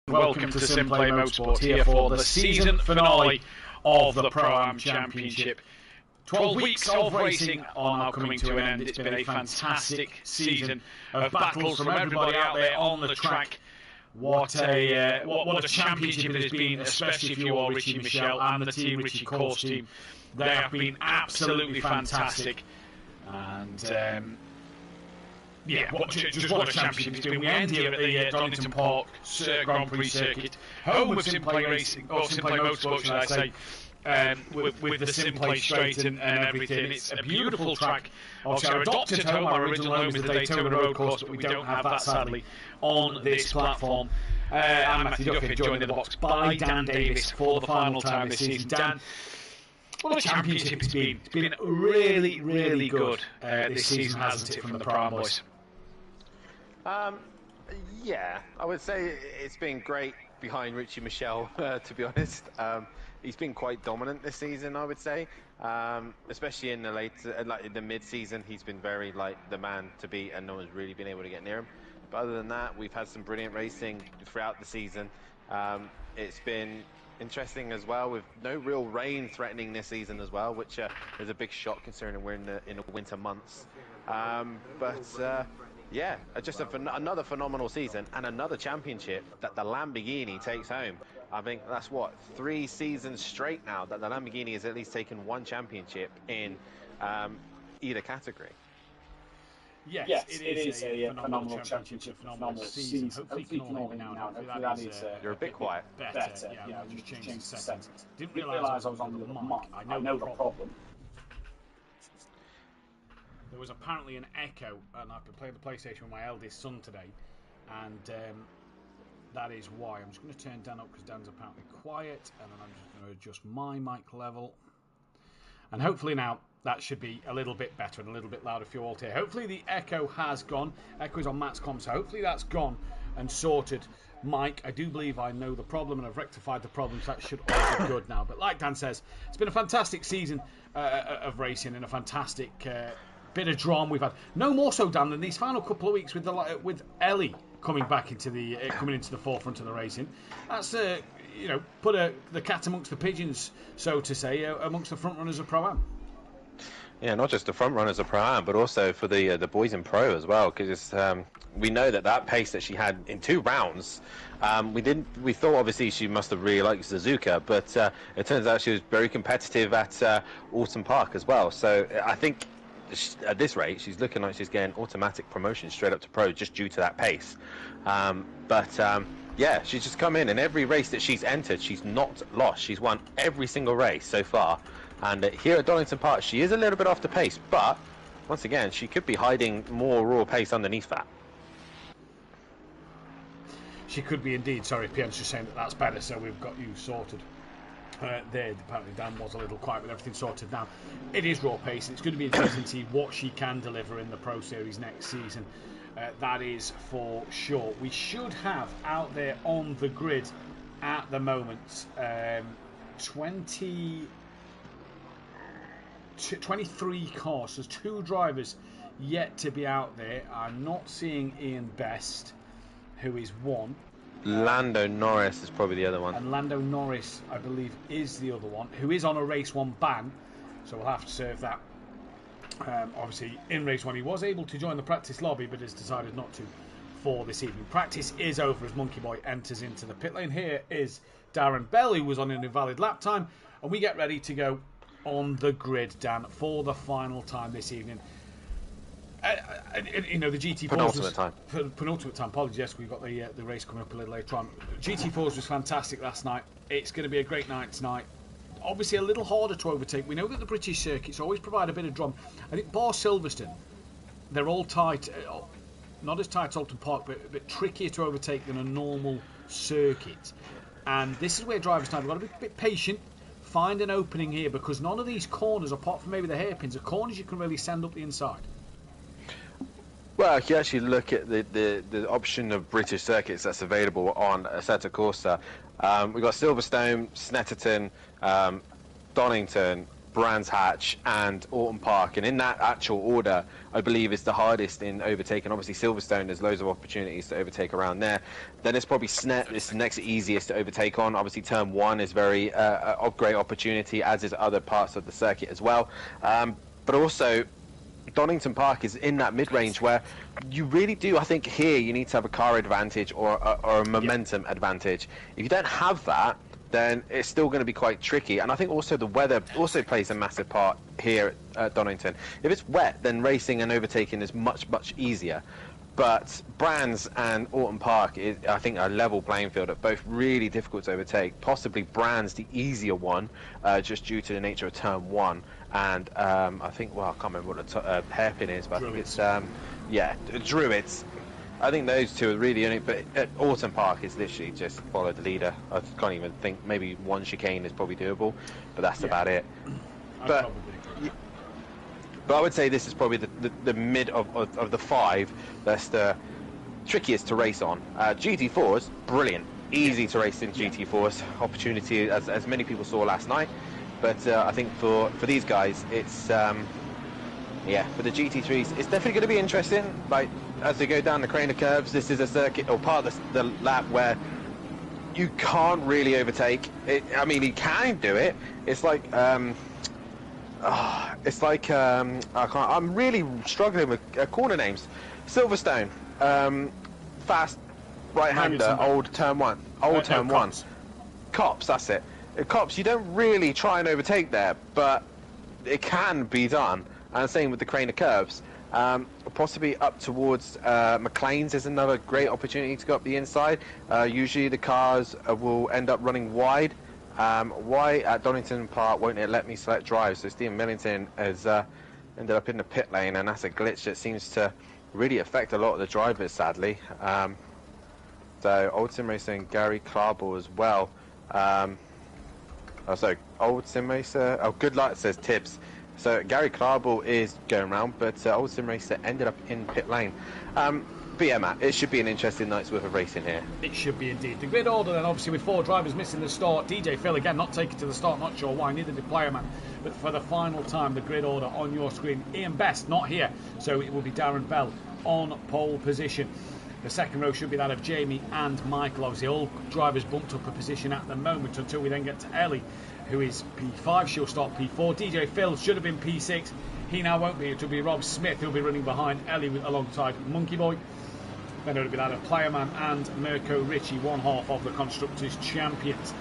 Welcome to SimPlay Motorsport here for the season finale of the Pro-Am Championship. 12 weeks of racing are now coming to an end. It's been a fantastic season of battles from everybody out there on the track. What a championship it has been, especially if you are Richie Michelle and the Team Richie Corsa team. They have been absolutely fantastic. And yeah, just what a championship it's been. We end here at the Donington Park Grand Prix circuit, home of SimPlay Racing, or SimPlay Motorsport, should I say, with the SimPlay straight and everything. It's a beautiful track. Obviously, our adopted home, our original home is the Daytona Road Course, but we don't have that, sadly, on this platform. I'm Mathew Duffin, joined in the box by Dan Davis for the final time this season. Dan, what a championship it's been. It's been really, really good this season, hasn't it, from the Pro-Am boys? Yeah, I would say it's been great behind Richie Michelle, to be honest. He's been quite dominant this season, I would say, especially in the the mid-season. He's been very the man to beat, and no one's really been able to get near him. But other than that, we've had some brilliant racing throughout the season. It's been interesting as well, with no real rain threatening this season as well, which is a big shock considering we're in the winter months. Yeah, just another phenomenal season and another championship that the Lamborghini takes home. I think that's what, 3 seasons straight now that the Lamborghini has at least taken one championship in either category. Yes, it is a phenomenal championship, phenomenal season. Hopefully you can all hear me now. Hopefully that is you're a bit quiet. Better. Yeah, I just changed the settings. Didn't realise I was on the mic. I know the problem. There was apparently an echo, and I've been playing the PlayStation with my eldest son today, and that is why. I'm just going to turn Dan up because Dan's apparently quiet, and then I'm just going to adjust my mic level. And hopefully now that should be a little bit better and a little bit louder for you all to hear. Hopefully the echo has gone. Echo is on Matt's comm, so hopefully that's gone and sorted. Mike, I do believe I know the problem and I've rectified the problem, so that should all be good now. But like Dan says, it's been a fantastic season of racing and a fantastic bit of drama we've had. No more so, Dan, than these final couple of weeks with Ellie coming back into the forefront of the racing. That's put the cat amongst the pigeons, so to say, amongst the front runners of Pro-Am. Yeah, not just the front runners of Pro-Am, but also for the boys in Pro as well, because we know that pace that she had in 2 rounds, we thought obviously she must have really liked Suzuka, but it turns out she was very competitive at Alton Park as well. So I think at this rate, she's looking like she's getting automatic promotion straight up to Pro just due to that pace. Yeah, she's just come in, and every race that she's entered, she's not lost. She's won every single race so far. And here at Donington Park, she is a little bit off the pace, but once again, she could be hiding more raw pace underneath that. She could be indeed. Sorry, PM's just saying that's better, so we've got you sorted. There, apparently Dan was a little quiet with everything sorted now. It is raw pace, and it's going to be interesting to see what she can deliver in the Pro Series next season. That is for sure. We should have out there on the grid at the moment 23 cars. There's 2 drivers yet to be out there. I'm not seeing Ian Best, who is one. Lando Norris is probably the other one. And Lando Norris, I believe, is the other one, who is on a Race 1 ban, so we'll have to serve that. Obviously, in Race 1, he was able to join the practice lobby, but has decided not to for this evening. Practice is over as Monkey Boy enters into the pit lane. Here is Darren Bell, who was on an invalid lap time, and we get ready to go on the grid, Dan, for the final time this evening. The GT4 penultimate time. Apologies, yes, we've got the race coming up a little later on. GT4s was fantastic last night. It's going to be a great night tonight. Obviously, a little harder to overtake. We know that the British circuits always provide a bit of drama. I think bar Silverstone, they're all tight, not as tight as Alton Park, but a bit trickier to overtake than a normal circuit. And this is where drivers now have got to be a bit patient. Find an opening here, because none of these corners, apart from maybe the hairpins, are corners you can really send up the inside. Well, if you actually look at the option of British circuits that's available on Assetto Corsa, we've got Silverstone, Snetterton, Donington, Brands Hatch and Autumn Park, and in that actual order, I believe is the hardest in overtaking. Obviously, Silverstone, there's loads of opportunities to overtake around there. Then it's probably Snet, it's the next easiest to overtake on. Obviously, Turn 1 is very a great opportunity, as is other parts of the circuit as well. But also, Donington Park is in that mid-range where you really do, I think here you need to have a car advantage or a momentum advantage. If you don't have that, then it's still going to be quite tricky. And I think also the weather also plays a massive part here at Donington. If it's wet, then racing and overtaking is much, much easier. But Brands and Autumn Park is, I think, a level playing field at both really difficult to overtake. Possibly Brands the easier one, just due to the nature of Turn 1. And I think, well, I can't remember what the hairpin is, but Druids. I think it's, yeah, Druids. I think those two are really only, but at Autumn Park is literally just follow the leader. I can't even think, maybe one chicane is probably doable, but that's about it. But I would say this is probably the mid of the 5 that's the trickiest to race on. GT4s, brilliant. Easy to race in GT4s. Opportunity, as many people saw last night. But I think for these guys, it's, yeah, for the GT3s, it's definitely going to be interesting. Like, as they go down the Craner curves, this is a circuit, or part of the lap where you can't really overtake. I mean, you can do it. It's like, I'm really struggling with corner names. Silverstone, fast right-hander, old Turn 1. Turn 1. Cops, that's it. Cops, you don't really try and overtake there, but it can be done. And same with the Craner curves. Possibly up towards McLean's is another great opportunity to go up the inside. Usually the cars will end up running wide. Why at Donington Park won't it let me select drive? So Stephen Millington has ended up in the pit lane, and that's a glitch that seems to really affect a lot of the drivers, sadly. So Old Sim Racing, Gary Clarble as well. So Old Sim Racer, good luck, says Tibbs. So Gary Clarble is going around, but Old Sim Racer ended up in pit lane. But yeah, Matt, it should be an interesting night's worth of racing here. It should be indeed. The grid order then, obviously, with 4 drivers missing the start. DJ Phil, again, not taken to the start, not sure why, neither did Playerman. But for the final time, the grid order on your screen. Ian Best, not here, so it will be Darren Bell on pole position. The second row should be that of Jamie and Michael. Obviously, all drivers bumped up a position at the moment until we then get to Ellie, who is P5. She'll start P4. DJ Phil should have been P6. He now won't be. It will be Rob Smith who'll be running behind Ellie alongside Monkey Boy. Then it'll be that of Playerman and Mirko Ritchie, one half of the Constructors' Champions.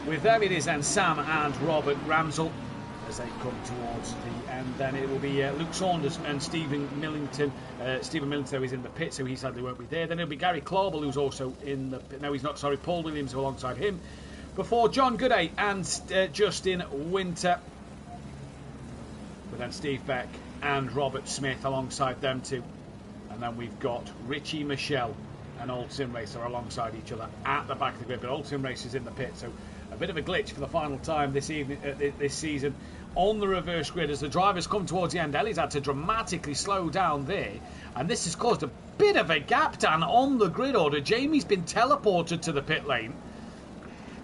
With them it is then Sam and Robert Ramsell as they come towards the end. Then it will be Luke Saunders and Stephen Millington. Stephen Millington is in the pit, so he sadly won't be there. Then it'll be Gary Clarble, who's also in the pit. No, he's not, sorry, Paul Williams alongside him. Before John Gooday and Justin Winter. But then Steve Beck and Robert Smith alongside them too. And then we've got Richie Michelle and Old Sim Racer alongside each other at the back of the grid. But Old Sim Racer's in the pit, so a bit of a glitch for the final time this evening, this season on the reverse grid as the drivers come towards the end. Ellie's had to dramatically slow down there, and this has caused a bit of a gap, Dan, on the grid order. Jamie's been teleported to the pit lane,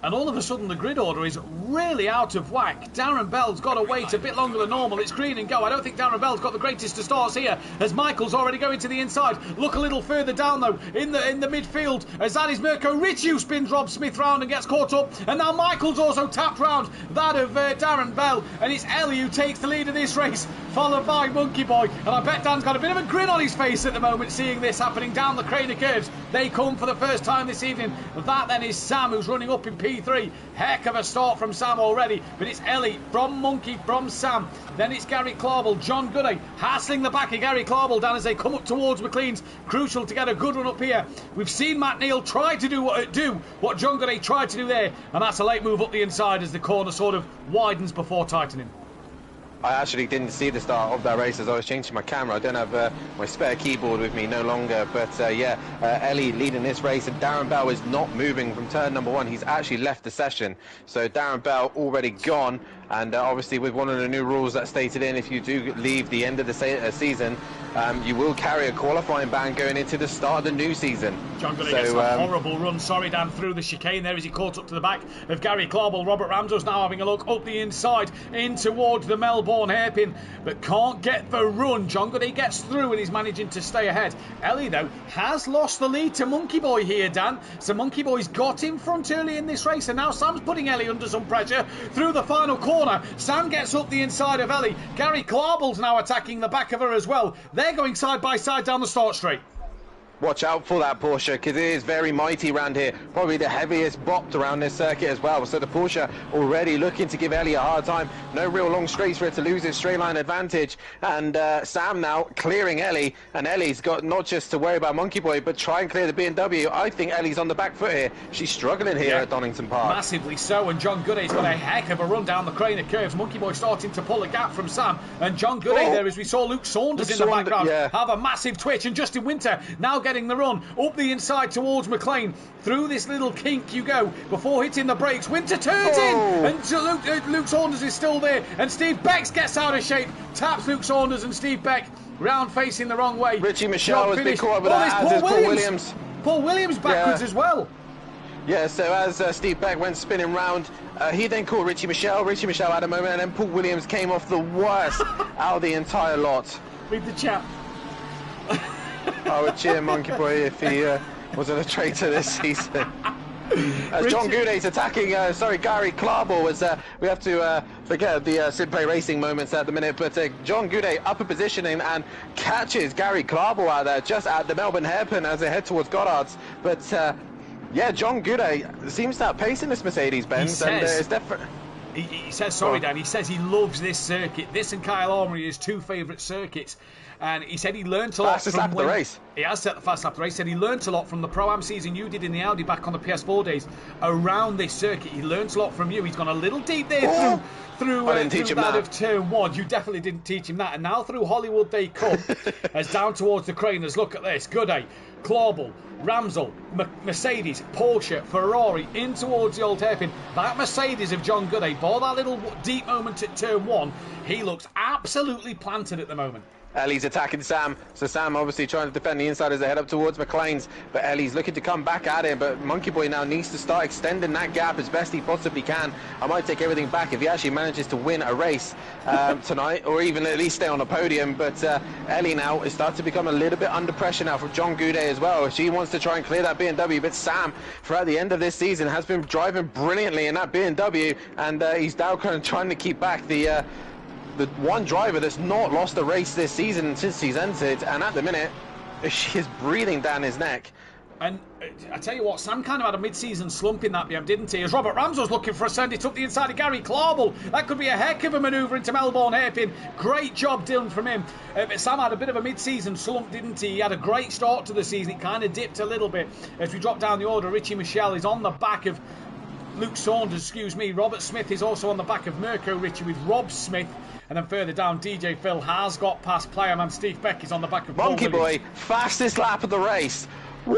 and all of a sudden the grid order is really out of whack. Darren Bell's got to wait a bit longer than normal. It's green and go. I don't think Darren Bell's got the greatest of starts here, as Michael's already going to the inside. Look a little further down though in the midfield, as that is Mirko Ritchie who spins Rob Smith round and gets caught up, and now Michael's also tapped round that of Darren Bell, and it's Ellie who takes the lead of this race, followed by Monkey Boy. And I bet Dan's got a bit of a grin on his face at the moment seeing this happening down the Craner curves. They come for the first time this evening. That then is Sam, who's running up in P3. Heck of a start from Sam already, but it's Ellie from Monkey, from Sam. Then it's Gary Clarble, John Gooday hassling the back of Gary Clarble down as they come up towards McLean's. Crucial to get a good run up here. We've seen Matt Neal try to do what John Gooday tried to do there, and that's a late move up the inside as the corner sort of widens before tightening. I actually didn't see the start of that race as I was changing my camera. I don't have my spare keyboard with me no longer, but Ellie leading this race, and Darren Bell is not moving from turn number 1. He's actually left the session, so Darren Bell already gone. And obviously with one of the new rules that stated in, if you do leave the end of the season, you will carry a qualifying ban going into the start of the new season. John Goody gets a horrible run, sorry Dan, through the chicane there as he caught up to the back of Gary Clarball. Robert Ramsell's now having a look up the inside in towards the Melbourne hairpin, but can't get the run. John Goody gets through and he's managing to stay ahead. Ellie, though, has lost the lead to Monkey Boy here, Dan. So Monkey Boy's got in front early in this race, and now Sam's putting Ellie under some pressure through the final corner. Sam gets up the inside of Ellie. Gary Clarball's now attacking the back of her as well. They're going side by side down the start straight. Watch out for that Porsche, because it is very mighty around here. Probably the heaviest bopped around this circuit as well. So the Porsche already looking to give Ellie a hard time. No real long straights for it to lose its straight line advantage. And Sam now clearing Ellie. And Ellie's got not just to worry about Monkey Boy, but try and clear the BMW. I think Ellie's on the back foot here. She's struggling here at Donington Park. Massively so. And John Goody's got a heck of a run down the crane of curves. Monkey Boy starting to pull a gap from Sam. And John Goody there, as we saw Luke Saunders in the background, have a massive twitch. And Justin Winter now getting the run up the inside towards McLean. Through this little kink you go before hitting the brakes. Winter turns in, and Luke Saunders is still there, and Steve Beck gets out of shape, taps Luke Saunders, and Steve Beck round facing the wrong way. Richie Michelle has been caught up with that, as is Paul Williams. Paul Williams backwards as well. Yeah, so as Steve Beck went spinning round, he then caught Richie Michelle. Richie Michelle had a moment, and then Paul Williams came off the worst out of the entire lot. Read the chat. I would cheer Monkey Boy if he wasn't a traitor this season. As John Gooday's attacking, Gary Clarball was, we have to forget the SimPlay Racing moments at the minute, but John Gooday upper positioning and catches Gary Clarball out there just at the Melbourne hairpin as they head towards Goddard's. But yeah, John Gooday seems to outpace in this Mercedes-Benz, and it's definitely... He says, sorry Dan, he says he loves this circuit. This and Kyle Armory are his two favourite circuits. And he said he learnt a lot fastest lap of the race. He has set the fast lap of the race. He said he learnt a lot from the Pro-Am season you did in the Audi back on the PS4 days around this circuit. He learnt a lot from you. He's gone a little deep there through that of turn one. You definitely didn't teach him that. And now through Hollywood Day Cup, as down towards the Craners. Look at this. Gooday, Clarball, Ramsell, Mercedes, Porsche, Ferrari in towards the old hairpin. That Mercedes of John Gooday, bore that little deep moment at turn one. He looks absolutely planted at the moment. Ellie's attacking Sam, so Sam obviously trying to defend the inside as they head up towards McLean's, but Ellie's looking to come back at him, but Monkey Boy now needs to start extending that gap as best he possibly can. I might take everything back if he actually manages to win a race tonight, or even at least stay on a podium, but Ellie now is starting to become a little bit under pressure now from John Gooday as well. She wants to try and clear that BMW, but Sam, throughout the end of this season, has been driving brilliantly in that BMW, and he's now kind of trying to keep back the one driver that's not lost a race this season since he's entered, and at the minute she is breathing down his neck. And I tell you what, Sam kind of had a mid-season slump in that BM, didn't he? As Robert Ramsell's looking for a send, it up the inside of Gary Clarball. That could be a heck of a manoeuvre into Melbourne hairpin. Great job done from him. But Sam had a bit of a mid-season slump, didn't he? He had a great start to the season. It kind of dipped a little bit. As we drop down the order, Richie Michelle is on the back of Luke Saunders, Robert Smith is also on the back of Mirko Ritchie with Rob Smith. And then further down, DJ Phil has got past Playerman. Steve Beck is on the back of Monkey Boy, fastest lap of the race. Woo!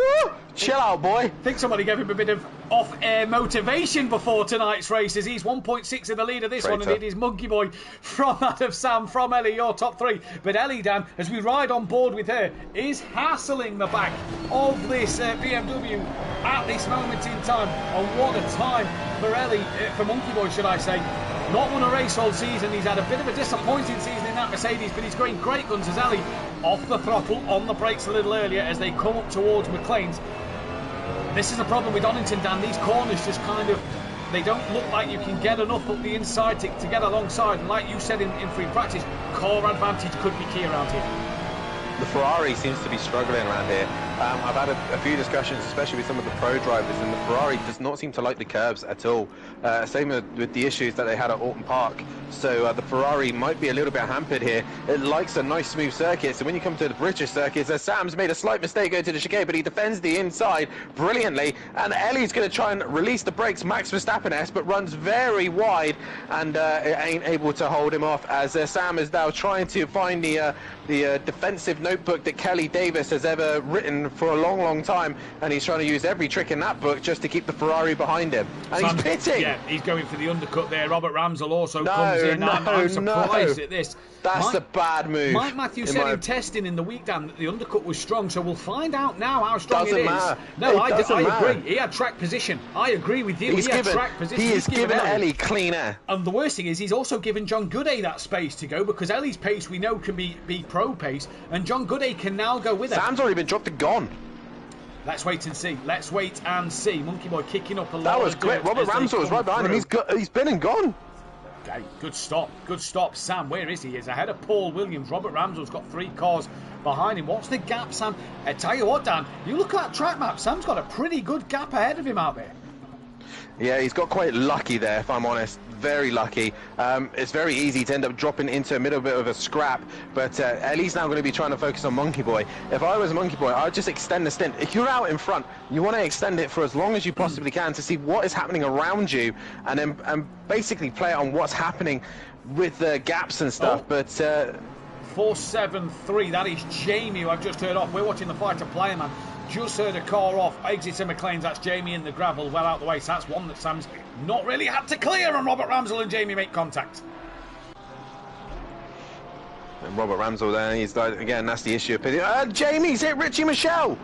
Chill out, boy. I think somebody gave him a bit of off-air motivation before tonight's races. He's 1.6 in the lead of this one, and it is Monkey Boy from that of Sam, from Ellie, your top three. But Ellie, Dan, as we ride on board with her, is hassling the back of this BMW at this moment in time. And what a time for Ellie, for Monkey Boy, should I say. Not won a race all season. He's had a bit of a disappointing season in that Mercedes, but he's going great guns as Ellie off the throttle, on the brakes a little earlier as they come up towards McLean's. This is a problem with Donington, Dan. These corners just kind of, they don't look like you can get enough up the inside to get alongside. And like you said in free practice, core advantage could be key around here. The Ferrari seems to be struggling around here. I've had a few discussions, especially with some of the pro drivers, and the Ferrari does not seem to like the curbs at all. Same with the issues that they had at Alton Park. So the Ferrari might be a little bit hampered here. It likes a nice smooth circuit, so when you come to the British circuits, Sam's made a slight mistake going to the chicane, but he defends the inside brilliantly, and Ellie's going to try and release the brakes, Max Verstappen-esque, but runs very wide and ain't able to hold him off, as Sam is now trying to find the defensive notebook that Kelly Davis has ever written position for a long time, and he's trying to use every trick in that book just to keep the Ferrari behind him. And he's pitting. Yeah, he's going for the undercut there. Robert Ramsell also comes in. I'm surprised at this. That's a bad move. Mike Mathew said in testing in the week, Dan, that the undercut was strong, so we'll find out now how strong it is. Matter. No, I agree. He had track position. I agree with you. He had track position. He has given Ellie clean air. And the worst thing is he's also given John Gooday that space to go, because Ellie's pace we know can be pro pace, and John Gooday can now go with it. Sam's already been dropped and gone. Let's wait and see. Let's wait and see. Monkey Boy kicking up a lot. That was quick. Robert Ramsell was right behind him. He's been and gone. Okay, good stop. Good stop. Sam, where is he? He's ahead of Paul Williams. Robert Ramsell's got 3 cars behind him. What's the gap, Sam? I tell you what, Dan, you look at that track map. Sam's got a pretty good gap ahead of him out there. Yeah, he's got quite lucky there, if I'm honest. Very lucky. It's very easy to end up dropping into a middle bit of a scrap, but Ellie's now going to be trying to focus on Monkey Boy. If I was Monkey Boy, I would just extend the stint. If you're out in front, you want to extend it for as long as you possibly can to see what is happening around you, and then basically play on what's happening with the gaps and stuff. But 473, that is Jamie, who I've just heard off. We're watching the fighter player, man. Just heard a car off. Exeter McLean's, that's Jamie in the gravel, well out the way. So that's one that Sam's not really had to clear, and Robert Ramsell and Jamie make contact. And Robert Ramsell there, he's like, again, that's the issue. Jamie's hit Richie Michelle. Wow.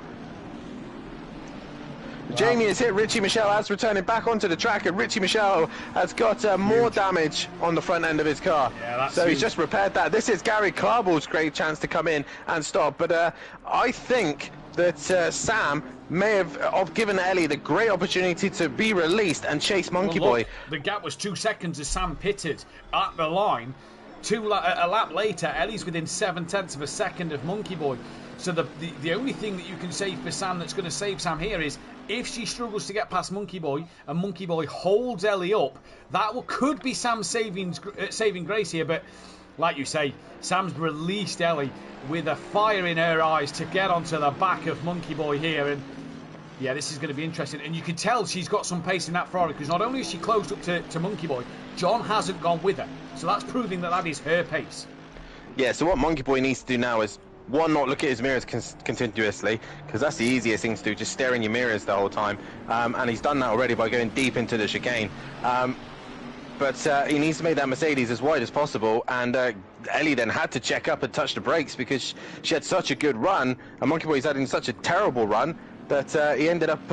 Jamie has hit Richie Michelle as returning back onto the track, and Richie Michelle has got more damage on the front end of his car. Yeah, that's so huge. He's just repaired that. This is Gary Clarball's great chance to come in and stop, but I think that Sam may have given Ellie the great opportunity to be released and chase Monkey Boy. The gap was 2 seconds as Sam pitted at the line. A lap later, Ellie's within 0.7 of a second of Monkey Boy. So the only thing that you can say for Sam that's going to save Sam here is if she struggles to get past Monkey Boy and Monkey Boy holds Ellie up, that could be Sam's saving grace here. But like you say, Sam's released Ellie with a fire in her eyes to get onto the back of Monkey Boy here. And yeah, this is going to be interesting. And you can tell she's got some pace in that Ferrari, because not only is she closed up to Monkey Boy, John hasn't gone with her. So that's proving that is her pace. Yeah, so what Monkey Boy needs to do now is, one, not look at his mirrors continuously, because that's the easiest thing to do, just stare in your mirrors the whole time. And he's done that already by going deep into the chicane. But he needs to make that Mercedes as wide as possible, and Ellie then had to check up and touch the brakes because she had such a good run, and Monkey Boy's having such a terrible run that he ended up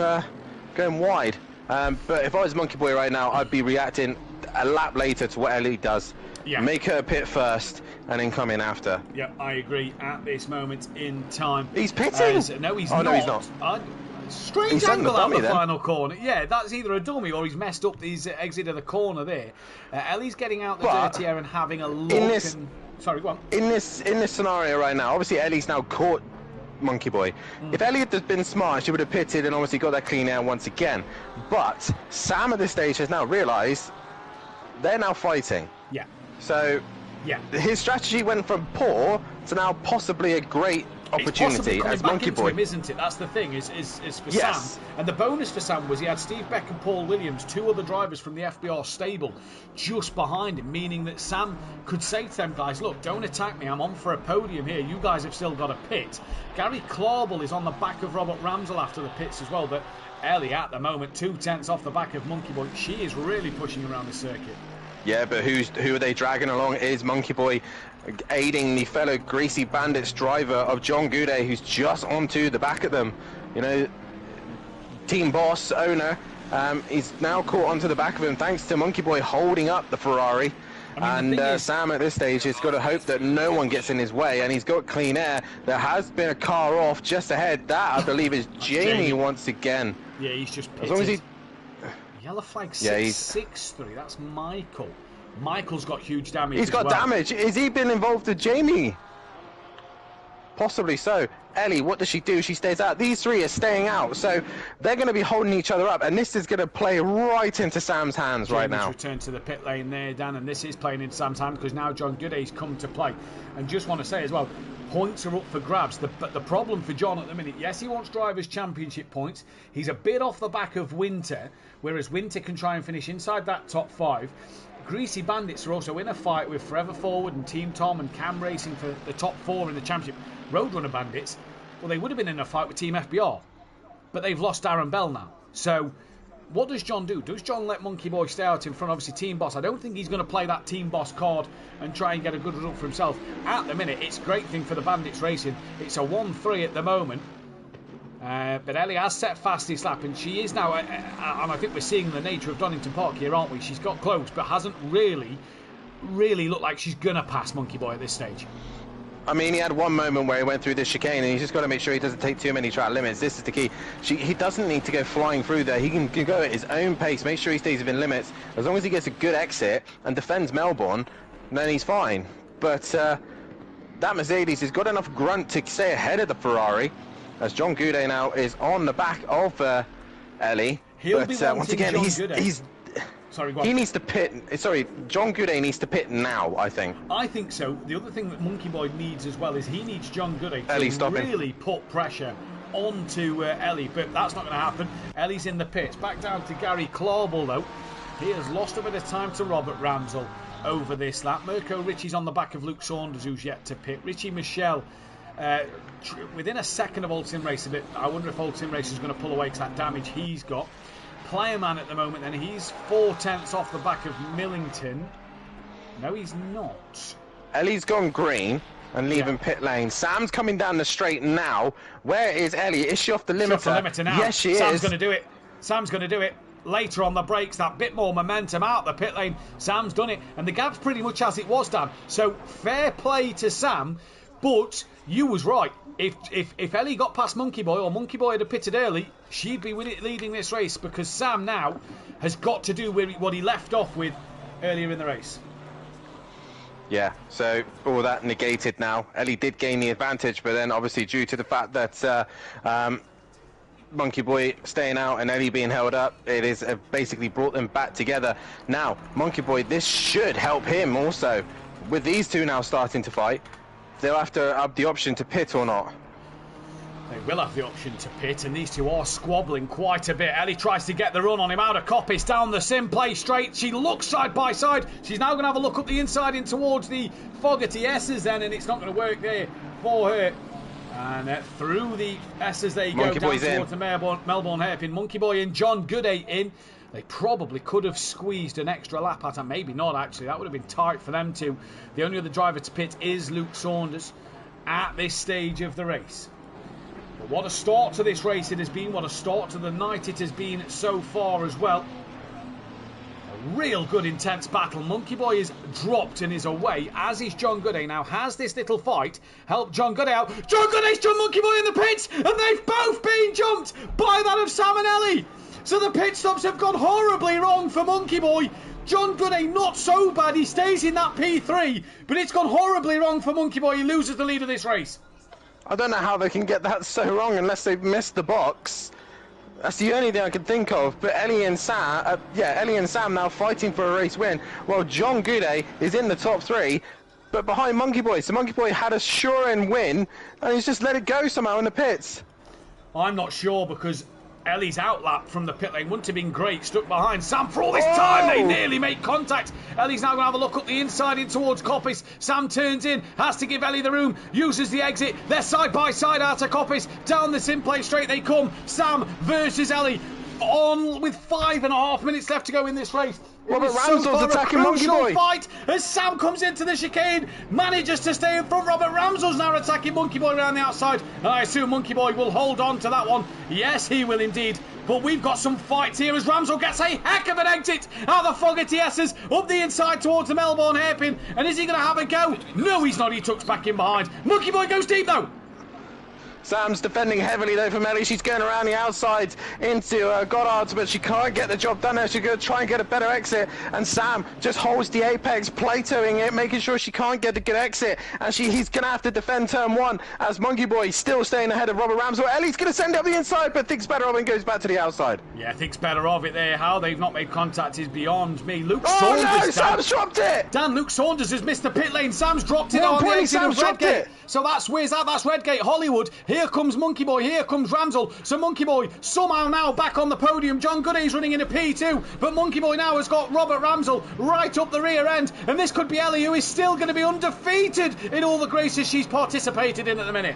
going wide. But if I was Monkey Boy right now, I'd be reacting a lap later to what Ellie does. Yeah. Make her pit first and then come in after. Yeah, I agree at this moment in time. He's pitting? No, he's not. No, he's not. Strange angle out the final corner. Yeah, that's either a dummy or he's messed up his exit of the corner there. Ellie's getting out the dirty air and having a look. Sorry, go on. In this scenario right now, obviously Ellie's now caught Monkey Boy. If Ellie had been smart, she would have pitted and obviously got that clean air once again. But Sam at this stage has now realised they're now fighting. Yeah. So yeah, his strategy went from poor to now possibly a great opportunity as Monkey Boy, him, isn't it? That's the thing. Is for Sam, and the bonus for Sam was he had Steve Beck and Paul Williams, 2 other drivers from the FBR stable, just behind him, meaning that Sam could say to them guys, "Look, don't attack me. I'm on for a podium here. You guys have still got a pit." Gary Clarball is on the back of Robert Ramsell after the pits as well, but Ellie at the moment 2/10 off the back of Monkey Boy. She is really pushing around the circuit. Yeah, but who are they dragging along? It is Monkey Boy aiding the fellow Greasy Bandits driver of John Gooday, who's just onto the back of them. You know, team boss, owner, he's now caught onto the back of him thanks to Monkey Boy holding up the Ferrari. And Sam at this stage has got to hope that no one gets in his way, and he's got clean air. There has been a car off just ahead. That, I believe, is Jamie once again. Yeah, he's just pitted. As long as he... Yellow flag 663, that's Michael. Michael's got huge damage. He's got damage. Has he been involved with Jamie? Possibly so. Ellie, what does she do? She stays out. These 3 are staying out, so they're going to be holding each other up, and this is going to play right into Sam's hands right now. Return to the pit lane there, Dan, and this is playing in Sam's hands because now John Gooday's come to play. And just want to say as well, points are up for grabs. But the problem for John at the minute, yes, he wants Drivers' Championship points. He's a bit off the back of Winter, whereas Winter can try and finish inside that top 5. Greasy Bandits are also in a fight with Forever Forward and Team Tom and Cam Racing for the top 4 in the championship. Roadrunner Bandits, well, they would have been in a fight with Team FBR, but they've lost Aaron Bell now. So what does John do? Does John let Monkey Boy stay out in front? Obviously, Team Boss. I don't think he's going to play that Team Boss card and try and get a good result for himself. At the minute, it's a great thing for the Bandits Racing. It's a 1-3 at the moment. But Ellie has set fast this lap, and she is now, and I think we're seeing the nature of Donington Park here, aren't we? She's got close, but hasn't really looked like she's going to pass Monkey Boy at this stage. I mean, he had one moment where he went through this chicane, and he's just got to make sure he doesn't take too many track limits. This is the key. He doesn't need to go flying through there. He can go at his own pace, make sure he stays within limits. As long as he gets a good exit and defends Melbourne, then he's fine. But that Mercedes has got enough grunt to stay ahead of the Ferrari, as John Goudet now is on the back of Ellie. He'll be once again, he's Sorry, go on. He needs to pit. Sorry, John Goudet needs to pit now, I think. I think so. The other thing that Monkey Boy needs as well is he needs John Goudet to really put pressure onto Ellie, but that's not going to happen. Ellie's in the pits. Back down to Gary Clauble, though. He has lost a bit of time to Robert Ramsell over this lap. Mirko Ritchie's on the back of Luke Saunders, who's yet to pit. Richie Michel within a second of Old Sim Racer, but I wonder if Old Sim Racer is going to pull away to that damage he's got. Playerman at the moment, then he's 4/10 off the back of Millington. No, he's not. Ellie's gone green and leaving pit lane. Sam's coming down the straight now. Where is Ellie? Is she off the limiter? She's off the limiter now. Yes, she is. Sam's going to do it. Sam's going to do it. Later on the brakes, that bit more momentum out the pit lane. Sam's done it, and the gap's pretty much as it was, Dan. So fair play to Sam, but you was right. If Ellie got past Monkey Boy, or Monkey Boy had pitted early, she'd be leading this race, because Sam now has got to do what he left off with earlier in the race. Yeah, so all that negated now. Ellie did gain the advantage, but then obviously due to the fact that Monkey Boy staying out and Ellie being held up, it is basically brought them back together. Now, Monkey Boy, this should help him also. With these two now starting to fight, they'll have to have the option to pit or not. They will have the option to pit, and these two are squabbling quite a bit. Ellie tries to get the run on him out of Coppice down the SimPlay straight. She looks side by side. She's now going to have a look up the inside in towards the Fogarty S's then, and it's not going to work there for her. And through the S's they go, down towards the Melbourne hairpin. Monkey Boy in, John Goudet in. They probably could have squeezed an extra lap at her. Maybe not, actually. That would have been tight for them two. The only other driver to pit is Luke Saunders at this stage of the race. But what a start to this race it has been. What a start to the night it has been so far as well. A real good intense battle. Monkey Boy is dropped and is away, as is John Goudet. Now has this little fight helped John Goudet out. John Goodet's jumped Monkey Boy in the pits, and they've both been jumped by that of Sam and Ellie. So the pit stops have gone horribly wrong for Monkey Boy. John Goudet not so bad, he stays in that P3, but it's gone horribly wrong for Monkey Boy. He loses the lead of this race. I don't know how they can get that so wrong unless they've missed the box. That's the only thing I can think of. But Ellie and Sam now fighting for a race win, while John Goudet is in the top 3, but behind Monkey Boy. So Monkey Boy had a sure-end win, and he's just let it go somehow in the pits. I'm not sure, because Ellie's outlap from the pit lane wouldn't have been great. Stuck behind Sam for all this time. They nearly make contact. Ellie's now going to have a look up the inside in towards Coppice. Sam turns in, has to give Ellie the room, uses the exit. They're side by side out of Coppice. Down the SimPlay straight they come. Sam versus Ellie. On with 5.5 minutes left to go in this race. Robert Ramsell's attacking Monkey Boy. Fight as Sam comes into the chicane, manages to stay in front. Robert Ramsell's now attacking Monkey Boy around the outside, and I assume Monkey Boy will hold on to that one. Yes, he will indeed. But we've got some fights here as Ramsell gets a heck of an exit out of the Fogarty S's up the inside towards the Melbourne hairpin. And is he going to have a go? No, he's not. He tucks back in behind. Monkey Boy goes deep though. Sam's defending heavily though from Ellie. She's going around the outside into Goddard's, but she can't get the job done there. She's going to try and get a better exit, and Sam just holds the apex, platoing it, making sure she can't get a good exit, and he's going to have to defend turn 1 as Monkey Boy still staying ahead of Robert Ramsell. Ellie's going to send it up the inside, but thinks better of it and goes back to the outside. Yeah, thinks better of it there. How they've not made contact is beyond me. Luke Saunders. No, Sam's dropped it. Dan, Luke Saunders has missed the pit lane. Sam's dropped it on the exit of Redgate. So where's that? That's Redgate Hollywood. Here comes Monkey Boy. Here comes Ramsell. So Monkey Boy somehow now back on the podium. John Gooday's running in a P2, but Monkey Boy now has got Robert Ramsell right up the rear end, and this could be Ellie, who is still going to be undefeated in all the races she's participated in at the minute.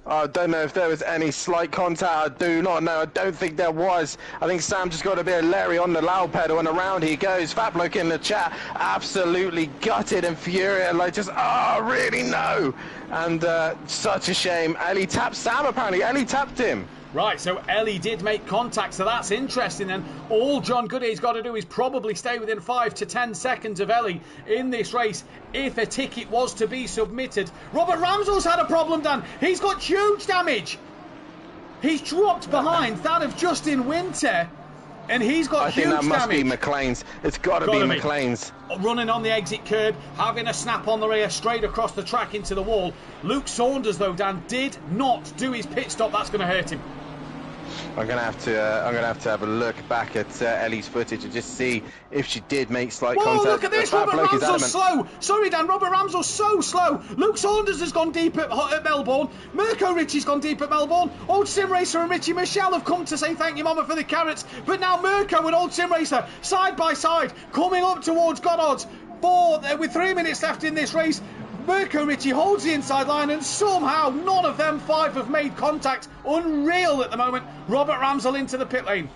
I don't know if there was any slight contact. I do not know. I don't think there was. I think Sam just got a bit of Larry on the loud pedal, and around he goes. Fat bloke in the chat, absolutely gutted and furious, like just, oh, really no. And such a shame. Ellie tapped Sam apparently. Ellie tapped him. Right, so Ellie did make contact, so that's interesting. And all John Gooday's got to do is probably stay within 5 to 10 seconds of Ellie in this race if a ticket was to be submitted. Robert Ramsell's had a problem, Dan. He's got huge damage. He's dropped behind that of Justin Winter, and he's got huge damage. I think that must be McLean's. It's got to be McLean's. Running on the exit curb, having a snap on the rear, straight across the track into the wall. Luke Saunders, though, Dan, did not do his pit stop. That's going to hurt him. I'm gonna have to have a look back at Ellie's footage and just see if she did make slight contact. Look at this! Robert Ramsell's slow. Sorry, Dan. Robert Ramsell's so slow. Luke Saunders has gone deep at Melbourne. Mirko Ritchie's gone deep at Melbourne. Old Sim Racer and Richie Michelle have come to say thank you, Mama, for the carrots. But now Mirko and Old Sim Racer side by side, coming up towards Goddard's. With 3 minutes left in this race. Mirko Ritchie holds the inside line, and somehow none of them 5 have made contact. Unreal at the moment. Robert Ramsell into the pit lane.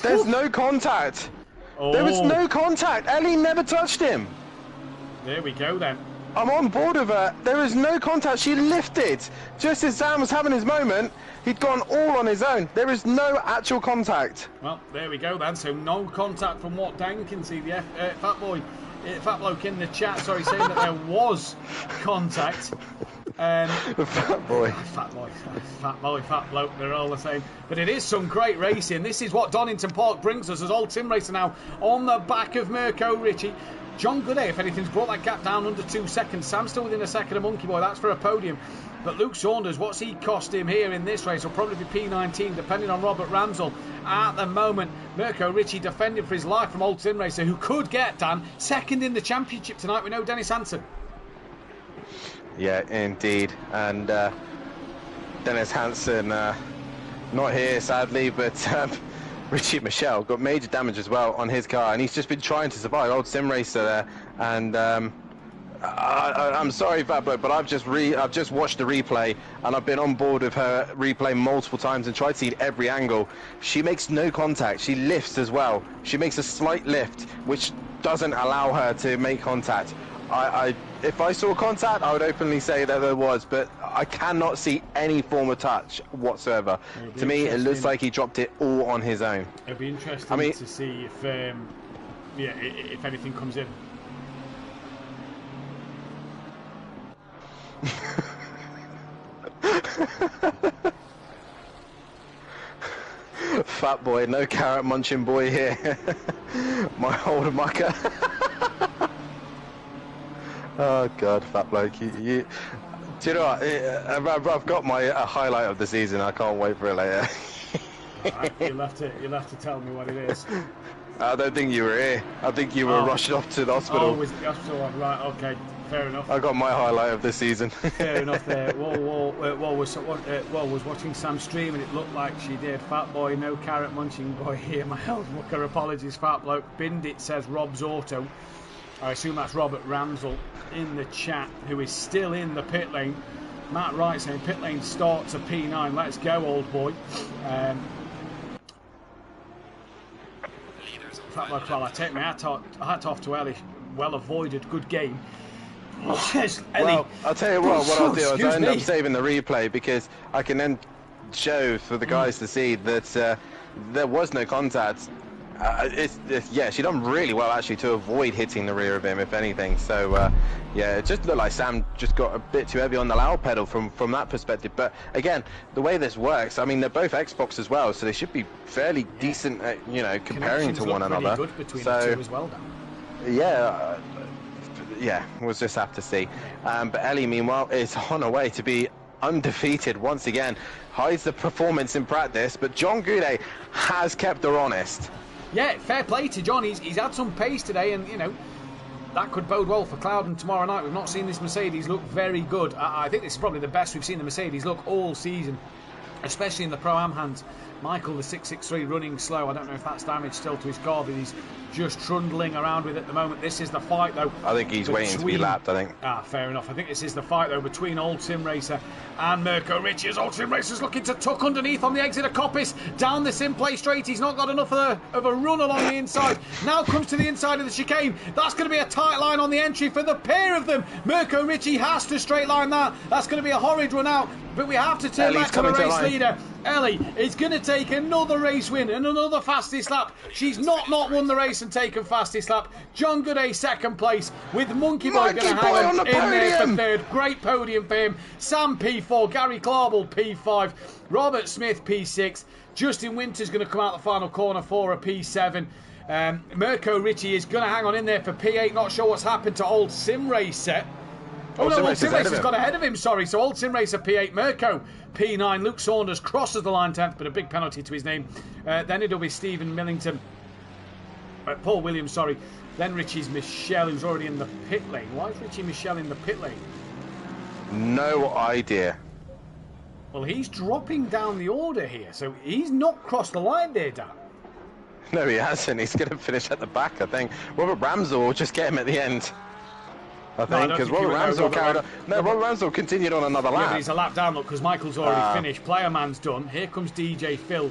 There's no contact. Oh. There was no contact. Ellie never touched him. There we go then. I'm on board with her. There was no contact. She lifted. Just as Sam was having his moment, he'd gone all on his own. There is no actual contact. Well, there we go then. So no contact from what Dan can see. The Fat bloke in the chat, sorry, saying that there was contact. Fat boy, they're all the same. But it is some great racing. This is what Donington Park brings us as Old Sim Racer now on the back of Mirko Ritchie. John Gooday, if anything's, brought that gap down under 2 seconds. Sam still within a second of Monkey Boy. That's for a podium. But Luke Saunders, what's he cost him here in this race? Will probably be P19, depending on Robert Ramsell. At the moment, Mirko Ritchie defending for his life from Old Sim Racer, who could get, Dan, second in the championship tonight. We know Dennis Hansen. Yeah, indeed. And Dennis Hansen, not here, sadly, but Richie Michelle got major damage as well on his car, and he's just been trying to survive. Old Sim Racer there, and I'm sorry, Fat Bloke, but I've just watched the replay, and I've been on board with her replay multiple times and tried to see every angle. She makes no contact. She lifts as well. She makes a slight lift, which doesn't allow her to make contact. If I saw contact, I would openly say that there was, but I cannot see any form of touch whatsoever. To me, it looks like he dropped it all on his own. It'll be interesting to see if anything comes in. Fat boy, no carrot munching boy here. My old mucker. Oh God, Fat bloke, do you know what? I've got my highlight of the season. I can't wait for it later. You'll have to tell me what it is. I don't think you were here. I think you were rushed off to the hospital. Oh, was the hospital one? Right, okay, fair enough. I got my highlight of the season. Fair enough there. Wall was watching Sam stream, and it looked like she did. Fat boy, no carrot munching boy here. My old mucker, apologies, Fat bloke. Bindit says Rob's Auto. I assume that's Robert Ramsell in the chat, who is still in the pit lane. Matt Wright saying pit lane starts at P9. Let's go, old boy. Well, I take my hat off to Ellie. Well avoided, good game. Yes, Ellie. Well, I'll tell you what I'll do is I end up saving the replay, because I can then show for the guys to see that there was no contact. Yeah, she done really well actually to avoid hitting the rear of him, if anything. So yeah, it just looked like Sam just got a bit too heavy on the loud pedal from that perspective. But again, the way this works, I mean, they're both Xbox as well, so they should be fairly decent at, you know, comparing to one another. Good between the two as well, Dan. Yeah, we'll just have to see. But Ellie, meanwhile, is on her way to be undefeated once again. Hides the performance in practice, but John Goudet has kept her honest. Yeah, fair play to John. He's had some pace today, and you know that could bode well for Clouden tomorrow night. We've not seen this Mercedes look very good. I think this is probably the best we've seen the Mercedes look all season. especially in the Pro-Am hands. Michael, the 663, running slow. I don't know if that's damage still to his car, but he's just trundling around with it at the moment. This is the fight, though. I think he's waiting to be lapped, I think. Fair enough. I think this is the fight, though, between Old Sim Racer and Mirko Ricci. As Old Sim Racer's looking to tuck underneath on the exit of Coppice. Down the SimPlay straight. He's not got enough of a run along the inside. Now comes to the inside of the chicane. That's going to be a tight line on the entry for the pair of them. Mirko Ricci has to straight line that. That's going to be a horrid run out. But we have to turn back to the race leader. Ellie is going to take another race win and another fastest lap. She's not won the race and taken fastest lap. John Gooday second place, with Monkey Boy going to hang on in there for third. Great podium for him. Sam P4, Gary Clarball P5, Robert Smith P6. Justin Winter's going to come out the final corner for a P7. Mirko Ricci is going to hang on in there for P8. Not sure what's happened to Old Sim Racer. Oh no, Old Sim Racer's got ahead of him, sorry. So Old Sim Racer P8, Mirko P9, Luke Saunders crosses the line 10th, but a big penalty to his name. Then it'll be Stephen Millington, Paul Williams, sorry. Then Richie's Michelle, who's already in the pit lane. Why is Richie Michelle in the pit lane? No idea. Well, he's dropping down the order here, so he's not crossed the line there, Dan. No, he hasn't. He's going to finish at the back, I think. Robert Ramsell will just get him at the end. I think, because Robert Ramsell carried on. No, Robert Ramsell continued on another lap. Yeah, but he's a lap down, look, because Michael's already finished. Player man's done. Here comes DJ Phil.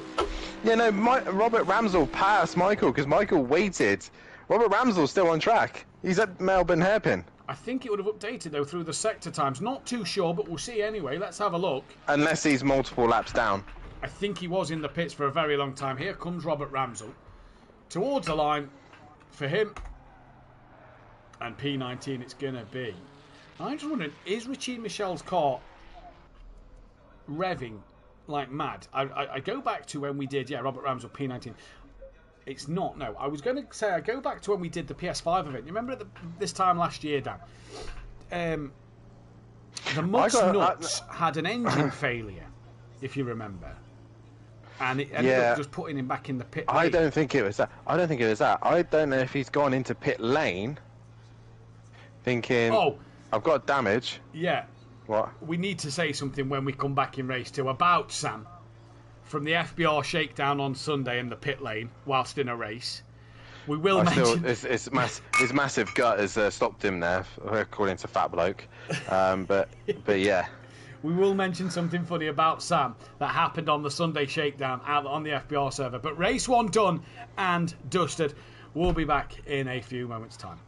Yeah, no, Robert Ramsell passed Michael because Michael waited. Robert Ramsell's still on track. He's at Melbourne Hairpin. I think it would have updated, though, through the sector times. Not too sure, but we'll see anyway. Let's have a look. Unless he's multiple laps down. I think he was in the pits for a very long time. Here comes Robert Ramsell. Towards the line for him. And P19 it's going to be. I'm just wondering, is Richie Michelle's car revving like mad? I go back to when we did, Robert Ramsell P19. It's not, no. I was going to say, I go back to when we did the PS5 event. You remember this time last year, Dan? The Mutts Nuts had an engine failure, if you remember. And it ended up just putting him back in the pit lane. I don't think it was that. I don't know if he's gone into pit lane thinking, I've got damage. Yeah. What? We need to say something when we come back in race 2 about Sam from the FBR shakedown on Sunday in the pit lane whilst in a race. We will mention... His massive gut has stopped him there, according to Fat Bloke. But yeah. We will mention something funny about Sam that happened on the Sunday shakedown out on the FBR server. But race 1 done and dusted. We'll be back in a few moments' time.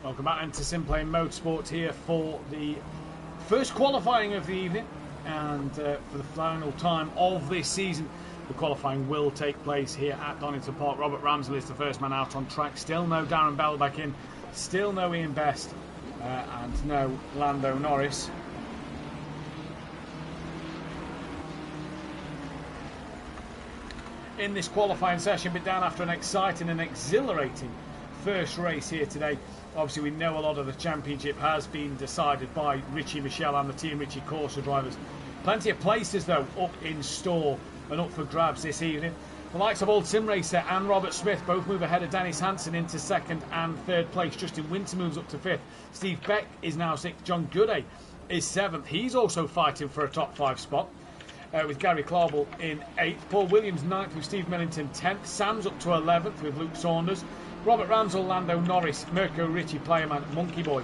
Welcome back into SimPlay Motorsport here for the first qualifying of the evening, and for the final time of this season. The qualifying will take place here at Donington Park. Robert Ramsell is the first man out on track. Still no Darren Bell back in. Still no Ian Best. And no Lando Norris. In this qualifying session, but down after an exciting and exhilarating first race here today. Obviously, we know a lot of the championship has been decided by Richie Michelle and the Team Richie Corsa drivers. Plenty of places, though, up in store and up for grabs this evening. The likes of Old Sim Racer and Robert Smith both move ahead of Dennis Hansen into second and third place. Justin Winter moves up to fifth. Steve Beck is now sixth. John Gooday is seventh. He's also fighting for a top 5 spot. With Gary Clarble in 8th. Paul Williams 9th with Steve Millington 10th. Sam's up to 11th with Luke Saunders. Robert Ramsell, Lando Norris, Mirko Ritchie, Playerman, Monkey Boy,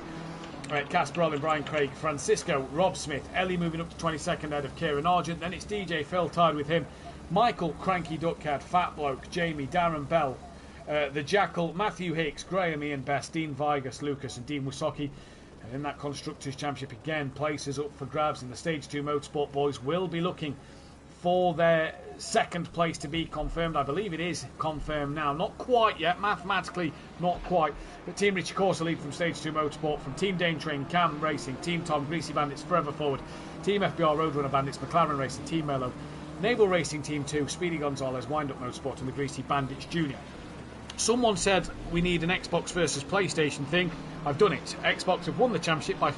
Casper Olin, Brian Craig, Francisco, Rob Smith, Ellie moving up to 22nd ahead of Kieran Argent. Then it's DJ Phil tied with him. Michael, Cranky Duckhead, Fat Bloke, Jamie, Darren Bell, the Jackal, Matthew Hicks, Graham, Ian Best, Dean Vigas, Lucas and Dean Wisocki. And in that Constructors' Championship again, places up for grabs in the Stage 2 Motorsport boys will be looking for their second place to be confirmed. I believe it is confirmed now. Not quite yet, mathematically not quite. But Team Richie Corsa lead from Stage 2 Motorsport from Team Dane Train, Cam Racing, Team Tom, Greasy Bandits, Forever Forward, Team FBR, Roadrunner Bandits, McLaren Racing, Team Mello, Naval Racing Team 2, Speedy Gonzalez, Wind Up Motorsport and the Greasy Bandits Junior. Someone said we need an Xbox versus PlayStation thing. I've done it. Xbox have won the championship by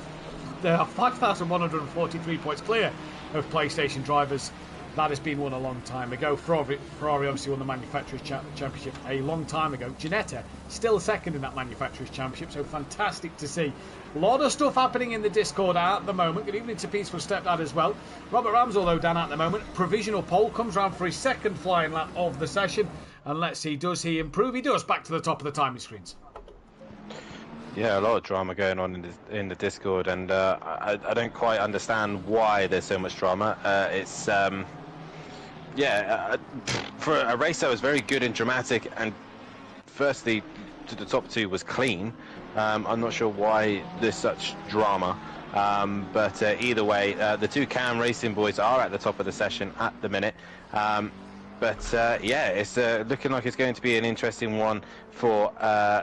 5,143 points clear of PlayStation drivers. That has been won a long time ago. Ferrari obviously won the Manufacturers' Championship a long time ago. Ginetta still second in that Manufacturers' Championship, so fantastic to see. A lot of stuff happening in the Discord at the moment. Good evening to Peaceful Stepdad as well. Robert Ramsell, though, down at the moment. Provisional pole comes round for his second flying lap of the session. And let's see, does he improve? He does, back to the top of the timing screens. Yeah, a lot of drama going on in the Discord, and I don't quite understand why there's so much drama. For a race that was very good and dramatic, and firstly, to the top 2 was clean. I'm not sure why there's such drama, but either way, the 2 Cam Racing boys are at the top of the session at the minute. It's looking like it's going to be an interesting one for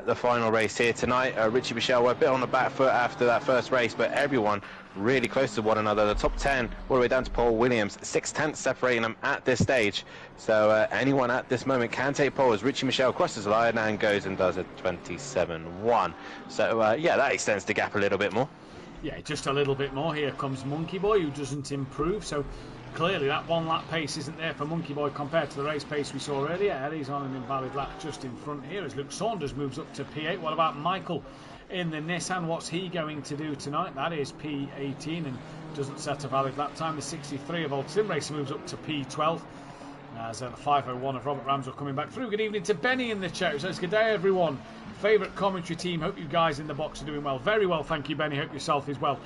the final race here tonight. Richie Michelle were a bit on the back foot after that first race, but everyone really close to one another. The top 10 all the way down to Paul Williams, 6/10 separating them at this stage. So anyone at this moment can take pole as Richie Michelle crosses the line and goes and does a 27.1. So that extends the gap a little bit more. Yeah, just a little bit more. Here comes Monkey Boy, who doesn't improve. So clearly that 1 lap pace isn't there for Monkey Boy compared to the race pace we saw earlier. Eddie's on an invalid lap just in front here as Luke Saunders moves up to P8. What about Michael in the Nissan? What's he going to do tonight? That is P18 and doesn't set a valid lap time. The 63 of Old Sim Racer moves up to P12. As the 501 of Robert Ramsell coming back through. Good evening to Benny in the chat who says, good day everyone. Favourite commentary team. Hope you guys in the box are doing well. Very well, thank you, Benny. Hope yourself is well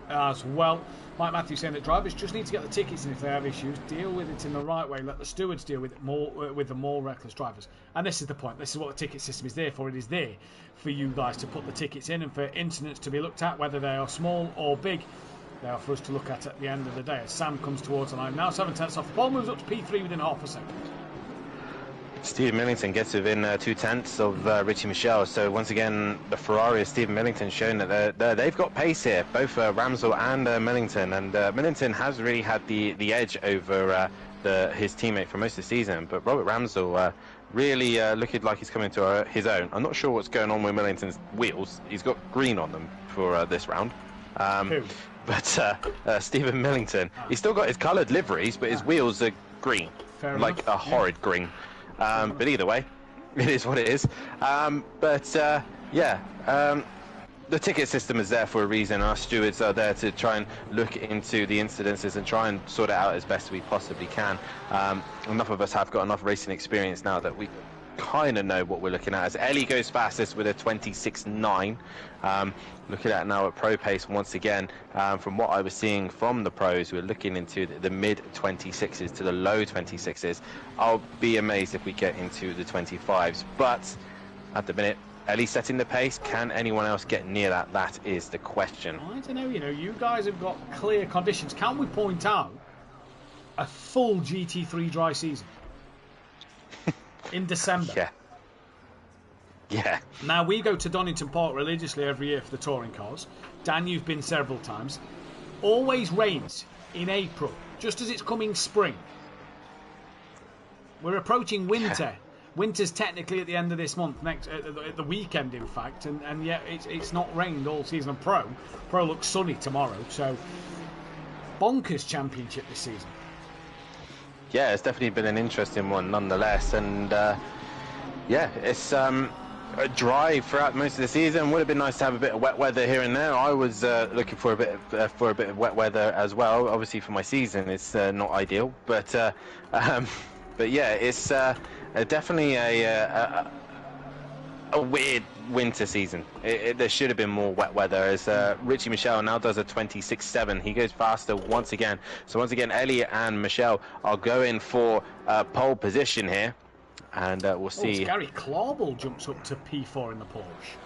as well. Mike Mathew saying that drivers just need to get the tickets, and if they have issues, deal with it in the right way. Let the stewards deal with it more with the more reckless drivers. And this is the point. This is what the ticket system is there for. It is there for you guys to put the tickets in and for incidents to be looked at, whether they are small or big. They are for us to look at the end of the day. As Sam comes towards the line now, 7/10 off. The ball moves up to P3 within half a second. Steve Millington gets within 2/10 of Richie Michelle. So once again, the Ferrari of Stephen Millington showing that they've got pace here, both Ramsell and Millington. And Millington has really had the edge over his teammate for most of the season. But Robert Ramsell really looking like he's coming to his own. I'm not sure what's going on with Millington's wheels. He's got green on them for this round. But Stephen Millington, he's still got his coloured liveries, but his wheels are green, like a horrid green. But either way, it is what it is. The ticket system is there for a reason. Our stewards are there to try and look into the incidences and try and sort it out as best we possibly can. Enough of us have got enough racing experience now that we kind of know what we're looking at. As Ellie goes fastest with a 26.9. Looking at now at pro pace once again. From what I was seeing from the pros, we're looking into the mid 26s to the low 26s. I'll be amazed if we get into the 25s, but at the minute Ellie setting the pace. Can anyone else get near that? That is the question. I don't know, you know, you guys have got clear conditions. Can we point out a full GT3 dry season in December? Yeah. Yeah. Now, we go to Donington Park religiously every year for the touring cars. Dan, you've been several times. Always rains in April, just as it's coming spring. We're approaching winter. Winter's technically at the end of this month, next at the weekend, in fact, and yet it's not rained all season. Pro looks sunny tomorrow, so bonkers championship this season. Yeah, it's definitely been an interesting one, nonetheless, and yeah, it's dry throughout most of the season. Would have been nice to have a bit of wet weather here and there. I was looking for a bit of wet weather as well. Obviously, for my season, it's not ideal, but yeah, it's definitely a weird winter season. There should have been more wet weather, as Richie Michelle now does a 26.7. He goes faster once again. So once again, Elliot and Michelle are going for pole position here, and we'll see. Gary Clawball jumps up to P4 in the Porsche.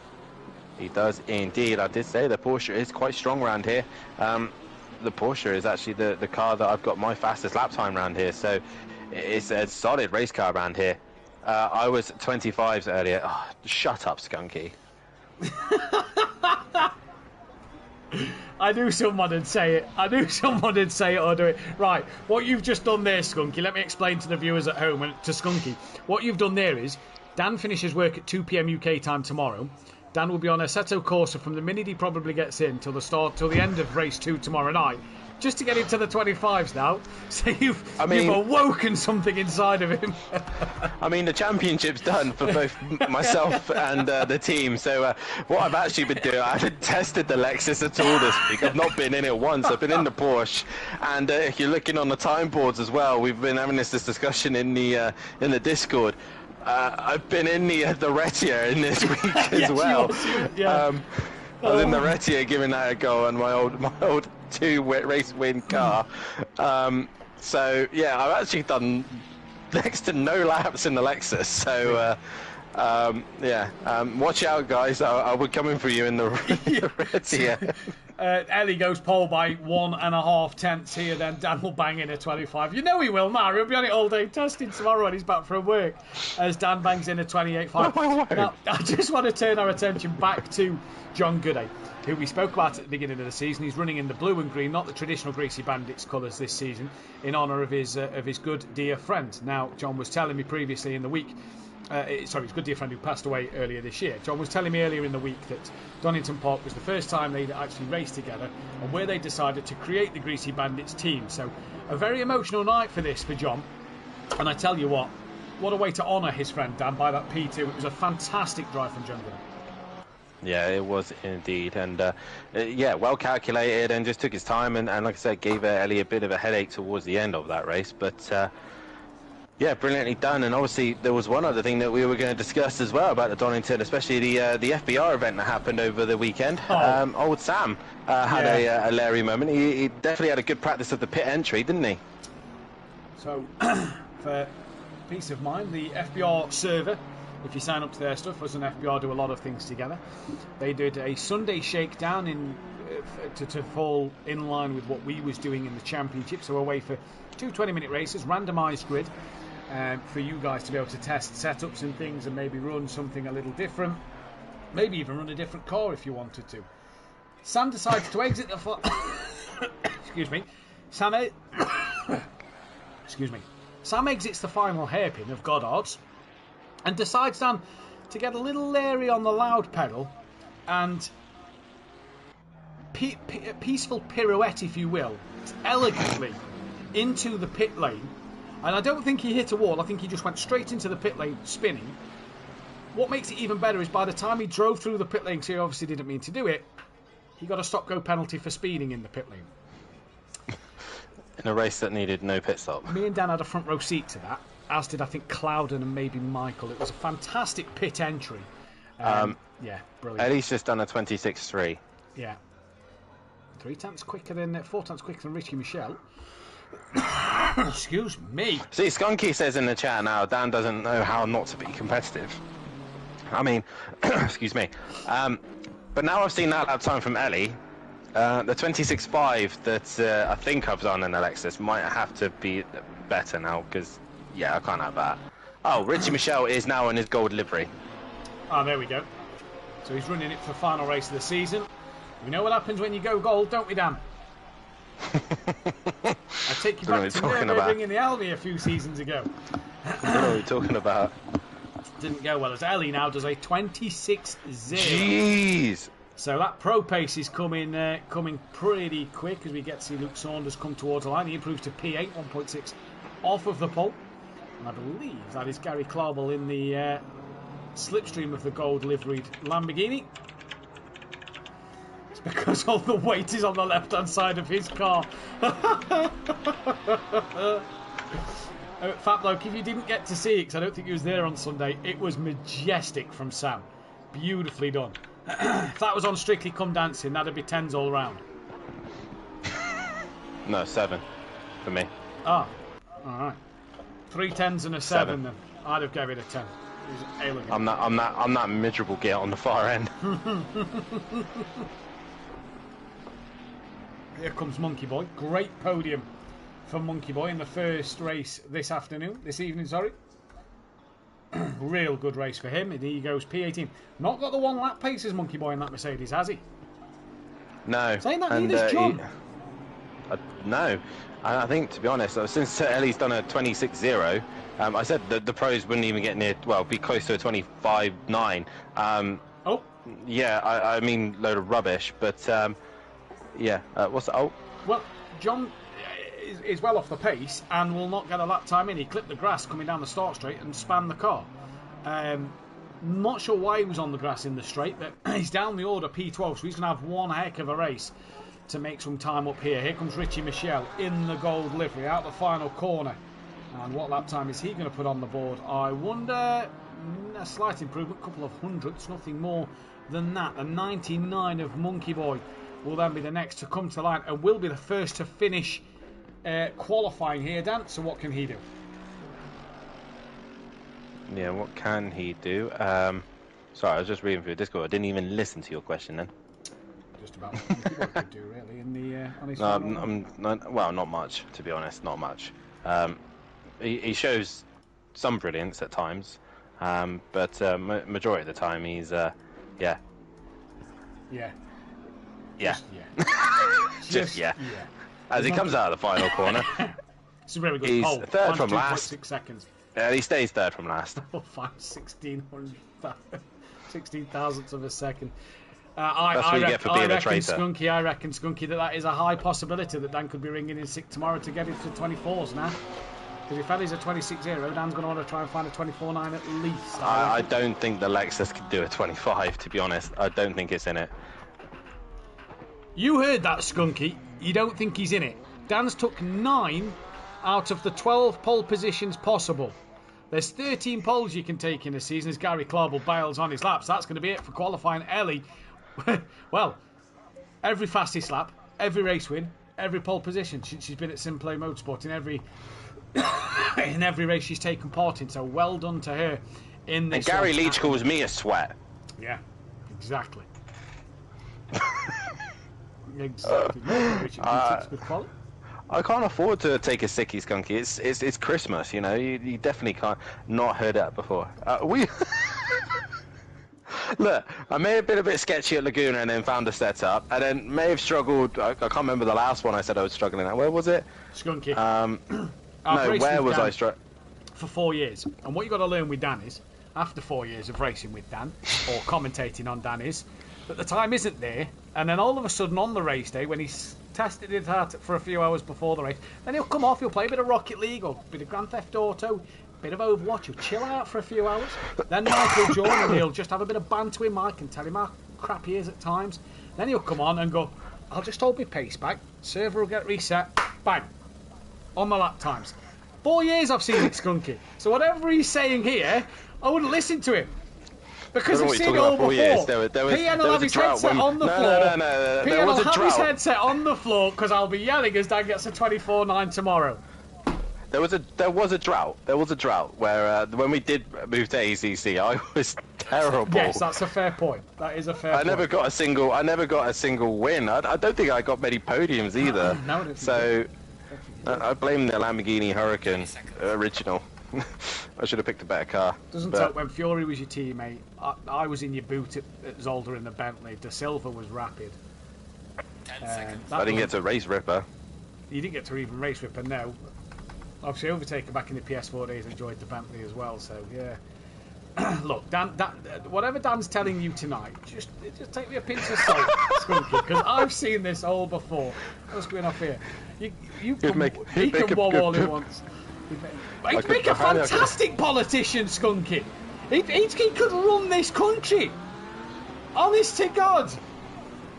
He does indeed. I did say the Porsche is quite strong around here. The Porsche is actually the car that I've got my fastest lap time around here, so it's a solid race car around here. I was 25s earlier. Oh, shut up, Skunky. I knew someone would say it. I knew someone would say it or do it. Right, what you've just done there, Skunky, let me explain to the viewers at home and to Skunky. What you've done there is, Dan finishes work at 2 p.m. UK time tomorrow. Dan will be on Assetto Corsa from the minute he probably gets in till the end of race 2 tomorrow night, just to get into the 25s now. So you've awoken something inside of him. I mean, the championship's done for both myself and the team. So what I've actually been doing, I haven't tested the Lexus at all this week. I've not been in it once. I've been in the Porsche, and if you're looking on the time boards as well, we've been having this discussion in the Discord. I've been in the Retia in this week as well. I was in the Retia giving that a go on my old 2 race win car. So yeah, I've actually done next to no laps in the Lexus. So watch out, guys. I'll be coming for you in the Retia. Ellie goes pole by 1.5 tenths here, then Dan will bang in a 25. You know he will now. He'll be on it all day testing tomorrow when he's back from work, as Dan bangs in a 28.5. Now, I just want to turn our attention back to John Gooday, who we spoke about at the beginning of the season. He's running in the blue and green, not the traditional Greasy Bandits colours this season, in honour of his good dear friend. Now, John was telling me previously in the week, his good dear friend who passed away earlier this year. John was telling me earlier in the week that Donington Park was the first time they'd actually raced together, and where they decided to create the Greasy Bandits team. So a very emotional night for John. And I tell you what a way to honour his friend Dan by that P2. It was a fantastic drive from John Gooday. Yeah, it was indeed, and well calculated, and just took his time, and like I said, gave Ellie a bit of a headache towards the end of that race, but yeah, brilliantly done. And obviously there was one other thing that we were going to discuss as well about the Donington, especially the FBR event that happened over the weekend. Old Sam had a Larry moment. He definitely had a good practice of the pit entry, didn't he? So for peace of mind, the FBR server, if you sign up to their stuff, us and FBR do a lot of things together. They did a Sunday shakedown to fall in line with what we was doing in the championship. So away for 2 20-minute races, randomised grid, for you guys to be able to test setups and things, and maybe run something a little different, maybe even run a different car if you wanted to. Sam decides to exit the excuse me. Sam exits the final hairpin of Goddard's and decides then to get a little leery on the loud pedal and peaceful pirouette, if you will, elegantly into the pit lane. And I don't think he hit a wall. I think he just went straight into the pit lane, spinning. What makes it even better is by the time he drove through the pit lane, because he obviously didn't mean to do it, he got a stop-go penalty for speeding in the pit lane. In a race that needed no pit stop. Me and Dan had a front row seat to that, as did I think Clouden and maybe Michael. It was a fantastic pit entry. Yeah, brilliant. Eddie's just done a 26.3. Yeah. 4 tenths quicker than Richie Michelle. Excuse me. See, Skunky says in the chat now, Dan doesn't know how not to be competitive. I mean, excuse me. But now I've seen that lap time from Ellie, the 26.5 that I think I've done in Alexis might have to be better now, because, yeah, I can't have that. Oh, Richie Michelle is now in his gold livery. Ah, there we go. So he's running it for the final race of the season. We know what happens when you go gold, don't we, Dan? I take you back to Nürburgring in the Albi a few seasons ago. What are we talking about? Didn't go well, as Ellie now does a 26.0. Jeez! So that pro pace is coming pretty quick as we get to see Luke Saunders come towards the line. He improves to P8, 1.6 off of the pole. And I believe that is Gary Clarbel in the slipstream of the gold liveried Lamborghini. It's because all the weight is on the left hand side of his car. Fat bloke, if you didn't get to see it, because I don't think he was there on Sunday, it was majestic from Sam. Beautifully done. If that was on Strictly Come Dancing, that'd be 10s all round. No, 7 for me. Ah, alright. 3 10s and a 7 then. I'd have gave it a 10. I'm that miserable git on the far end. Here comes Monkey Boy. Great podium for Monkey Boy in the first race this evening, sorry. Real good race for him. And he goes P18. Not got the 1 lap pace as Monkey Boy in that Mercedes, has he? No. Saying that neither's John. No. I think, to be honest, since Ellie's done a 26.0, I said that the pros wouldn't even get near, well, be close to a 25.9. Oh. Yeah, I mean, load of rubbish, but, yeah. What's that? Oh. Well, John is well off the pace and will not get a lap time in. He clipped the grass coming down the start straight and spanned the car. Not sure why he was on the grass in the straight, but he's down the order P12, so he's going to have one heck of a race to make some time up here. Here comes Richie Michelle in the gold livery out the final corner. And what lap time is he going to put on the board? I wonder. A slight improvement, couple of hundredths, nothing more than that. The 99 of Monkey Boy will then be the next to come to line and will be the first to finish qualifying here, Dan. So what can he do? Yeah, what can he do? Sorry, I was just reading through Discord. I didn't even listen to your question then. Just about what Monkey Boy could do, really, in the on his well, not much, to be honest, not much. He shows some brilliance at times, but majority of the time he's yeah. Just yeah. As he comes out of the final corner, it's a very good he's pole. third from last. 6 seconds. He stays third from last. 16 thousandths of a second. That's what you get for being a traitor. I reckon, Skunky, that is a high possibility that Dan could be ringing in sick tomorrow to get into 24s now. Because if Ellie's a 26.0, Dan's going to want to try and find a 24.9 at least. I don't think the Lexus could do a 25, to be honest. I don't think it's in it. You heard that, Skunky. You don't think he's in it. Dan's took 9 out of the 12 pole positions possible. There's 13 poles you can take in a season as Gary Clarbel bails on his laps. That's going to be it for qualifying Ellie. Well, every fastest lap, every race win, every pole position since she's been at SimPlay Motorsport in every race she's taken part in. So well done to her in this. And Gary Leach calls me a sweat. Yeah, exactly. Exactly. I can't afford to take a sickie, Skunky. It's Christmas, you know. You definitely can't. Not heard that before. Look, I may have been a bit sketchy at Laguna and then found a setup, and then may have struggled. I can't remember the last one I said I was struggling at. Where was it? Skunky. No, where was I struggling? For 4 years. And what you've got to learn with Dan is, after 4 years of racing with Dan, or commentating on Dan, is that the time isn't there, and then all of a sudden on the race day, when he's tested it out for a few hours before the race, then he'll come off, he'll play a bit of Rocket League, or a bit of Grand Theft Auto, bit of Overwatch, he'll chill out for a few hours, then Mike will join and he'll just have a bit of banter with Mike and tell him how crap he is at times. Then he'll come on and go, I'll just hold my pace back, server will get reset, bang, on my lap times. 4 years I've seen it, Skunky. So whatever he's saying here, I wouldn't listen to him. Because we've seen it all before. PN will have his headset on the floor. No. PN will have his headset on the floor because I'll be yelling as Dan gets a 24.9 tomorrow. There was a drought. There was a drought where when we did move to ACC, I was terrible. Yes, that's a fair point. That is a fair point. I never got a single win. I don't think I got many podiums either. No, I don't think so I blame the Lamborghini Huracan original. I should have picked a better car. Doesn't help when Fury was your teammate. I was in your boot at Zolder in the Bentley. De Silva was rapid. 10 seconds. I didn't get to race Ripper. You didn't get to even race Ripper, no. Obviously, Overtaker back in the PS4 days enjoyed the Bentley as well, so yeah. Look, Dan, whatever Dan's telling you tonight, just take me a pinch of salt, Skunky, because I've seen this all before. What's going off here? He can wall all he wants. He'd make a fantastic politician, Skunky. He could run this country. Honest to God.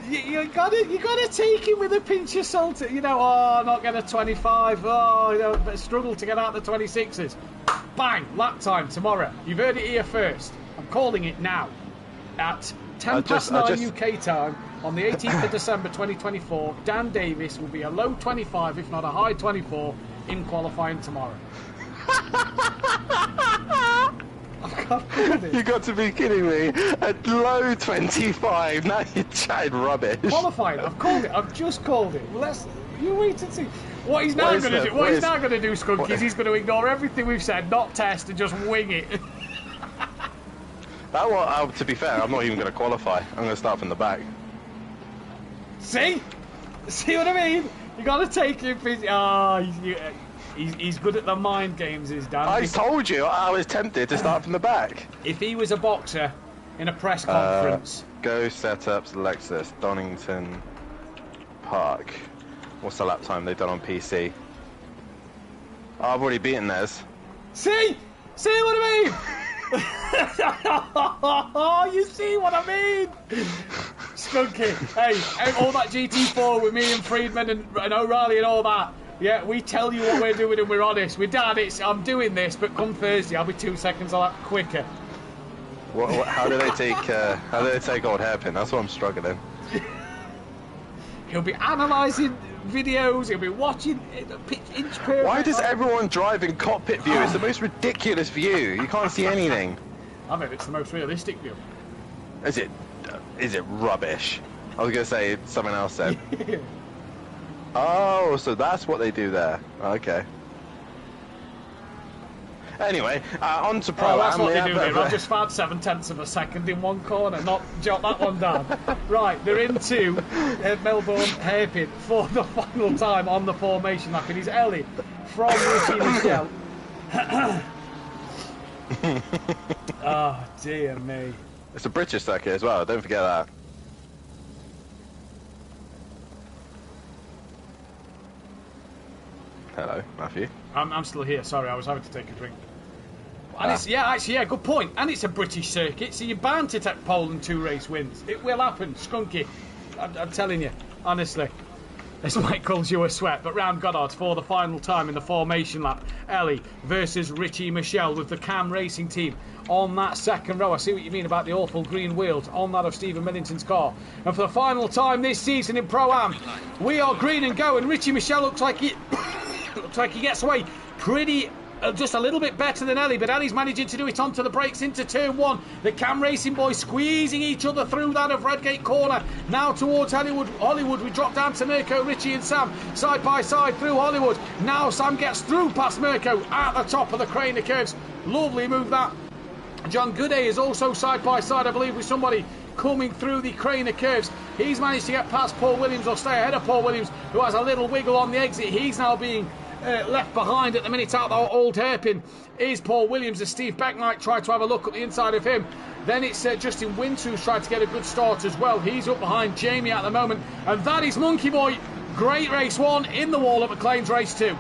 You gotta take him with a pinch of salt. You know, oh, not get a 25. Oh, you know, but struggle to get out the 26s. Bang! Lap time tomorrow. You've heard it here first. I'm calling it now. At 9 UK time on the 18th of December 2024, Dan Davis will be a low 25, if not a high 24, in qualifying tomorrow. You got to be kidding me. At low 25, now you're chatting rubbish. Qualifying, I've called it, I've just called it. Well, you wait and see. What he's now going to do, Skunk, is he's going to ignore everything we've said, not test, and just wing it. To be fair, I'm not even going to qualify. I'm going to start from the back. See? See what I mean? You got to take him. He's good at the mind games, is Dan. I told you, I was tempted to start from the back. If he was a boxer in a press conference... Go setups, Lexus, Donington Park. What's the lap time they've done on PC? Oh, I've already beaten theirs. See? See what I mean? Oh, you see what I mean? Skunky, hey, all that GT4 with me and Friedman and O'Reilly and all that. Yeah, we tell you what we're doing and we're honest. With Dad, I'm doing this, but come Thursday, I'll be 2 seconds a lap quicker. How do they take old hairpin? That's what I'm struggling. He'll be analysing videos. He'll be watching inch per. Why does everyone drive in cockpit view? It's the most ridiculous view. You can't see anything. I bet it's the most realistic view. Is it rubbish? I was gonna say something else then. Oh, so that's what they do there. Okay. Anyway, on to Pro Am. That's what they do here. I've just found 7/10 of a second in one corner. Not jot that one down. Right, they're into Melbourne hairpin for the final time on the formation lap. It is Ellie from Richie Michelle. Oh, dear me. It's a British circuit as well, don't forget that. Hello, Matthew. I'm still here, sorry, I was having to take a drink. And it's, good point. And it's a British circuit, so you're bound to take pole and 2 race wins. It will happen, Skunky. I'm telling you, honestly. This might cause you a sweat, but round Goddard for the final time in the formation lap. Ellie versus Richie Michelle with the Cam Racing team on that second row. I see what you mean about the awful green wheels on that of Stephen Millington's car. And for the final time this season in Pro-Am, we are green and go, and Richie Michelle looks like he gets away pretty just a little bit better than Ellie, but Ellie's managing to do it onto the brakes into turn 1. The Cam Racing boys squeezing each other through that of Redgate Corner. Now towards Hollywood, we drop down to Mirko, Richie and Sam side by side through Hollywood. Now Sam gets through past Mirko at the top of the Craner curves. Lovely move that. John Gooday is also side by side, I believe, with somebody coming through the Craner curves. He's managed to get past Paul Williams, or stay ahead of Paul Williams, who has a little wiggle on the exit. He's now being left behind at the minute out the old hairpin is Paul Williams, as Steve Beck might try to have a look at the inside of him. Then it's Justin Winter who's tried to get a good start as well. He's up behind Jamie at the moment, and that is Monkey Boy. Great race 1 in the wall at McLean's race 2.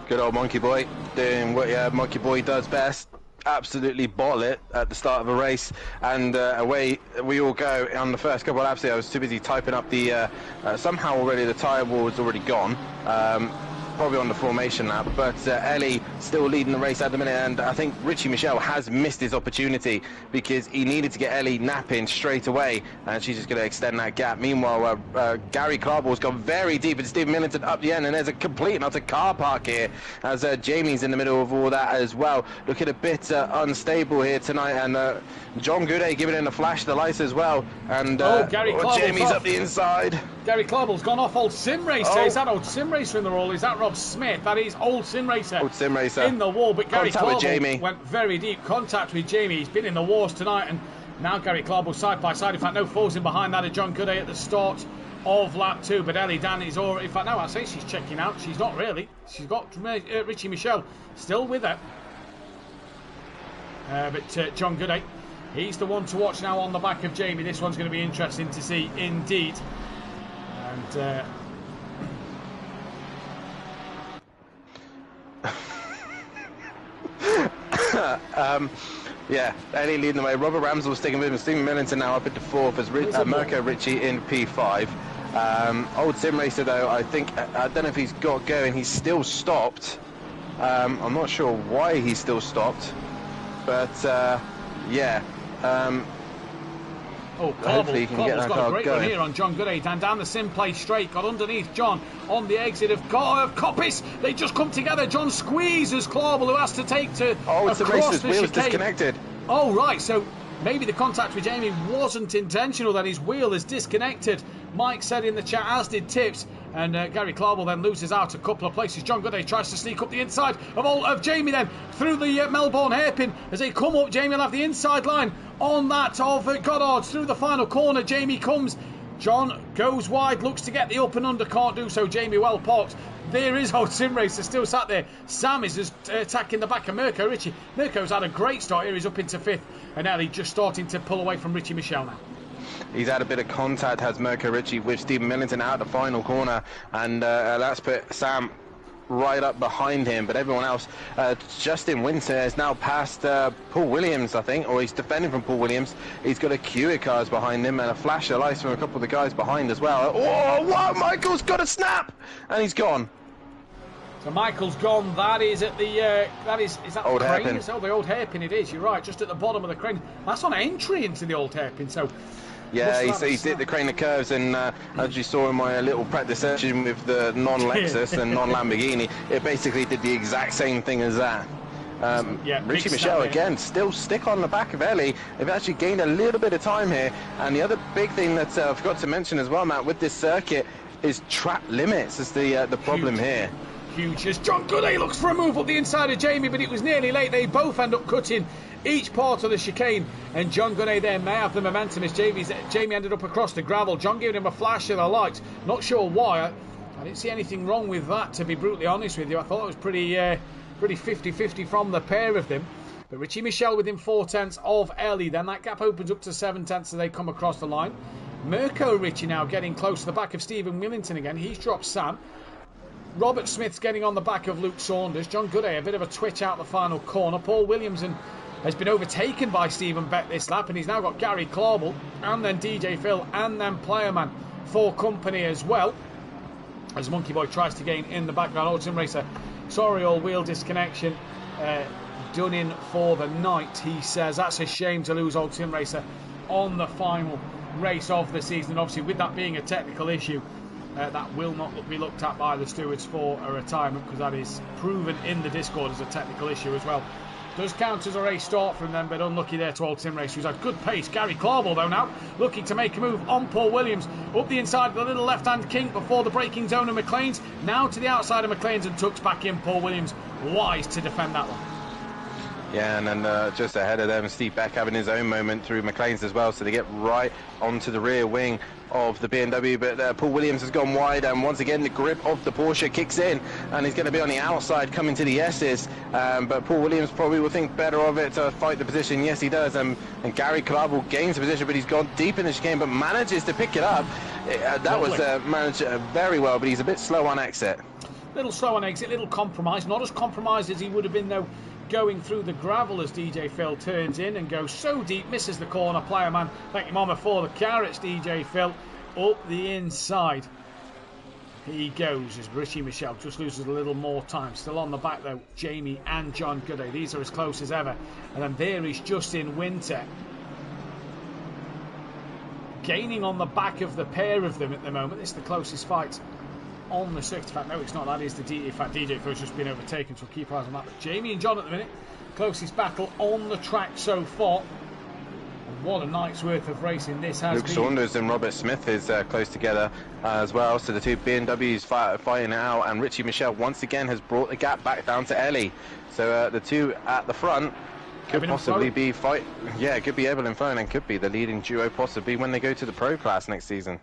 Good old Monkey Boy doing what Monkey Boy does best. Absolutely bottle it at the start of a race, and away we all go on the first couple of laps. I was too busy typing up the somehow already the tyre wall was already gone. probably on the formation lap, but Ellie still leading the race at the minute, and I think Richie Michelle has missed his opportunity because he needed to get Ellie napping straight away, and she's just going to extend that gap. Meanwhile, Gary Clarball's gone very deep, and Stephen Millington up the end, and there's a complete and utter car park here as Jamie's in the middle of all that as well. Looking a bit unstable here tonight, and John Gooday giving in a flash of the lights as well, and Jamie's up the inside. Gary Clarball's gone off. Old Sim Racer. Is that Old Sim Racer in the roll? Is that Rob Smith? That is Old Sim Racer. Old Sim Racer. In the wall, but Gary Clarball went very deep. Contact with Jamie. He's been in the wars tonight, and now Gary Clarball side by side. In fact, no falls in behind that of John Gooday at the start of lap 2, but Ellie Dan is already, in fact, no, I say she's checking out. She's not really. She's got Richie Michelle still with her. But John Gooday, he's the one to watch now on the back of Jamie. This one's going to be interesting to see indeed. And yeah, Ellie leading the way. Robert Ramsell sticking with him. Stephen Millington now up into 4th as Mirko Ritchie in P5. Old Sim Racer though, I don't know if he's got going. He's still stopped. I'm not sure why he's still stopped, but yeah. Hopefully he can get that car got a great going. Run here on John Gooday, and down the SimPlay straight, got underneath John on the exit of Coppice. They just come together. John squeezes Clarball, who has to take to it's the racer's wheel's chicane. Disconnected. Oh right, so maybe the contact with Jamie wasn't intentional, then his wheel is disconnected. Mike said in the chat, as did Tips, and Gary Clarball then loses out a couple of places. John Gooday tries to sneak up the inside of Jamie then through the Melbourne hairpin. As they come up, Jamie will have the inside line on that of Goddard's through the final corner. Jamie comes, John goes wide, looks to get the up and under, can't do so. Jamie well parked. There is Old Sim Racer still sat there. Sam is just attacking the back of Mirko Ritchie. Mirko's had a great start here. He's up into 5th, and Ellie just starting to pull away from Richie Michelle now. He's had a bit of contact, has Mirko Ritchie, with Stephen Millington out the final corner, and that's put Sam right up behind him. But everyone else, Justin Winter has now passed Paul Williams, I think, or he's defending from Paul Williams. He's got a queue of cars behind him and a flash of lights from a couple of the guys behind as well. Oh, wow, Michael's got a snap, and he's gone. So Michael's gone. That is at the is that old the crane? hairpin. Oh, the old hairpin. It is. You're right. Just at the bottom of the crane. That's on entry into the old hairpin. So yeah, he did the crane of curves, and as you saw in my little practice session with the non-Lexus and non-Lamborghini, it basically did the exact same thing as that. Richie Michelle again, still stick on the back of Ellie. They've actually gained a little bit of time here, and the other big thing that I forgot to mention as well, Matt, with this circuit is track limits is the problem here. Huge. As John Gooday looks for a move up the inside of Jamie, but it was nearly late. They both end up cutting each part of the chicane, and John Gooday there may have the momentum as Jamie ended up across the gravel. John giving him a flash of the lights. Not sure why. I didn't see anything wrong with that, to be brutally honest with you. I thought it was pretty 50-50 from the pair of them. But Richie Michelle within 4/10 of Ellie. Then that gap opens up to 7/10 as they come across the line. Mirko Ritchie now getting close to the back of Stephen Millington again. He's dropped Sam. Robert Smith's getting on the back of Luke Saunders. John Gooday, a bit of a twitch out the final corner. Paul Williamson has been overtaken by Stephen Beck this lap, and he's now got Gary Clarball and then DJ Phil and then Playerman for company as well. As Monkey Boy tries to gain in the background. Old Sim Racer, sorry, all wheel disconnection done in for the night. He says that's a shame to lose Old Sim Racer on the final race of the season. Obviously, with that being a technical issue, that will not be looked at by the stewards for a retirement, because that is proven in the Discord as a technical issue as well. Does count as a race start from them, but unlucky there to Old Sim Race, who's had good pace. Gary Clarball, though, now looking to make a move on Paul Williams. Up the inside of the little left-hand kink before the braking zone of McLean's. Now to the outside of McLean's and tucks back in. Paul Williams wise to defend that one. Yeah, and then just ahead of them, Steve Beck having his own moment through McLean's as well, so they get right onto the rear wing of the BMW, but Paul Williams has gone wide, and once again the grip of the Porsche kicks in, and he's going to be on the outside coming to the S's, but Paul Williams probably will think better of it to fight the position. Yes, he does, and Gary Clarball gains the position, but he's gone deep in the chicane, but manages to pick it up. That was managed very well, but he's a bit slow on exit. Little slow on exit, little compromise, not as compromised as he would have been though going through the gravel as DJ Phil turns in and goes so deep, misses the corner. Player man, thank you mama for the carrots. DJ Phil up the inside. He goes as Richie Michelle just loses a little more time. Still on the back though, Jamie and John Gooday. These are as close as ever. And then there is Justin Winter, gaining on the back of the pair of them at the moment. This is the closest fight on the circuit. In fact, no, it's not. That is the DJ. In fact, DJ Phil's just been overtaken, so we'll keep eyes on that. But Jamie and John at the minute, closest battle on the track so far. What a night's worth of racing this has been. Luke Saunders and Robert Smith is close together as well. So the two BMWs fighting out, and Richie Michelle once again has brought the gap back down to Ellie. So the two at the front could possibly be fight. Yeah, it could be Evelyn Flone and could be the leading duo possibly when they go to the Pro Class next season.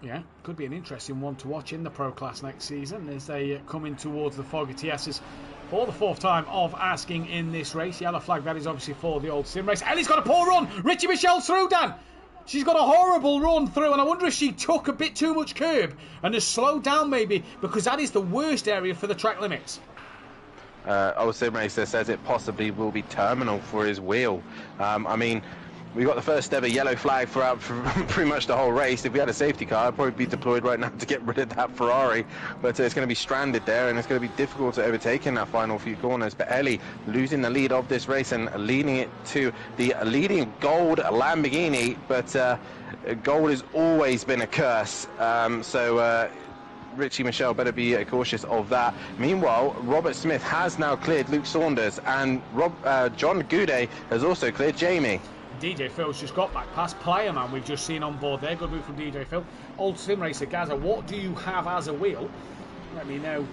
Yeah, could be an interesting one to watch in the Pro Class next season as they come in towards the Fogarty S's for the fourth time of asking in this race. Yellow flag, that is obviously for the old sim race. Ellie's got a poor run. Richie Michelle's through, Dan. She's got a horrible run through, and I wonder if she took a bit too much curb and has slowed down maybe, because that is the worst area for the track limits. Old sim racer says it possibly will be terminal for his wheel. I mean, we got the first ever yellow flag for pretty much the whole race. If we had a safety car, I'd probably be deployed right now to get rid of that Ferrari. But it's going to be stranded there, and it's going to be difficult to overtake in that final few corners. But Ellie losing the lead of this race and leading it to the leading gold Lamborghini. But gold has always been a curse. Richie Michelle better be cautious of that. Meanwhile, Robert Smith has now cleared Luke Saunders, and John Gooday has also cleared Jamie. DJ Phil's just got back past Player Man we've just seen on board there. Good move from DJ Phil. Old sim racer Gaza, what do you have as a wheel? Let me know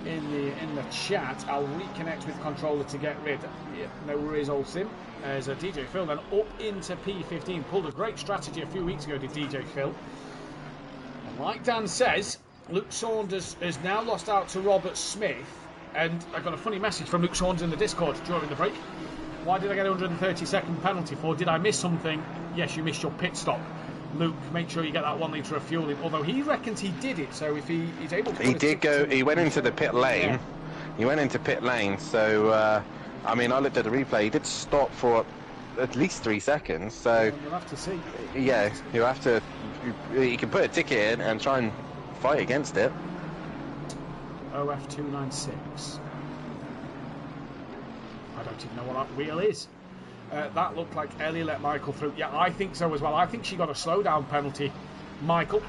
in the chat. I'll reconnect with controller to get rid. Yeah, no worries, old sim. As a DJ Phil then up into P15. Pulled a great strategy a few weeks ago, did DJ Phil. And like Dan says, Luke Saunders has now lost out to Robert Smith. And I got a funny message from Luke Saunders in the Discord during the break. Why did I get a 130-second penalty for? Did I miss something? Yes, you missed your pit stop. Luke, make sure you get that 1 litre of fuel in. Although he reckons he did it, so if he's able to... He did go... He went into the pit lane. Yeah. He went into pit lane, so... I mean, I looked at the replay. He did stop for at least 3 seconds, so... We'll have to see. Yeah, you have to... You can put a ticket in and try and fight against it. OF296. I don't even know what that wheel is. That looked like Ellie let Michael through. Yeah, I think so as well. I think she got a slowdown penalty. Michael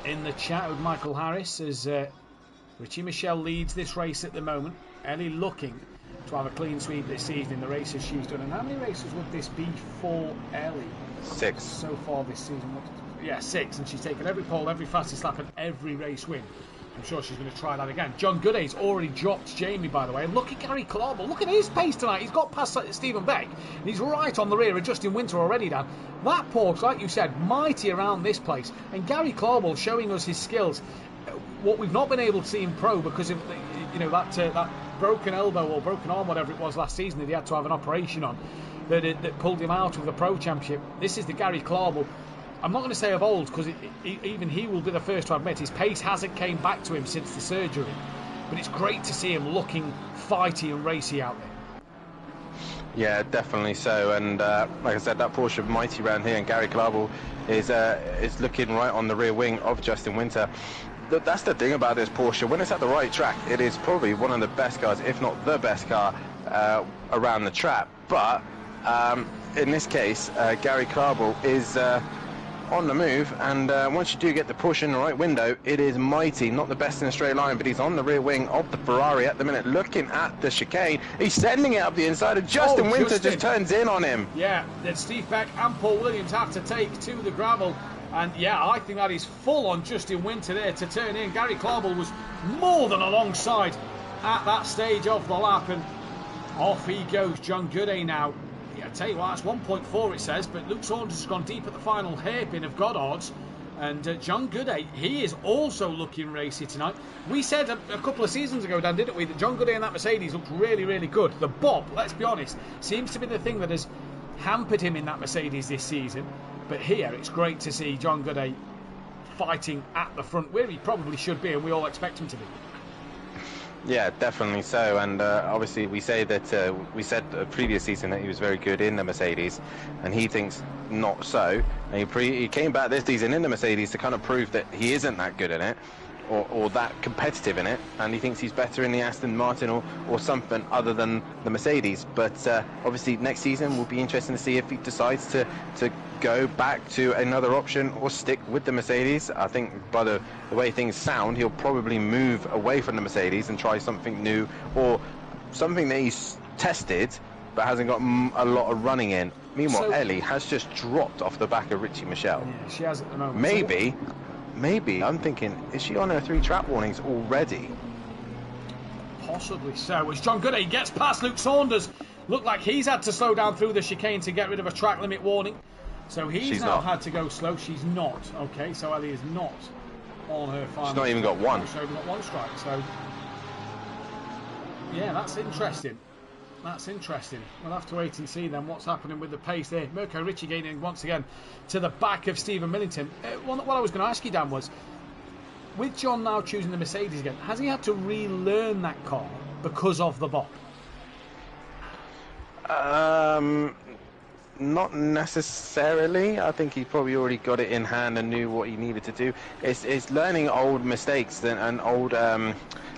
in the chat with Michael Harris as Richie Michelle leads this race at the moment. Ellie looking to have a clean sweep this evening. The races she's done. And how many races would this be for Ellie? 6. So far this season. Yeah, 6. And she's taken every pole, every fastest lap and every race win. I'm sure she's going to try that again. John Gooday's already dropped Jamie, by the way. And look at Gary Clauble. Look at his pace tonight. He's got past Stephen Beck. And he's right on the rear of Justin Winter already, Dan. That Porsche, like you said, mighty around this place. And Gary Clauble showing us his skills. What we've not been able to see in Pro because of that broken elbow or broken arm, whatever it was last season that he had to have an operation on, that pulled him out of the Pro Championship. This is the Gary Clauble. I'm not going to say of old, because even he will be the first to admit his pace hasn't came back to him since the surgery. But it's great to see him looking fighty and racy out there. Yeah, definitely so. And like I said, that Porsche mighty round here, and Gary Clauble is looking right on the rear wing of Justin Winter. That's the thing about this Porsche. When it's at the right track, it is probably one of the best cars, if not the best car, around the track. But in this case, Gary Clauble is... on the move, and once you do get the push in the right window, it is mighty. Not the best in a straight line, but he's on the rear wing of the Ferrari at the minute, looking at the chicane. He's sending it up the inside, and Justin Winter just turns in on him. Yeah, then Steve Beck and Paul Williams have to take to the gravel, and yeah, I think that is full on Justin Winter there to turn in. Gary Clauble was more than alongside at that stage of the lap, and off he goes. John Gooday now. I tell you what, that's 1.4 it says, but Luke Saunders has gone deep at the final hairpin of Goddard's, and John Gooday, he is also looking racy tonight. We said a couple of seasons ago, Dan, didn't we, that John Gooday and that Mercedes looked really, really good. The bob, let's be honest, seems to be the thing that has hampered him in that Mercedes this season, but here it's great to see John Gooday fighting at the front, where he probably should be, and we all expect him to be. Yeah, definitely so. And obviously, we say that we said the previous season that he was very good in the Mercedes, and he thinks not so. And he came back this season in the Mercedes to kind of prove that he isn't that good in it, or that competitive in it, and he thinks he's better in the Aston Martin or something other than the Mercedes. But obviously, next season will be interesting to see if he decides to go back to another option or stick with the Mercedes. I think by the way things sound, he'll probably move away from the Mercedes and try something new, or something that he's tested but hasn't got a lot of running in. Meanwhile, Ellie has just dropped off the back of Richie Michelle. Yeah, she has at the moment. Maybe, I'm thinking, is she on her 3 track warnings already? Possibly so. As John Goodey gets past Luke Saunders, looked like he's had to slow down through the chicane to get rid of a track limit warning. So he's now had to go slow. She's not. Okay, so Ellie is not on her final. She's not even got one. She's not even got 1 strike. So, yeah, that's interesting. That's interesting. We'll have to wait and see then what's happening with the pace there. Mirko Ricci gaining once again to the back of Stephen Millington. What I was going to ask you, Dan, was with John now choosing the Mercedes again, has he had to relearn that car because of the BOP? Not necessarily. I think he probably already got it in hand and knew what he needed to do. It's learning old mistakes and old